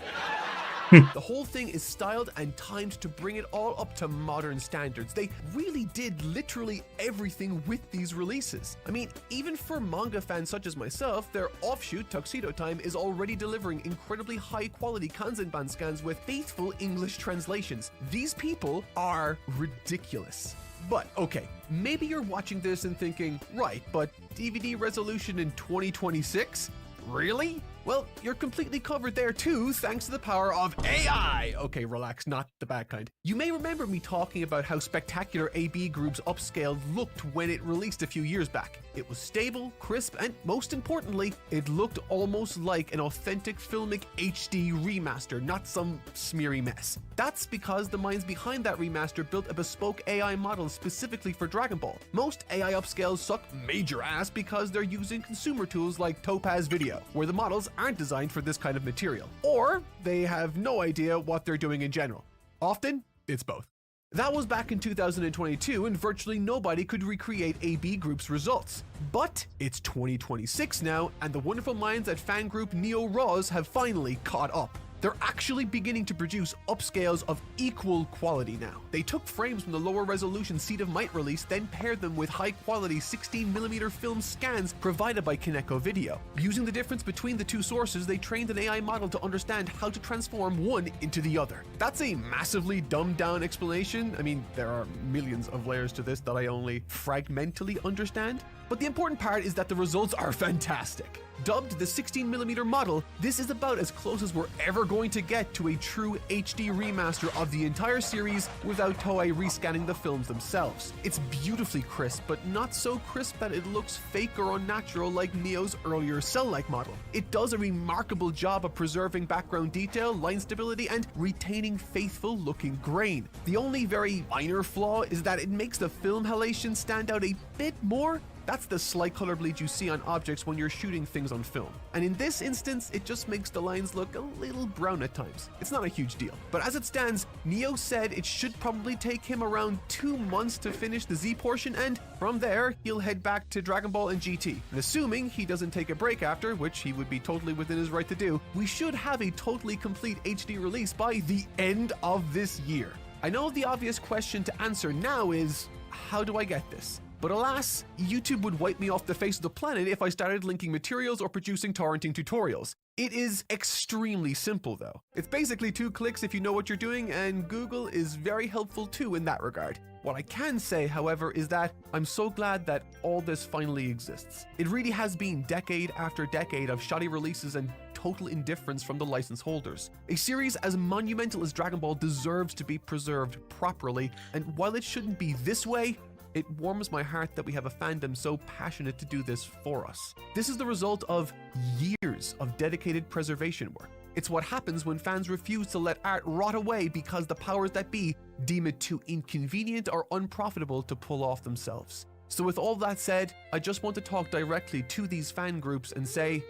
The whole thing is styled and timed to bring it all up to modern standards. They really did literally everything with these releases. I mean, even for manga fans such as myself, their offshoot Tuxedo Time is already delivering incredibly high quality Kanzenban scans with faithful English translations. These people are ridiculous. But okay, maybe you're watching this and thinking, right, but DVD resolution in 2026? Really? Well, you're completely covered there too, thanks to the power of AI! Okay, relax, not the bad kind. You may remember me talking about how spectacular AB Group's upscale looked when it released a few years back. It was stable, crisp, and most importantly, it looked almost like an authentic filmic HD remaster, not some smeary mess. That's because the minds behind that remaster built a bespoke AI model specifically for Dragon Ball. Most AI upscales suck major ass because they're using consumer tools like Topaz Video, where the models aren't designed for this kind of material, or they have no idea what they're doing in general. Often, it's both. That was back in 2022 and virtually nobody could recreate AB Group's results. But it's 2026 now, and the wonderful minds at fan group Neo Raws have finally caught up. They're actually beginning to produce upscales of equal quality now. They took frames from the lower resolution Seed of Might release, then paired them with high quality 16mm film scans provided by Kaneko Video. Using the difference between the two sources, they trained an AI model to understand how to transform one into the other. That's a massively dumbed down explanation. I mean, there are millions of layers to this that I only fragmentally understand. But the important part is that the results are fantastic. Dubbed the 16mm model, this is about as close as we're ever going to get to a true HD remaster of the entire series without Toei rescanning the films themselves. It's beautifully crisp, but not so crisp that it looks fake or unnatural like Neo's earlier Cell-like model. It does a remarkable job of preserving background detail, line stability, and retaining faithful looking grain. The only very minor flaw is that it makes the film halation stand out a bit more. That's the slight color bleed you see on objects when you're shooting things on film. And in this instance, it just makes the lines look a little brown at times. It's not a huge deal. But as it stands, Neo said it should probably take him around 2 months to finish the Z portion, and from there, he'll head back to Dragon Ball and GT. And assuming he doesn't take a break after, which he would be totally within his right to do, we should have a totally complete HD release by the end of this year. I know the obvious question to answer now is, how do I get this? But alas, YouTube would wipe me off the face of the planet if I started linking materials or producing torrenting tutorials. It is extremely simple though. It's basically 2 clicks if you know what you're doing, and Google is very helpful too in that regard. What I can say, however, is that I'm so glad that all this finally exists. It really has been decade after decade of shoddy releases and total indifference from the license holders. A series as monumental as Dragon Ball deserves to be preserved properly, and while it shouldn't be this way, it warms my heart that we have a fandom so passionate to do this for us. This is the result of years of dedicated preservation work. It's what happens when fans refuse to let art rot away because the powers that be deem it too inconvenient or unprofitable to pull off themselves. So with all that said, I just want to talk directly to these fan groups and say,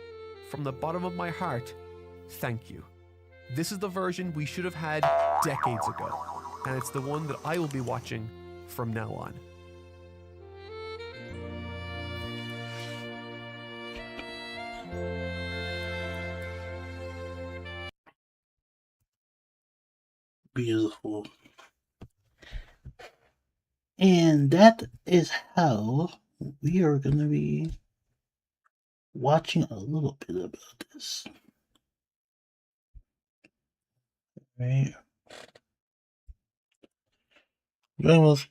from the bottom of my heart, thank you. This is the version we should have had decades ago, and it's the one that I will be watching from now on. Beautiful. And that is how we are going to be watching a little bit about this. Right. Almost.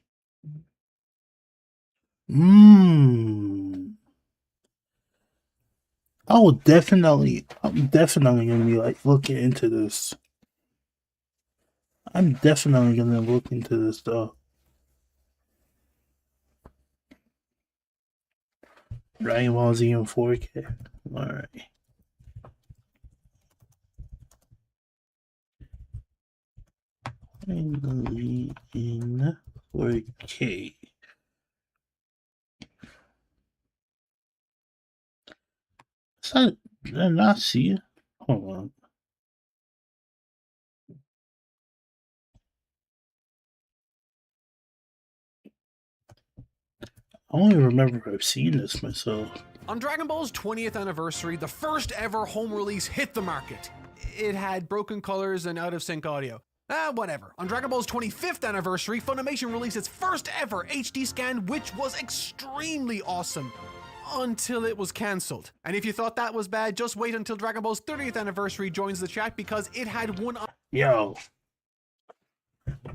I'm definitely gonna be like looking into this. I'm definitely gonna look into this though. Dragon Ball Z in 4K. Alright. Finally in 4K. Did I not see it? Hold on. I only remember I've seen this myself. On Dragon Ball's 20th anniversary, the first ever home release hit the market. It had broken colors and out of sync audio. Whatever. On Dragon Ball's 25th anniversary, Funimation released its first ever HD scan, which was extremely awesome. Until it was cancelled. And if you thought that was bad, just wait until Dragon Ball's 30th anniversary joins the chat, because it had one... Yo.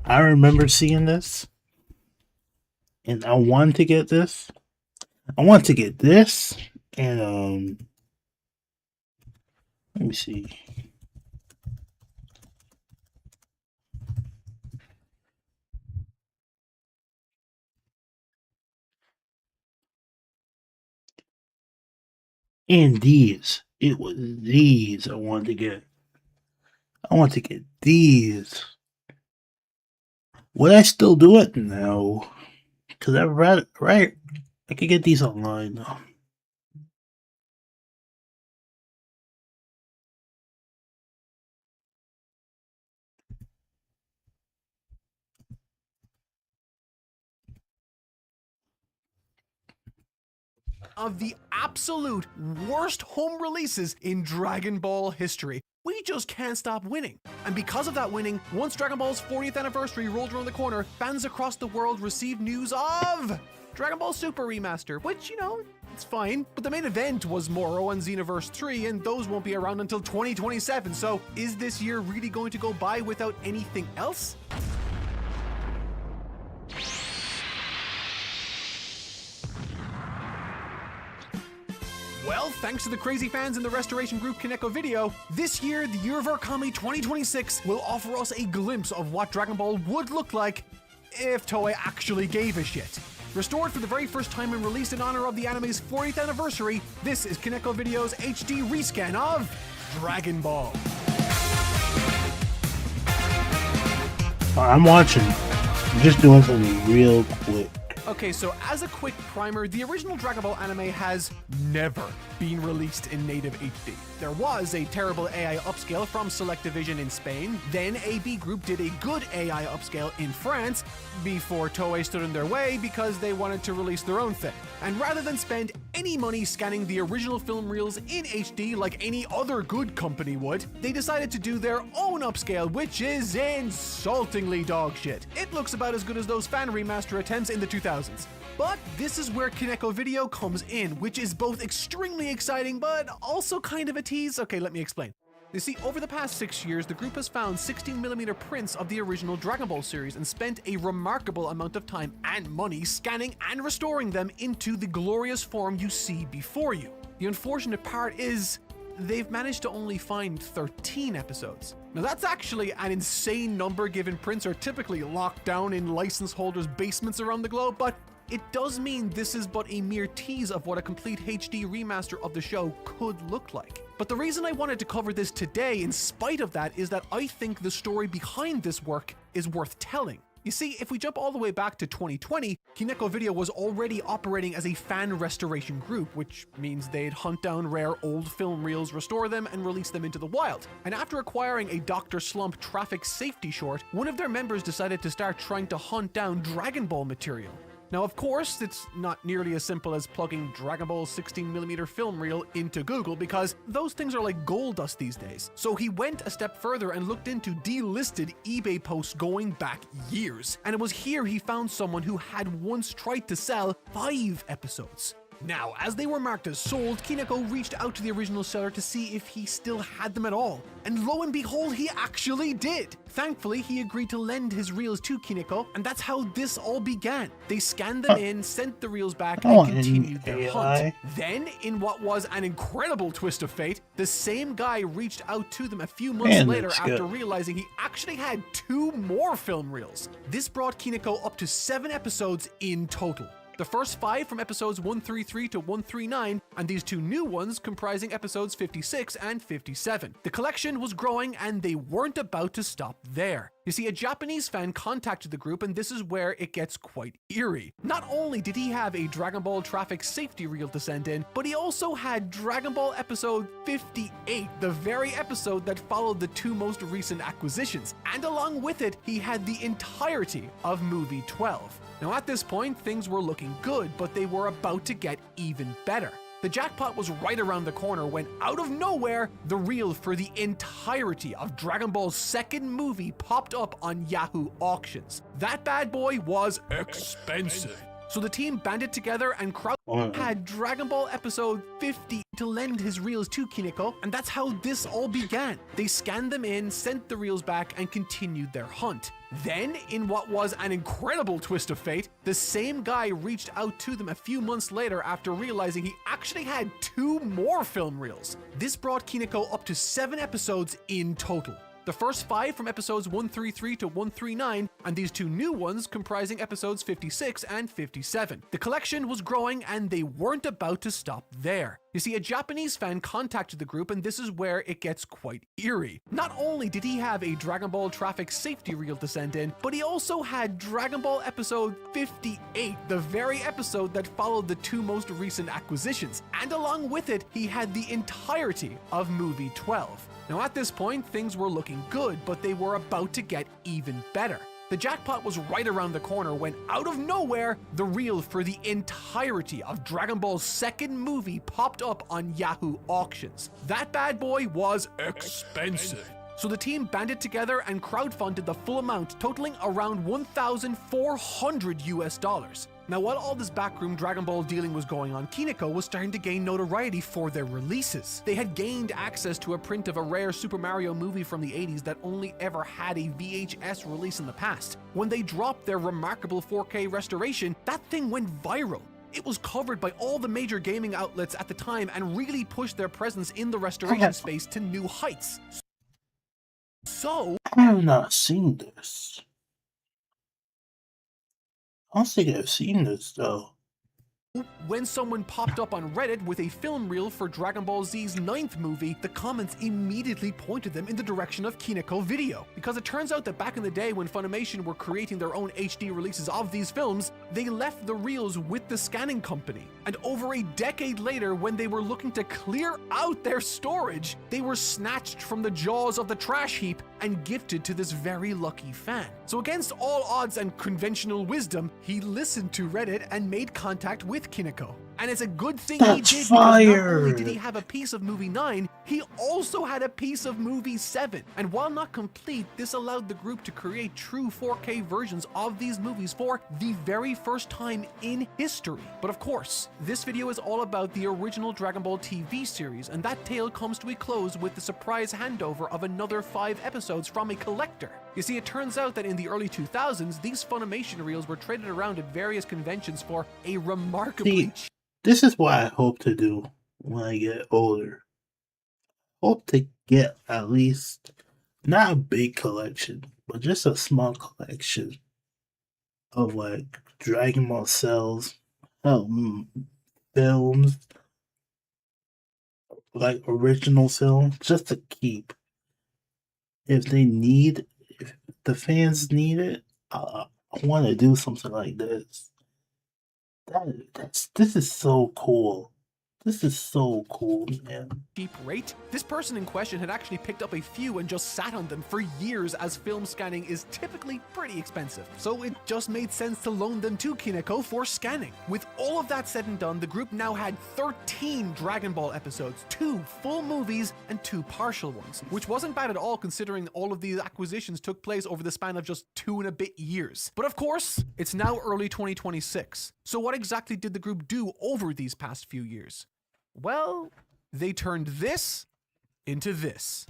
I remember seeing this. And I wanted to get this. I want to get this. And, let me see. And these. It was these I wanted to get. I want to get these. Would I still do it? No. Because I've read it, right? I could get these online though. Of the absolute worst home releases in Dragon Ball history. We just can't stop winning. And because of that winning, once Dragon Ball's 40th anniversary rolled around the corner, fans across the world received news of Dragon Ball Super Remaster, which, you know, it's fine. But the main event was Moro and Xenoverse 3, and those won't be around until 2027. So is this year really going to go by without anything else? Well, thanks to the crazy fans in the restoration group Kaneko Video, this year, the Year of Our Kami 2026 will offer us a glimpse of what Dragon Ball would look like if Toei actually gave a shit. Restored for the very first time and released in honor of the anime's 40th anniversary, this is Kaneko Video's HD rescan of Dragon Ball. I'm watching. I'm just doing something real quick. Okay, so as a quick primer, the original Dragon Ball anime has never been released in native HD. There was a terrible AI upscale from Select Division in Spain, then AB Group did a good AI upscale in France, before Toei stood in their way because they wanted to release their own thing. And rather than spend any money scanning the original film reels in HD like any other good company would, they decided to do their own upscale, which is insultingly dog shit. It looks about as good as those fan remaster attempts in the 2000s. But this is where Kaneko Video comes in, which is both extremely exciting but also kind of a tease. Okay, let me explain. You see, over the past 6 years, the group has found 16mm prints of the original Dragon Ball series and spent a remarkable amount of time and money scanning and restoring them into the glorious form you see before you. The unfortunate part is, they've managed to only find 13 episodes. Now that's actually an insane number given prints are typically locked down in license holders' basements around the globe, but it does mean this is but a mere tease of what a complete HD remaster of the show could look like. But the reason I wanted to cover this today in spite of that is that I think the story behind this work is worth telling. You see, if we jump all the way back to 2020, Kaneko Video was already operating as a fan restoration group, which means they'd hunt down rare old film reels, restore them, and release them into the wild. And after acquiring a Dr. Slump traffic safety short, one of their members decided to start trying to hunt down Dragon Ball material. Now, of course, it's not nearly as simple as plugging Dragon Ball 16mm film reel into Google, because those things are like gold dust these days. So he went a step further and looked into delisted eBay posts going back years. And it was here he found someone who had once tried to sell 5 episodes. Now, as they were marked as sold, Kaneko reached out to the original seller to see if he still had them at all. And lo and behold, he actually did! Thankfully, he agreed to lend his reels to Kaneko, and that's how this all began. They scanned them in, sent the reels back, and continued their hunt. Then, in what was an incredible twist of fate, the same guy reached out to them a few months later after realizing he actually had 2 more film reels. This brought Kaneko up to 7 episodes in total. The first 5 from episodes 133 to 139, and these 2 new ones comprising episodes 56 and 57. The collection was growing and they weren't about to stop there. You see, a Japanese fan contacted the group, and this is where it gets quite eerie. Not only did he have a Dragon Ball traffic safety reel to send in, but he also had Dragon Ball episode 58, the very episode that followed the two most recent acquisitions. And along with it, he had the entirety of movie 12. Now at this point, things were looking good, but they were about to get even better. The jackpot was right around the corner when, out of nowhere, the reel for the entirety of Dragon Ball's second movie popped up on Yahoo Auctions. That bad boy was expensive. So the team banded together and had Dragon Ball episode 50 to lend his reels to Kineko, and that's how this all began. They scanned them in, sent the reels back, and continued their hunt. Then, in what was an incredible twist of fate, the same guy reached out to them a few months later after realizing he actually had 2 more film reels. This brought Kineko up to 7 episodes in total. The first 5 from episodes 133 to 139, and these 2 new ones comprising episodes 56 and 57. The collection was growing, and they weren't about to stop there. You see, a Japanese fan contacted the group, and this is where it gets quite eerie. Not only did he have a Dragon Ball traffic safety reel to send in, but he also had Dragon Ball episode 58, the very episode that followed the 2 most recent acquisitions. And along with it, he had the entirety of movie 12. Now at this point, things were looking good, but they were about to get even better. The jackpot was right around the corner when, out of nowhere, the reel for the entirety of Dragon Ball's second movie popped up on Yahoo Auctions. That bad boy was expensive. So the team banded together and crowdfunded the full amount, totaling around $1,400. Now, while all this backroom Dragon Ball dealing was going on, Kineko was starting to gain notoriety for their releases. They had gained access to a print of a rare Super Mario movie from the 80s that only ever had a VHS release in the past. When they dropped their remarkable 4K restoration, that thing went viral. It was covered by all the major gaming outlets at the time and really pushed their presence in the restoration space to new heights. So, I have not seen this. I don't think I've seen this though. when someone popped up on Reddit with a film reel for Dragon Ball Z's 9th movie, the comments immediately pointed them in the direction of Kineko Video. Because it turns out that back in the day when Funimation were creating their own HD releases of these films, they left the reels with the scanning company. And over a decade later, when they were looking to clear out their storage, they were snatched from the jaws of the trash heap and gifted to this very lucky fan. So against all odds and conventional wisdom, he listened to Reddit and made contact with Kineko. And it's a good thing he did, because not only did he have a piece of movie 9, he also had a piece of movie 7. And while not complete, this allowed the group to create true 4K versions of these movies for the very first time in history. But of course, this video is all about the original Dragon Ball TV series, and that tale comes to a close with the surprise handover of another 5 episodes from a collector. You see, it turns out that in the early 2000s, these Funimation reels were traded around at various conventions for a remarkably This is what I hope to do when I get older. Hope to get at least, not a big collection, but just a small collection of like Dragon Ball cells, films, like original film, just to keep. If the fans need it, I want to do something like this. This is so cool. This is so cool, man. Cheap rate? This person in question had actually picked up a few and just sat on them for years, as film scanning is typically pretty expensive. So it just made sense to loan them to Kineko for scanning. With all of that said and done, the group now had 13 Dragon Ball episodes, 2 full movies and 2 partial ones, which wasn't bad at all considering all of these acquisitions took place over the span of just 2 and a bit years. But of course, it's now early 2026. So what exactly did the group do over these past few years? Well, they turned this into this.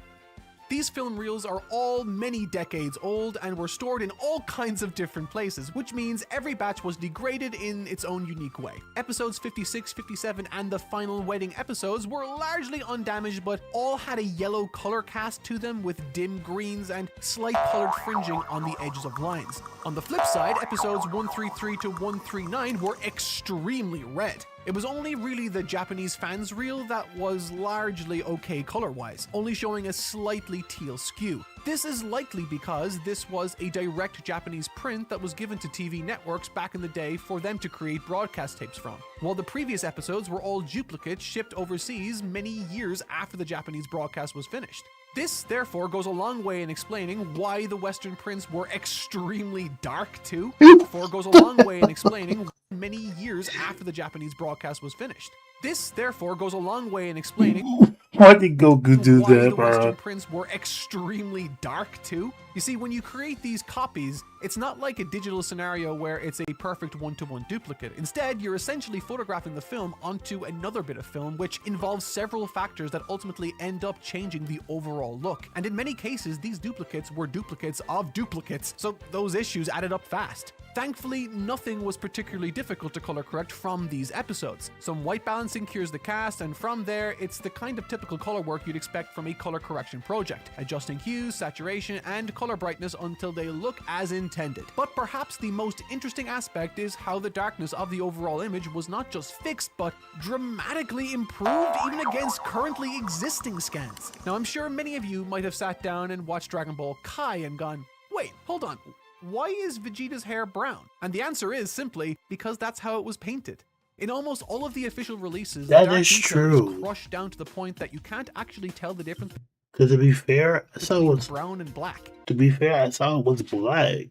These film reels are all many decades old and were stored in all kinds of different places, which means every batch was degraded in its own unique way. Episodes 56, 57, and the final wedding episodes were largely undamaged, but all had a yellow color cast to them with dim greens and slight colored fringing on the edges of lines. On the flip side, episodes 133 to 139 were extremely red. It was only really the Japanese fans reel that was largely okay color-wise, only showing a slightly teal skew. This is likely because this was a direct Japanese print that was given to TV networks back in the day for them to create broadcast tapes from, while the previous episodes were all duplicates shipped overseas many years after the Japanese broadcast was finished. This, therefore, goes a long way in explaining why the Western prints were extremely dark too. Therefore, goes a long way in explaining many years after the Japanese broadcast was finished. This, therefore, goes a long way in explaining Why did Goku do why that, the bro? Western prints were extremely dark too. You see, when you create these copies, it's not like a digital scenario where it's a perfect one-to-one duplicate. Instead, you're essentially photographing the film onto another bit of film, which involves several factors that ultimately end up changing the overall look. And in many cases, these duplicates were duplicates of duplicates, so those issues added up fast. Thankfully, nothing was particularly difficult to color correct from these episodes. Some white balancing cures the cast, and from there, it's the kind of typical color work you'd expect from a color correction project, adjusting hues, saturation, and color brightness until they look as intended. But perhaps the most interesting aspect is how the darkness of the overall image was not just fixed, but dramatically improved even against currently existing scans. Now, I'm sure many of you might have sat down and watched Dragon Ball Kai and gone, wait, hold on. Why is Vegeta's hair brown? And the answer is simply because that's how it was painted. In almost all of the official releases, That the dark is detail true. is crushed down to the point that you can't actually tell the difference Because to be fair, I saw it between was brown and black. to be fair, I saw it was black.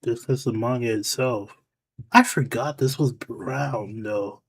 This is the manga itself. I forgot this was brown though.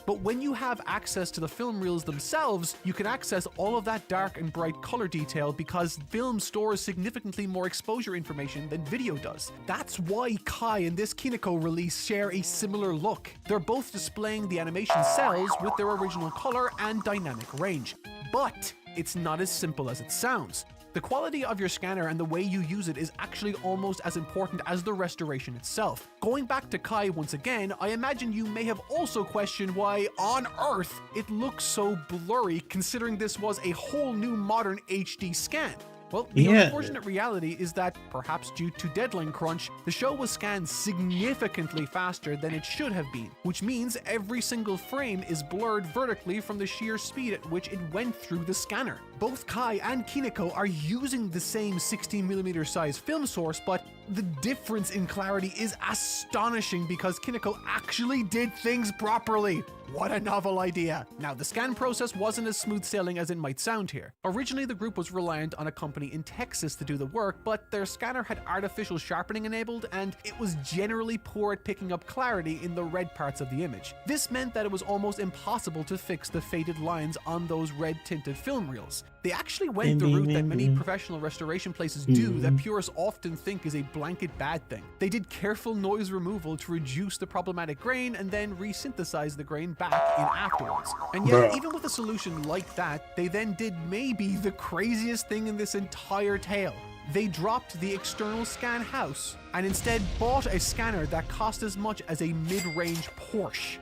But when you have access to the film reels themselves, you can access all of that dark and bright color detail because film stores significantly more exposure information than video does. That's why Kai and this Kineko release share a similar look. They're both displaying the animation cells with their original color and dynamic range. But it's not as simple as it sounds. The quality of your scanner and the way you use it is actually almost as important as the restoration itself. Going back to Kai once again, I imagine you may have also questioned why on earth it looks so blurry considering this was a whole new modern HD scan. Well, the unfortunate reality is that, perhaps due to deadline crunch, the show was scanned significantly faster than it should have been, which means every single frame is blurred vertically from the sheer speed at which it went through the scanner. Both Kai and Kineko are using the same 16mm size film source, but the difference in clarity is astonishing because Kineko actually did things properly. What a novel idea. Now, the scan process wasn't as smooth sailing as it might sound here. Originally, the group was reliant on a company in Texas to do the work, but their scanner had artificial sharpening enabled, and it was generally poor at picking up clarity in the red parts of the image. This meant that it was almost impossible to fix the faded lines on those red tinted film reels. They actually went the route that many professional restoration places do that purists often think is a blanket bad thing. They did careful noise removal to reduce the problematic grain and then resynthesize the grain back in afterwards. And yet, even with a solution like that, they then did maybe the craziest thing in this entire tale. They dropped the external scan house and instead bought a scanner that cost as much as a mid-range Porsche.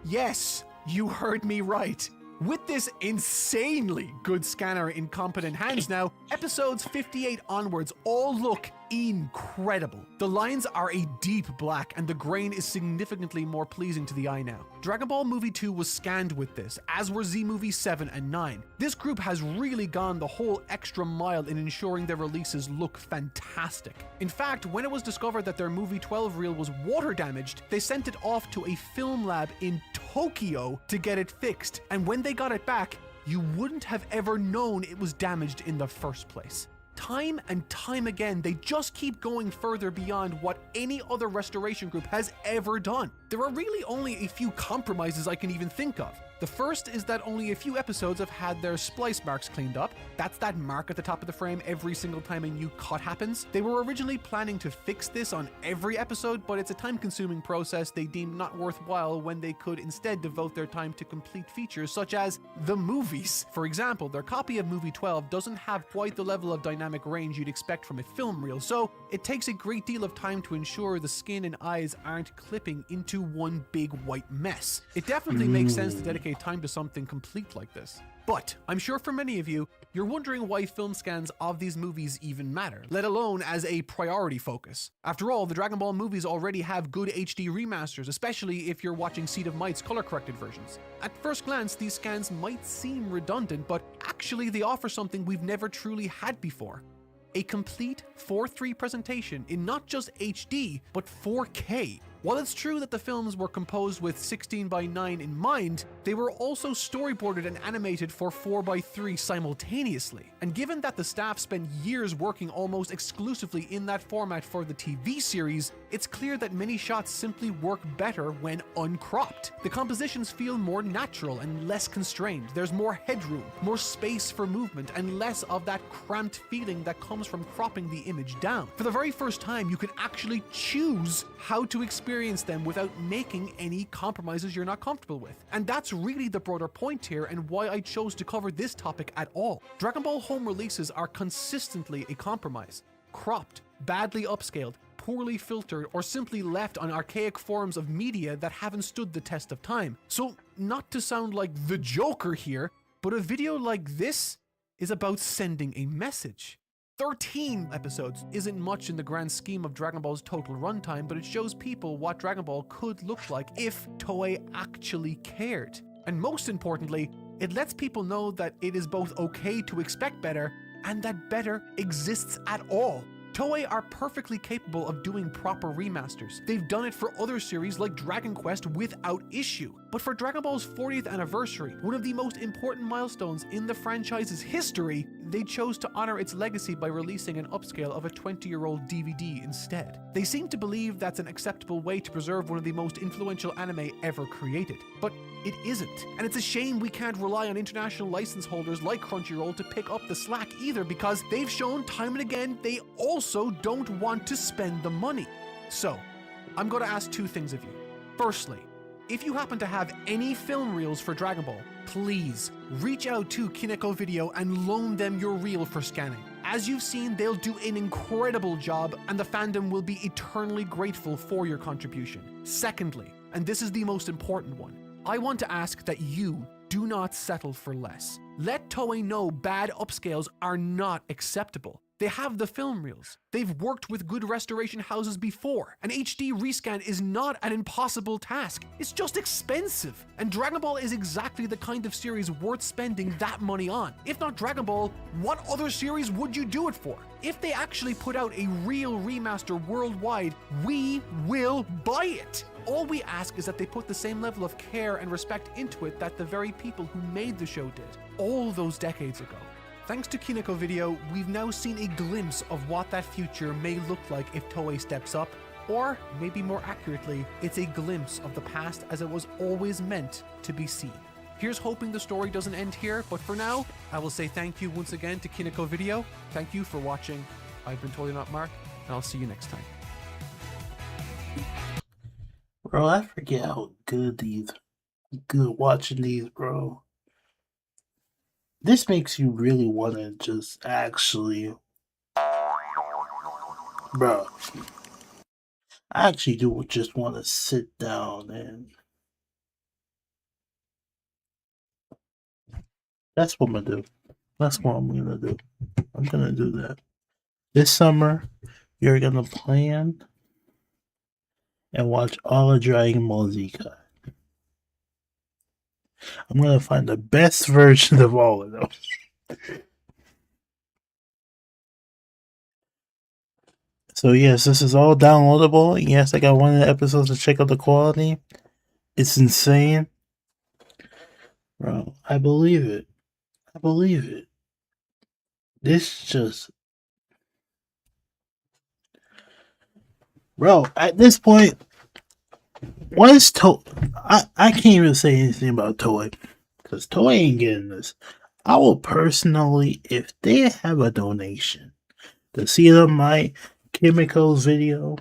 Yes, you heard me right. With this insanely good scanner in competent hands now, episodes 58 onwards all look incredible. The lines are a deep black and the grain is significantly more pleasing to the eye now. Dragon Ball Movie 2 was scanned with this, as were Z Movie 7 and 9. This group has really gone the whole extra mile in ensuring their releases look fantastic. In fact, when it was discovered that their Movie 12 reel was water damaged, they sent it off to a film lab in Tokyo to get it fixed, and when they got it back, you wouldn't have ever known it was damaged in the first place. Time and time again, they just keep going further beyond what any other restoration group has ever done. There are really only a few compromises I can even think of. The first is that only a few episodes have had their splice marks cleaned up. That's that mark at the top of the frame every single time a new cut happens. They were originally planning to fix this on every episode, but it's a time-consuming process they deemed not worthwhile when they could instead devote their time to complete features such as the movies. For example, their copy of Movie 12 doesn't have quite the level of dynamic range you'd expect from a film reel, so it takes a great deal of time to ensure the skin and eyes aren't clipping into one big white mess. It definitely makes sense to dedicate time to something complete like this. But I'm sure for many of you, you're wondering why film scans of these movies even matter, let alone as a priority focus. After all, the Dragon Ball movies already have good HD remasters, especially if you're watching Seed of Might's color-corrected versions. At first glance, these scans might seem redundant, but actually they offer something we've never truly had before. A complete 4:3 presentation in not just HD, but 4K. While it's true that the films were composed with 16:9 in mind, they were also storyboarded and animated for 4:3 simultaneously. And given that the staff spent years working almost exclusively in that format for the TV series, it's clear that many shots simply work better when uncropped. The compositions feel more natural and less constrained. There's more headroom, more space for movement, and less of that cramped feeling that comes from cropping the image down. For the very first time, you can actually choose how to experience them without making any compromises you're not comfortable with. And that's really the broader point here and why I chose to cover this topic at all. Dragon Ball home releases are consistently a compromise. Cropped, badly upscaled, poorly filtered, or simply left on archaic forms of media that haven't stood the test of time. So, not to sound like the Joker here, but a video like this is about sending a message. 13 episodes isn't much in the grand scheme of Dragon Ball's total runtime, but it shows people what Dragon Ball could look like if Toei actually cared. And most importantly, it lets people know that it is both okay to expect better and that better exists at all. Toei are perfectly capable of doing proper remasters. They've done it for other series like Dragon Quest without issue. But for Dragon Ball's 40th anniversary, one of the most important milestones in the franchise's history, they chose to honor its legacy by releasing an upscale of a 20-year-old DVD instead. They seem to believe that's an acceptable way to preserve one of the most influential anime ever created. But it isn't. And it's a shame we can't rely on international license holders like Crunchyroll to pick up the slack either, because they've shown time and again they also don't want to spend the money. So, I'm going to ask two things of you. Firstly, if you happen to have any film reels for Dragon Ball, please reach out to Kineko Video and loan them your reel for scanning. As you've seen, they'll do an incredible job and the fandom will be eternally grateful for your contribution. Secondly, and this is the most important one, I want to ask that you do not settle for less. Let Toei know bad upscales are not acceptable. They have the film reels. They've worked with good restoration houses before. An HD rescan is not an impossible task. It's just expensive. And Dragon Ball is exactly the kind of series worth spending that money on. If not Dragon Ball, what other series would you do it for? If they actually put out a real remaster worldwide, we will buy it. All we ask is that they put the same level of care and respect into it that the very people who made the show did, all those decades ago. Thanks to Kineko Video, we've now seen a glimpse of what that future may look like if Toei steps up, or maybe more accurately, it's a glimpse of the past as it was always meant to be seen. Here's hoping the story doesn't end here, but for now, I will say thank you once again to Kineko Video. Thank you for watching. I've been Totally Not Mark, and I'll see you next time. Bro, I forget how good watching these, bro. This makes you really want to just actually, bro, I actually do just want to sit down and that's what I'm gonna do. That's what I'm gonna do. I'm gonna do that. This summer, you're gonna plan and watch all of Dragon Ball Z. I'm gonna find the best version of all of them. So yes, this is all downloadable. Yes, I got one of the episodes to check out the quality. It's insane. Bro, I believe it. I believe it. This just... Bro, at this point, what is I can't even say anything about Toei, because Toei ain't getting this. I will personally, if they have a donation to see them, my Chemicals Video,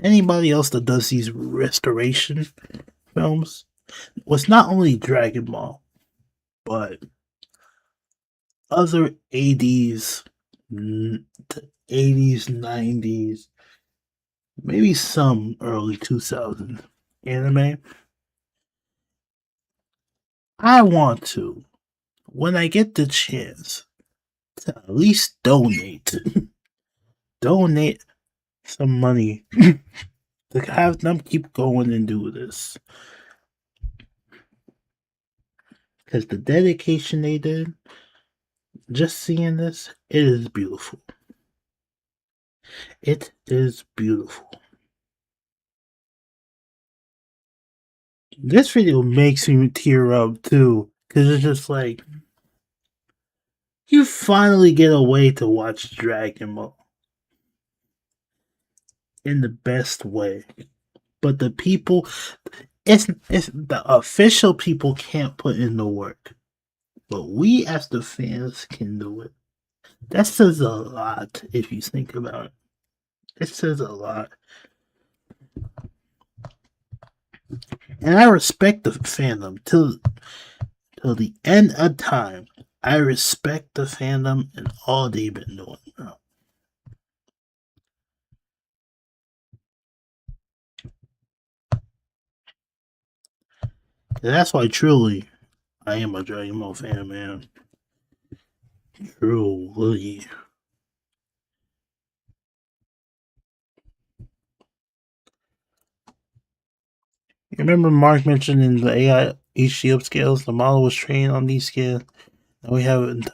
anybody else that does these restoration films, was not only Dragon Ball, but other 80s, 90s, maybe some early 2000s anime. I want to, when I get the chance, to at least donate. Donate some money to have them keep going and do this. Because the dedication they did, just seeing this, it is beautiful. It is beautiful. This video makes me tear up too, because it's just like, you finally get a way to watch Dragon Ball in the best way. But the people, it's the official people can't put in the work. But we as the fans can do it. That says a lot if you think about it. It says a lot. And I respect the fandom till the end of time. I respect the fandom and all they've been doing, bro. That's why truly I am a Dragon Ball fan, man. Truly. You remember Mark mentioned in the AI HD upscales, the model was trained on these scales. Now we have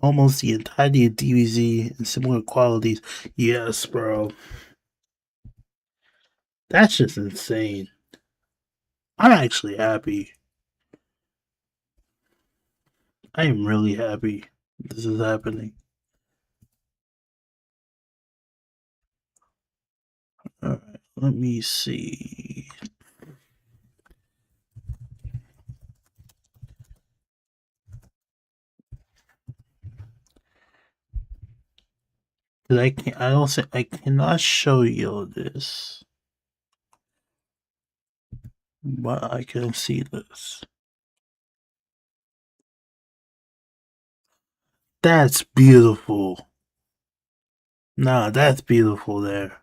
almost the entirety of DBZ and similar qualities. Yes, bro. That's just insane. I'm actually happy. I am really happy this is happening. Alright, let me see. I cannot show you this. But I can see this. That's beautiful. Nah, that's beautiful there.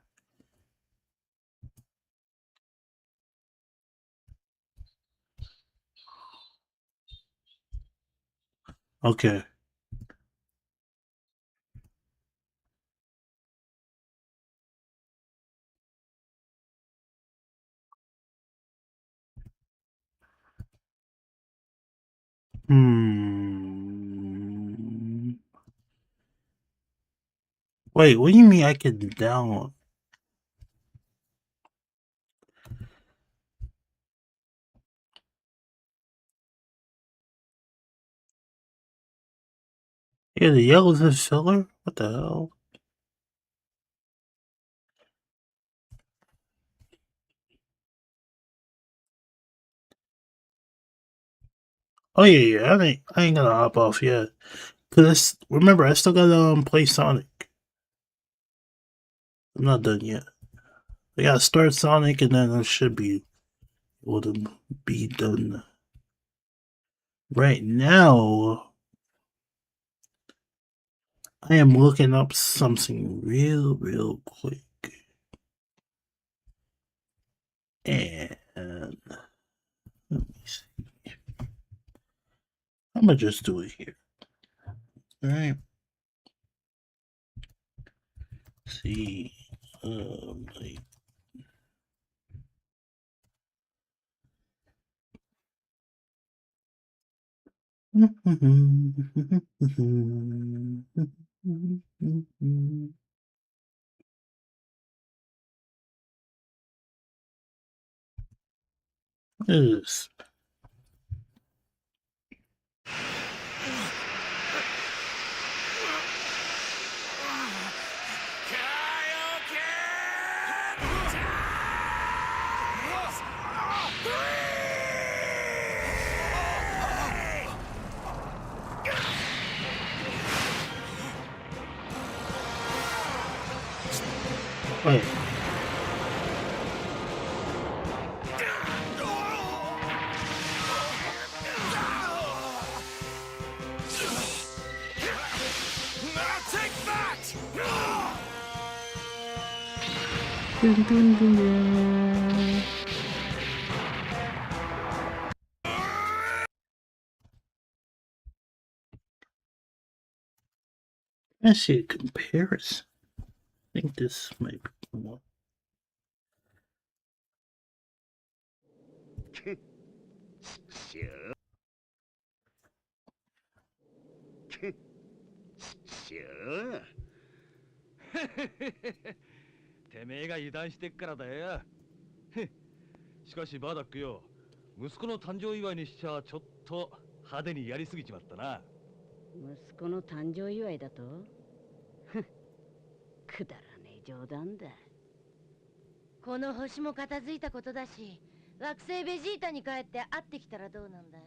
Okay. Wait, what do you mean I can download? Yeah, the yellow's a filler? What the hell? Oh yeah, I ain't gonna hop off yet. Cause remember, I still gotta play Sonic. I'm not done yet. I gotta start Sonic and then I should be able to be done. Right now, I am looking up something real quick. And let me see. I'm gonna just do it here. Alright. See. Like, what is this? Wait. Dun, dun, dun, dun. Let's see a comparison. I think this might be one. Sure. てめえが油断してっからだよ。しかしバーダックよ、息子の誕生祝いにしちゃちょっと派手にやりすぎちまったな。息子の誕生祝いだとくだらねえ冗談だ。この星も片付いたことだし、惑星ベジータに帰って会ってきたらどうなんだい？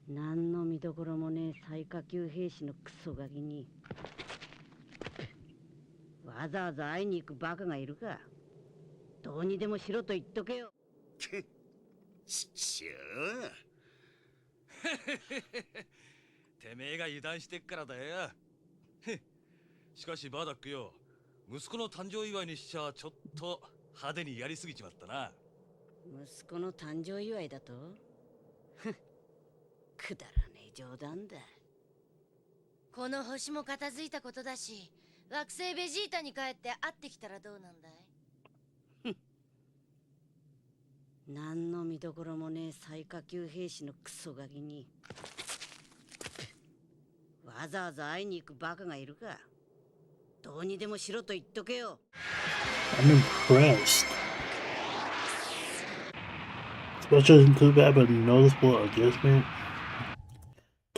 何の見どころもねえ最下級兵士のクソガキにわざわざ会いに行くバカがいるか。どうにでもしろと言っとけよ。しゅてめえが油断してっからだよ。しかしバーダックよ、息子の誕生祝いにしちゃちょっと派手にやりすぎちまったな。息子の誕生祝いだとくだらねえ冗談だ。この星も片付いたことだし、惑星ベジータに帰って会ってきたらどうなんだい？何の見どころもねえ最下級兵士のクソガキにわざわざ会いに行くバカがいるか。どうにでもしろと言っとけよ。I'm impressed. Special isn't too bad, but noticeable adjustment.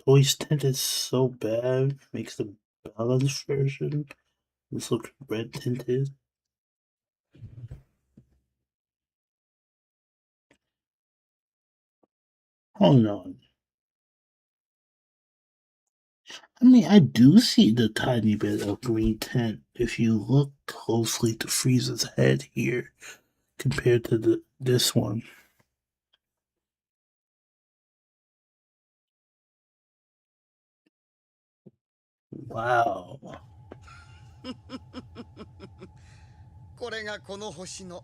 Toys tinted so bad makes the balanced version. This looks red tinted. Hold on. I mean, I do see the tiny bit of green tint if you look closely to Frieza's head here compared to this one. Wow. これがこの星の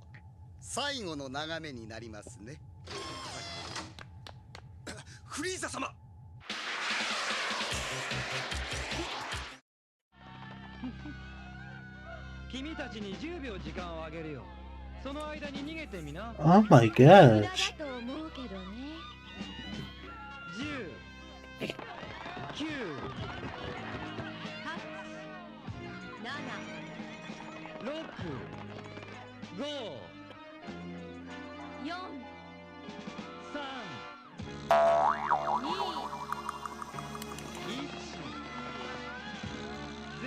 最後の眺めになりますね。フリーザ様。君たちに10秒時間をあげるよ。その間に逃げてみな。Oh my gosh. だと思うけどね。10、9、8、7、6、5、4、 3、 2、 1、0。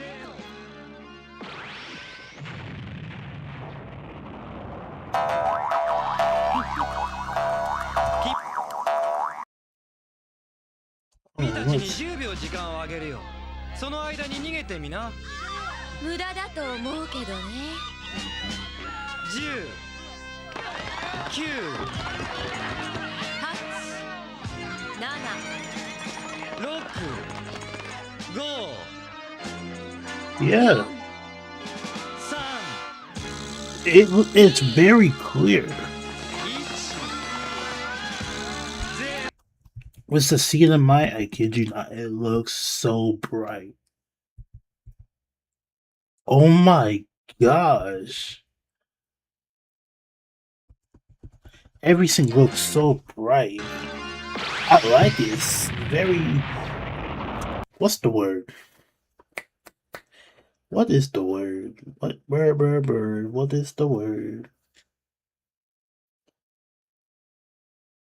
君たちに10秒時間をあげるよ。その間に逃げてみな。無駄だと思うけどね。10、9、 8、7、 6、5、 Yeah. 3、 It's very clear. With the seat in my, I kid you not, it looks so bright. Oh my gosh. Everything looks so bright. I like it. It's very... What's the word? What is the word? What is the word?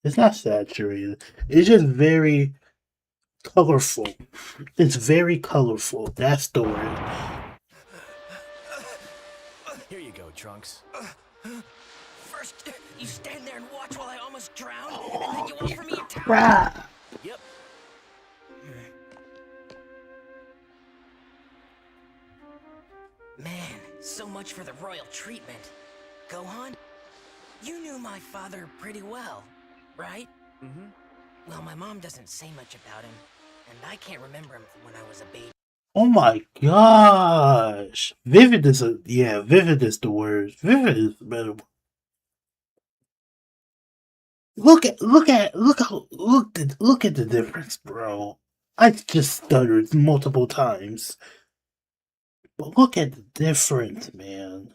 It's not saturated. It's just very colorful. It's very colorful. That's the word. Here you go, Trunks. First, you stand there and watch while I almost drown, and then you offer me a towel. Crap. Yep. Man, so much for the royal treatment. Gohan, you knew my father pretty well, right? Mm-hmm. Well, my mom doesn't say much about him, and I can't remember him from when I was a baby. Oh my gosh. Vivid is vivid is the word. Vivid is the better word. Look at the difference, bro. I just stuttered multiple times. But look at the difference, man.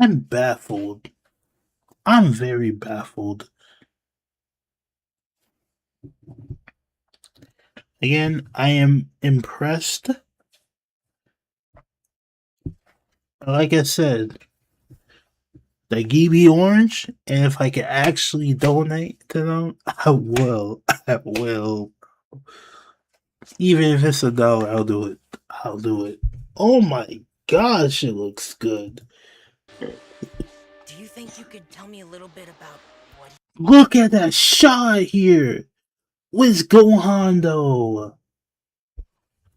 I'm baffled. I'm very baffled. Again, I am impressed. Like I said, they give me orange, and if I can actually donate to them, I will. I will. Even if it's $1, I'll do it. I'll do it. Oh my gosh, it looks good. Do you think you could tell me a little bit about what? Look at that shot here. Where's Gohan though?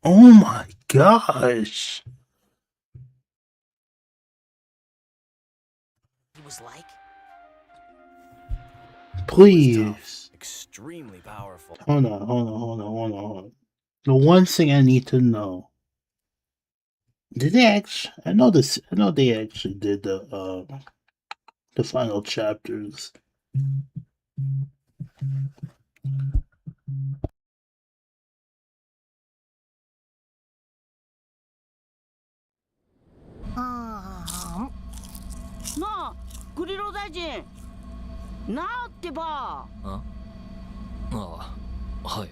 Oh my gosh. He was like? Please. Extremely powerful. Hold on. The one thing I need to know. Did they actually I know they actually did the final chapters.なあ、グリロ大臣。なあってば。ああ、はい。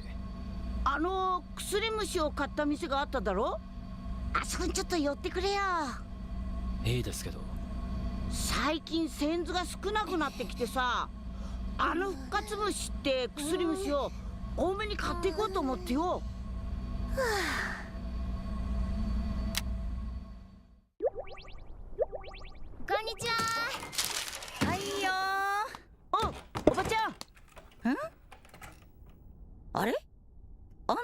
薬虫を買った店があっただろ。あそこにちょっと寄ってくれよ。いいですけど。最近センズが少なくなってきてさ、復活虫って薬虫を多めに買っていこうと思ってよ。こんにちは。はいよおばちゃん。あれ？あん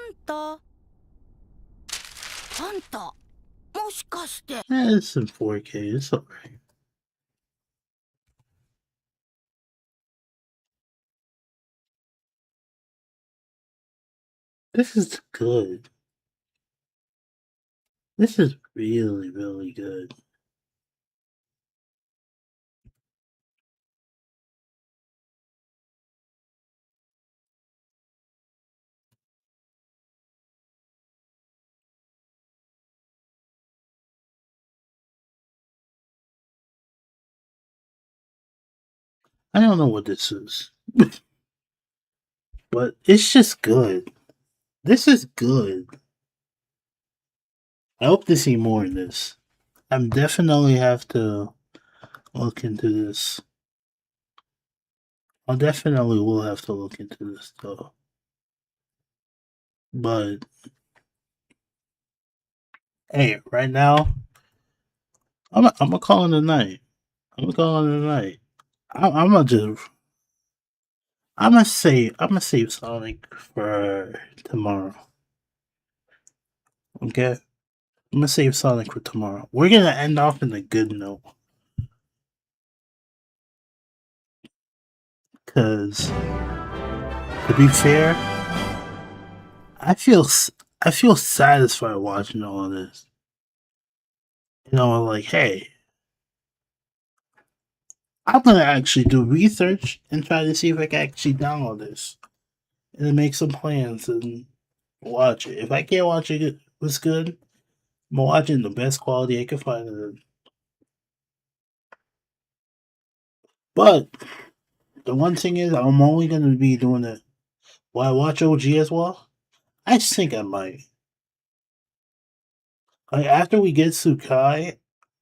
たもしかして。It's in 4K, it's alright. This is good. This is really, really good. I don't know what this is. But it's just good. This is good. I hope to see more of this. I'm definitely have to look into this. I definitely will have to look into this though. But hey, right now, I'm gonna call it a night. I'm gonna I'm gonna save Sonic for tomorrow. Okay, I'm gonna save Sonic for tomorrow. We're gonna end off in a good note. Cause to be fair, I feel satisfied watching all of this. You know, like, hey, I'm gonna actually do research and try to see if I can actually download this and then make some plans and watch it. If I can't watch it, what's good? I'm watching the best quality I can find. But the one thing is, I'm only gonna be doing it. Will I watch OG as well? I think I might. Like after we get Sukai,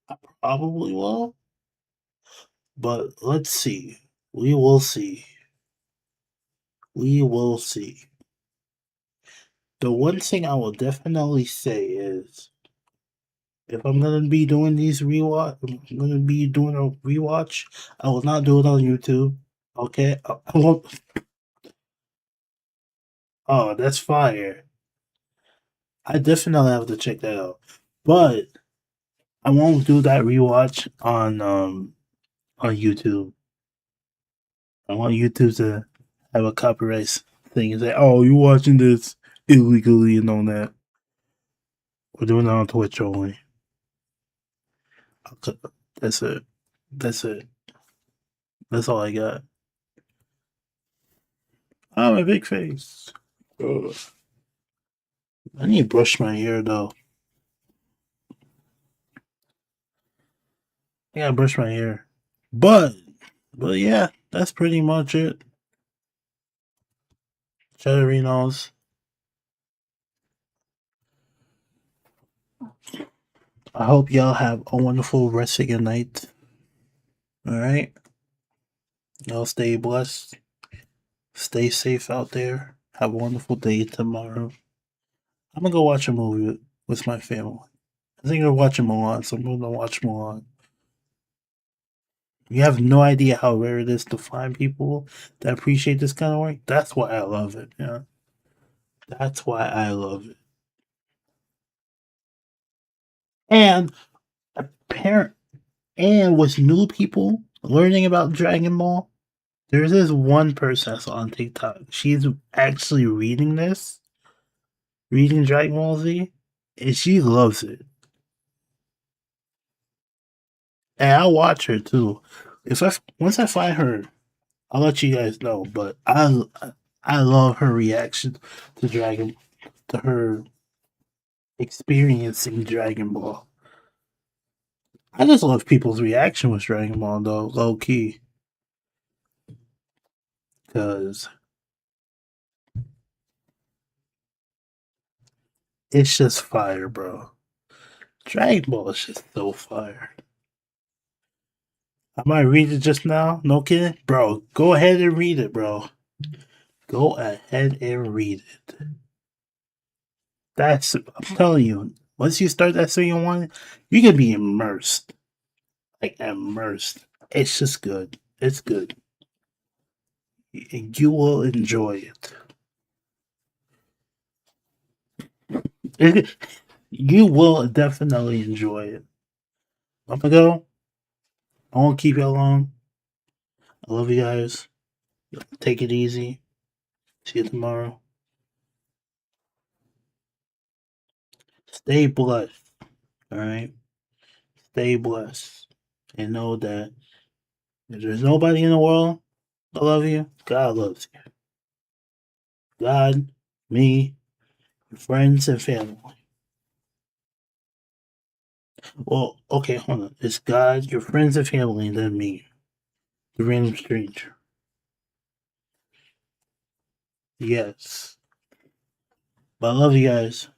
I probably will. But let's see. We will see. We will see. The one thing I will definitely say is if I'm gonna be doing these rewatch, I'm gonna be doing a rewatch. I will not do it on YouTube. Okay, I won't. Oh, that's fire! I definitely have to check that out. But I won't do that rewatch on YouTube. I want YouTube to have a copyright thing and say, "Oh, you watching this illegally and all that." We're doing it on Twitch only. Okay, that's it. That's it. That's all I got. Oh, my big face. Ugh. I need to brush my hair though. I gotta brush my hair. But yeah, that's pretty much it. Chatterinos. I hope y'all have a wonderful rest of your night. Alright? Y'all stay blessed. Stay safe out there. Have a wonderful day tomorrow. I'm gonna go watch a movie with my family. I think we're watching Mulan, so I'm gonna watch Mulan. You have no idea how rare it is to find people that appreciate this kind of work. That's why I love it. Yeah, that's why I love it. And apparent, and with new people learning about Dragon Ball, there's this one person that's on TikTok. She's actually reading Dragon Ball Z, and she loves it. And I'll watch her too. If I once I find her, I'll let you guys know. But I love her reaction to her experiencing Dragon Ball. I just love people's reaction with Dragon Ball though, low key, because it's just fire, bro. Dragon Ball is just so fire. I might read it just now. No kidding, bro. Go ahead and read it, bro. Go ahead and read it. I'm telling you. Once you start that season one, you can be immersed, like immersed. It's just good. It's good. You will enjoy it. You will definitely enjoy it. I'm gonna go. I won't keep you long. I love you guys. Take it easy. See you tomorrow. Stay blessed. All right. Stay blessed. And know that if there's nobody in the world that love you, God loves you. God, me, your friends, and family. Well, okay, hold on. It's God, your friends, and family, and then me, the random stranger. Yes. But I love you guys.